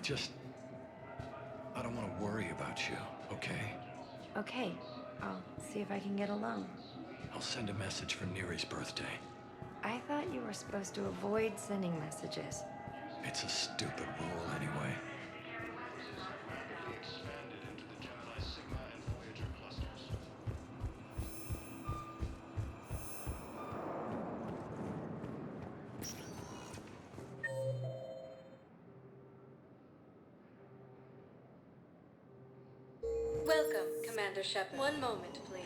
[SPEAKER 6] don't want to worry about you, okay?
[SPEAKER 23] Okay. I'll see if I can get alone.
[SPEAKER 6] I'll send a message for Neri's birthday.
[SPEAKER 23] I thought you were supposed to avoid sending messages.
[SPEAKER 6] It's a stupid rule anyway.
[SPEAKER 9] Welcome, Commander Shepard. One moment, please.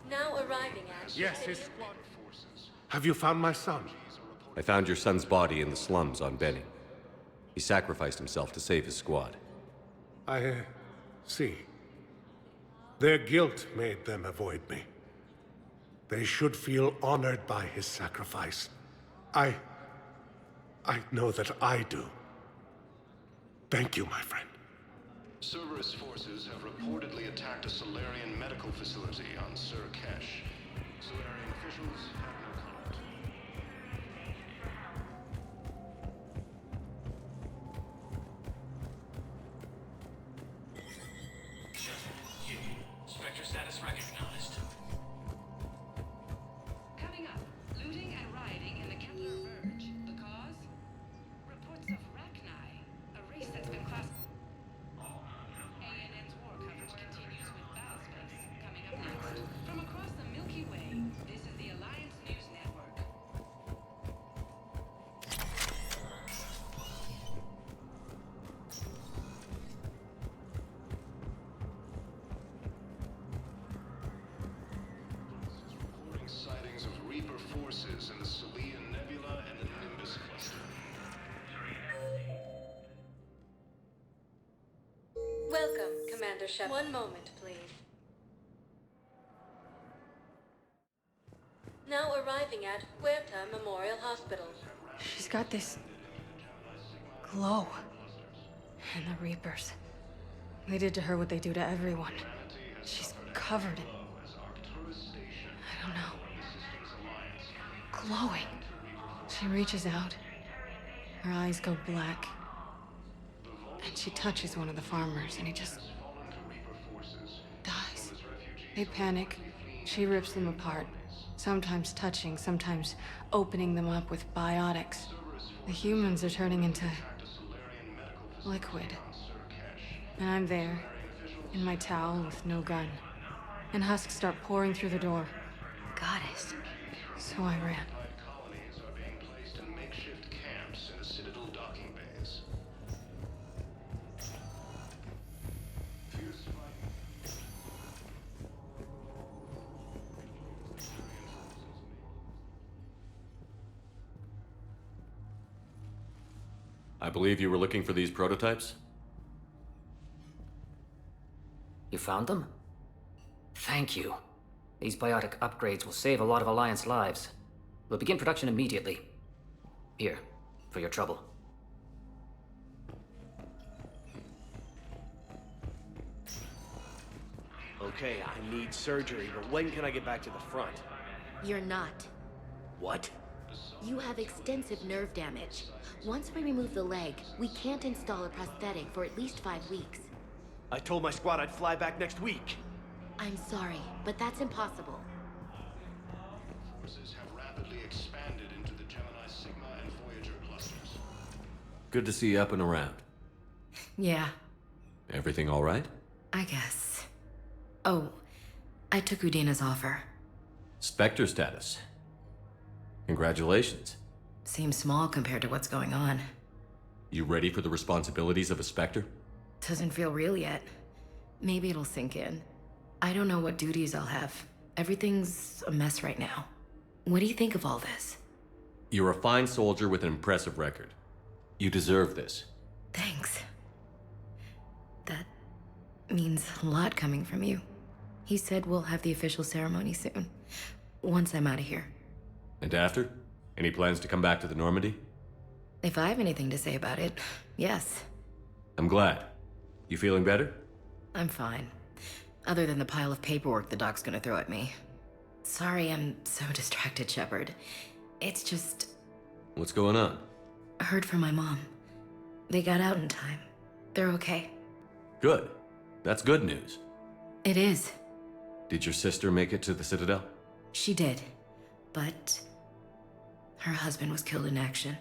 [SPEAKER 9] Now arriving at...
[SPEAKER 8] Yes, Have you found my son?
[SPEAKER 2] I found your son's body in the slums on Benny. He sacrificed himself to save his squad.
[SPEAKER 8] I see. Their guilt made them avoid me. They should feel honored by his sacrifice. I know that I do. Thank you, my friend.
[SPEAKER 3] Cerberus forces have reportedly attacked a Salarian medical facility on Sur Kesh. Salarian officials have no comment.
[SPEAKER 1] Spectre status recognized.
[SPEAKER 14] Coming up, looting and rioting in the Kepler Verge. The cause? Reports of Rachni, a race that's been classified. ANN's war coverage continues with battlespace. Coming up next, from across the Milky Way, this is the Alliance News Network.
[SPEAKER 3] Reporting sightings of Reaper forces in the Salarian Nebula and the Nimbus cluster.
[SPEAKER 7] Welcome, Commander Shepard. One moment, please. Now arriving at Huerta Memorial Hospital.
[SPEAKER 22] She's got this glow. And the Reapers. They did to her what they do to everyone. She's covered in... I don't know. Glowing. She reaches out. Her eyes go black. And she touches one of the farmers, and he just... dies. They panic. She rips them apart. Sometimes touching, sometimes opening them up with biotics. The humans are turning into... liquid. And I'm there, in my towel with no gun. And husks start pouring through the door. Goddess. So I ran.
[SPEAKER 3] Colonies are being placed in makeshift camps in the Citadel docking bays.
[SPEAKER 2] I believe you were looking for these prototypes?
[SPEAKER 11] You found them? Thank you. These biotic upgrades will save a lot of Alliance lives. We'll begin production immediately. Here, for your trouble.
[SPEAKER 17] Okay, I need surgery, but when can I get back to the front?
[SPEAKER 4] You're not.
[SPEAKER 17] What?
[SPEAKER 4] You have extensive nerve damage. Once we remove the leg, we can't install a prosthetic for at least 5 weeks.
[SPEAKER 17] I told my squad I'd fly back next week.
[SPEAKER 4] I'm sorry, but that's impossible.
[SPEAKER 3] Forces have rapidly expanded into the Gemini Sigma and Voyager clusters.
[SPEAKER 2] Good to see you up and around.
[SPEAKER 22] Yeah,
[SPEAKER 2] Everything all right?
[SPEAKER 22] I guess. Oh, I took Udina's offer.
[SPEAKER 2] Spectre status. Congratulations.
[SPEAKER 22] Seems small compared to what's going on.
[SPEAKER 2] You ready for the responsibilities of a Spectre?
[SPEAKER 22] Doesn't feel real yet. Maybe it'll sink in. I don't know what duties I'll have. Everything's a mess right now. What do you think of all this?
[SPEAKER 2] You're a fine soldier with an impressive record. You deserve this.
[SPEAKER 22] Thanks. That means a lot coming from you. He said we'll have the official ceremony soon. Once I'm out of here.
[SPEAKER 2] And after? Any plans to come back to the Normandy?
[SPEAKER 22] If I have anything to say about it, yes.
[SPEAKER 2] I'm glad. You feeling better?
[SPEAKER 22] I'm fine. Other than the pile of paperwork the doc's gonna throw at me. Sorry I'm so distracted, Shepard. It's just...
[SPEAKER 2] What's going on?
[SPEAKER 22] I heard from my mom. They got out in time. They're okay.
[SPEAKER 2] Good. That's good news.
[SPEAKER 22] It is.
[SPEAKER 2] Did your sister make it to the Citadel?
[SPEAKER 22] She did. But... her husband was killed in action.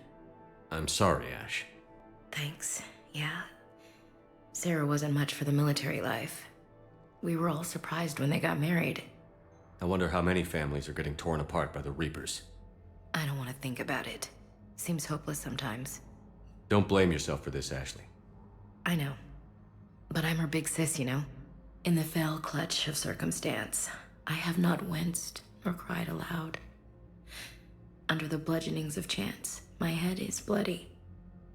[SPEAKER 2] I'm sorry, Ash.
[SPEAKER 22] Thanks. Yeah. Sarah wasn't much for the military life. We were all surprised when they got married.
[SPEAKER 2] I wonder how many families are getting torn apart by the Reapers.
[SPEAKER 22] I don't want to think about it. Seems hopeless sometimes.
[SPEAKER 2] Don't blame yourself for this, Ashley.
[SPEAKER 22] I know. But I'm her big sis, you know? In the fell clutch of circumstance, I have not winced nor cried aloud. Under the bludgeonings of chance, my head is bloody,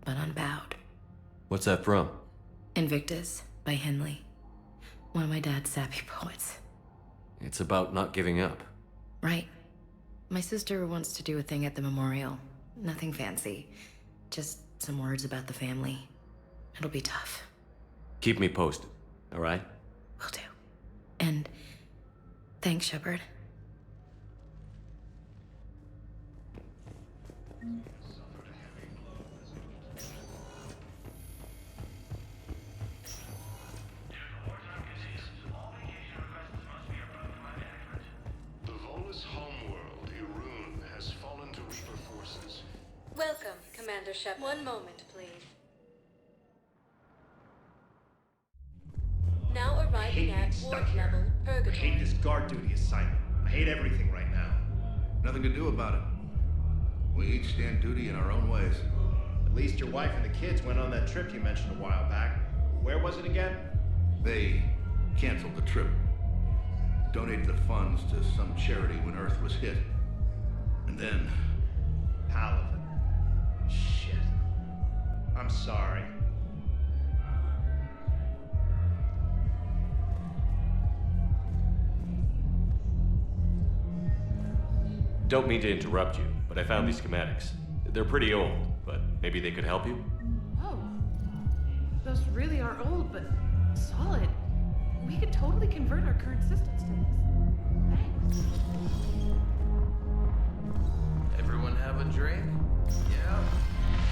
[SPEAKER 22] but unbowed.
[SPEAKER 2] What's that from?
[SPEAKER 22] Invictus by Henley.
[SPEAKER 9] One of my dad's sappy poets.
[SPEAKER 2] It's about not giving up.
[SPEAKER 9] Right. My sister wants to do a thing at the memorial. Nothing fancy. Just some words about the family. It'll be tough.
[SPEAKER 2] Keep me posted, all right?
[SPEAKER 9] Will do. And thanks, Shepard.
[SPEAKER 7] Welcome, Commander Shepard. One moment, please. Now arriving at ward level,
[SPEAKER 17] I
[SPEAKER 7] Purgatory.
[SPEAKER 17] hate this guard duty assignment. I hate everything right now.
[SPEAKER 12] Nothing to do about it. We each stand duty in our own ways.
[SPEAKER 17] At least your wife and the kids went on that trip you mentioned a while back. Where was it again?
[SPEAKER 12] They canceled the trip. Donated the funds to some charity when Earth was hit. And then...
[SPEAKER 17] Paladin. Shit. I'm sorry.
[SPEAKER 2] Don't mean to interrupt you, but I found these schematics. They're pretty old, but maybe they could help you?
[SPEAKER 23] Oh. Those really are old, but solid. We could totally convert our current systems to this. Thanks.
[SPEAKER 15] Everyone have a drink? Yeah.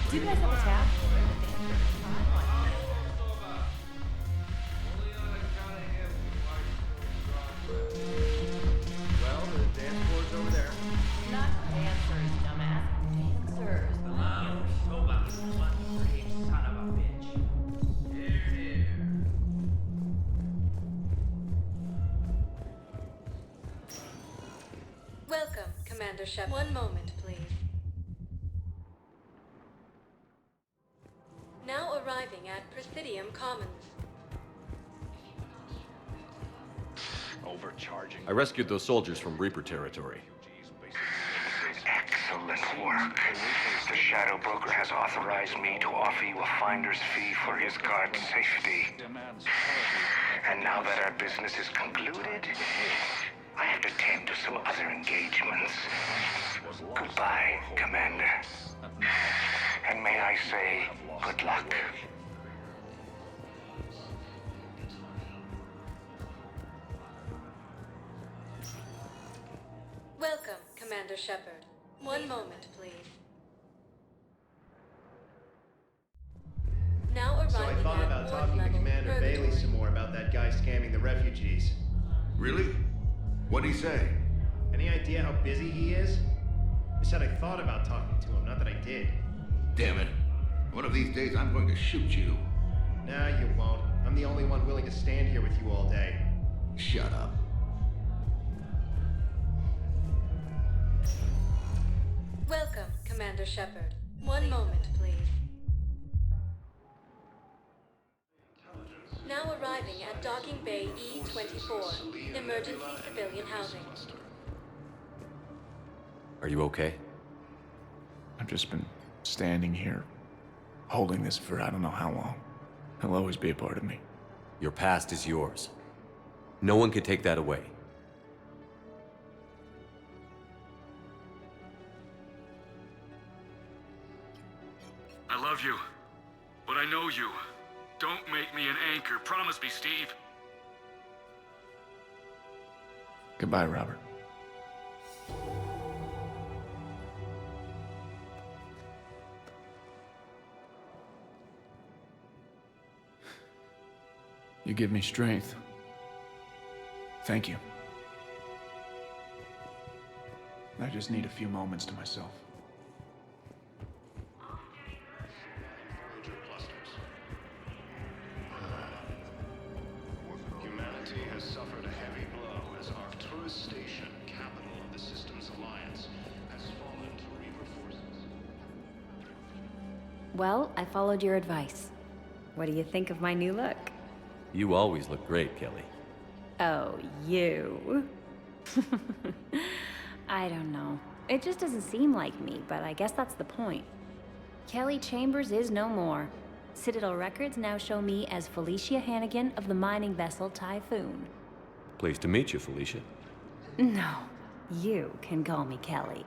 [SPEAKER 23] Do you guys have a tap?
[SPEAKER 15] Well, the dance floor's over there.
[SPEAKER 23] Not dancers, dumbass. Dancers.
[SPEAKER 15] Son of a bitch. Here.
[SPEAKER 7] Welcome, Commander Shepard. One moment, please. Now arriving at Presidium Commons.
[SPEAKER 3] Overcharging.
[SPEAKER 2] I rescued those soldiers from Reaper territory.
[SPEAKER 3] Excellent work. The Shadow Broker has authorized me to offer you a finder's fee for his guard's safety. And now that our business is concluded, I have to tend to some other engagements. Goodbye, Commander. And may I say, good luck.
[SPEAKER 7] Welcome, Commander Shepard. One moment, please. Now
[SPEAKER 17] So I
[SPEAKER 7] arriving
[SPEAKER 17] thought
[SPEAKER 7] at
[SPEAKER 17] about
[SPEAKER 7] ward
[SPEAKER 17] talking to
[SPEAKER 7] level,
[SPEAKER 17] Commander
[SPEAKER 7] Purgatory.
[SPEAKER 17] Bailey some more about that guy scamming the refugees.
[SPEAKER 12] Really? What'd he say?
[SPEAKER 17] Any idea how busy he is? I said I thought about talking to him, not that I did.
[SPEAKER 12] Damn it. One of these days I'm going to shoot you.
[SPEAKER 17] Nah, you won't. I'm the only one willing to stand here with you all day.
[SPEAKER 12] Shut up.
[SPEAKER 7] Welcome, Commander Shepard. One moment, please. Now arriving at Docking Bay E-24, emergency civilian housing.
[SPEAKER 2] Are you okay?
[SPEAKER 16] I've just been standing here, holding this for I don't know how long. He'll always be a part of me.
[SPEAKER 2] Your past is yours. No one can take that away.
[SPEAKER 5] I love you, but I know you. Don't make me an anchor. Promise me, Steve.
[SPEAKER 16] Goodbye, Robert. You give me strength. Thank you. I just need a few moments to myself.
[SPEAKER 3] Humanity has suffered a heavy blow as Arcturus Station, capital of the Systems Alliance, has fallen to Reaper forces.
[SPEAKER 19] Well, I followed your advice. What do you think of my new look?
[SPEAKER 2] You always look great, Kelly.
[SPEAKER 19] Oh, you. I don't know. It just doesn't seem like me, but I guess that's the point. Kelly Chambers is no more.
[SPEAKER 10] Citadel records now show me as Felicia Hannigan of the mining vessel Typhoon.
[SPEAKER 2] Pleased to meet you, Felicia.
[SPEAKER 10] No, you can call me Kelly.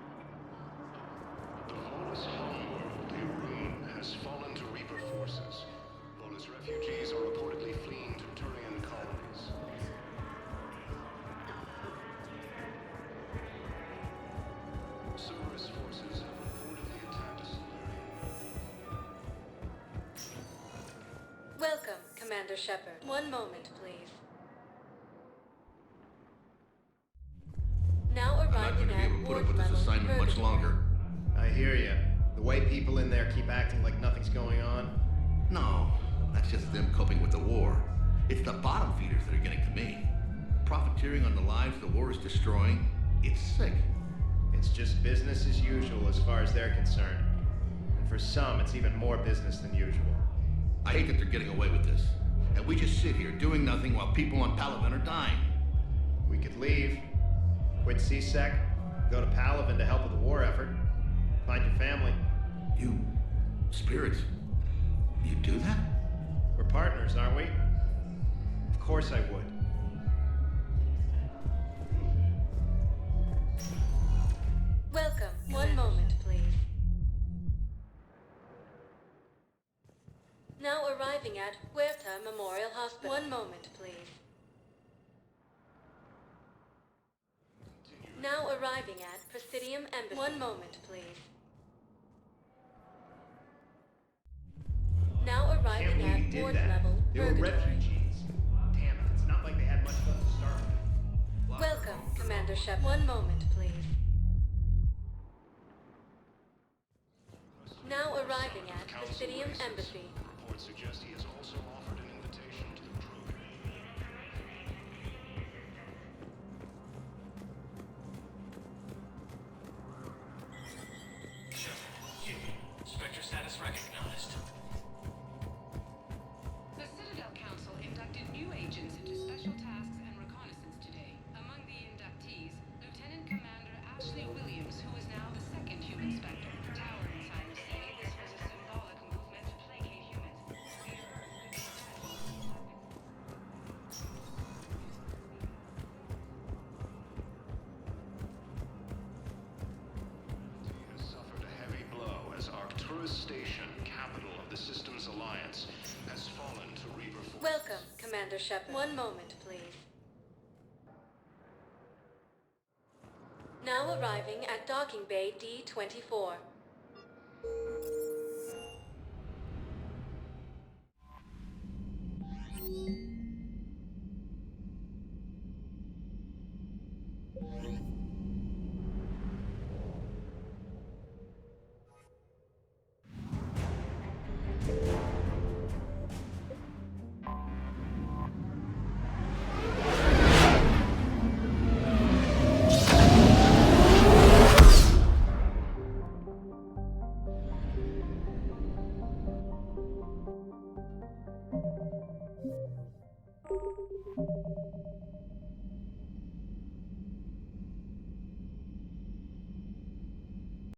[SPEAKER 3] The flawless Homeworld, Iran, has fallen to Reaper forces, while its refugees are reportedly fleeing to Turian colonies. Cerberus forces have reportedly attacked a Salarian.
[SPEAKER 7] Welcome, Commander Shepard. One moment, please. Now
[SPEAKER 12] I'm not
[SPEAKER 7] arriving
[SPEAKER 12] going to be able
[SPEAKER 7] at
[SPEAKER 12] to put
[SPEAKER 7] ward
[SPEAKER 12] up with this
[SPEAKER 7] level
[SPEAKER 12] assignment much
[SPEAKER 7] purgatory.
[SPEAKER 12] longer.
[SPEAKER 17] I hear you. The way people in there keep acting like nothing's going on.
[SPEAKER 12] No, that's just them coping with the war. It's the bottom feeders that are getting to me. Profiteering on the lives the war is destroying. It's sick.
[SPEAKER 17] It's just business as usual as far as they're concerned. And for some, it's even more business than usual.
[SPEAKER 12] I hate that they're getting away with this. And we just sit here doing nothing while people on Palaven are dying.
[SPEAKER 17] We could leave, quit CSEC, go to Palaven to help with the war effort, find your family.
[SPEAKER 12] You... spirits... you do that?
[SPEAKER 17] We're partners, aren't we? Of course I would.
[SPEAKER 7] Welcome. One moment, please. Now arriving at Huerta Memorial Hospital. One moment, please. Now arriving at Presidium Embassy. One moment, please. Now
[SPEAKER 17] Can't
[SPEAKER 7] arriving
[SPEAKER 17] believe you
[SPEAKER 7] at
[SPEAKER 17] did
[SPEAKER 7] ward
[SPEAKER 17] that.
[SPEAKER 7] level
[SPEAKER 17] They were
[SPEAKER 7] purgatory.
[SPEAKER 17] refugees. Damn it, it's not like they had much left to start with.
[SPEAKER 7] Welcome, Commander Shepard. One moment, please. Now arriving at Presidium Embassy.
[SPEAKER 3] Reports suggest he has also offered an invitation to the crew.
[SPEAKER 1] Spectre status recognized.
[SPEAKER 14] The Citadel Council inducted new agents into special tasks and reconnaissance today. Among the inductees, Lieutenant Commander Ashley Williams, who is now the second human Spectre. Tower insiders say this was a symbolic movement to placate humans.
[SPEAKER 3] He has suffered a heavy blow as Arcturus Station, capital of the Systems Alliance, has fallen to Reaper forces.
[SPEAKER 7] Welcome, Commander Shepard. One moment, please. Now arriving at Docking Bay D-24.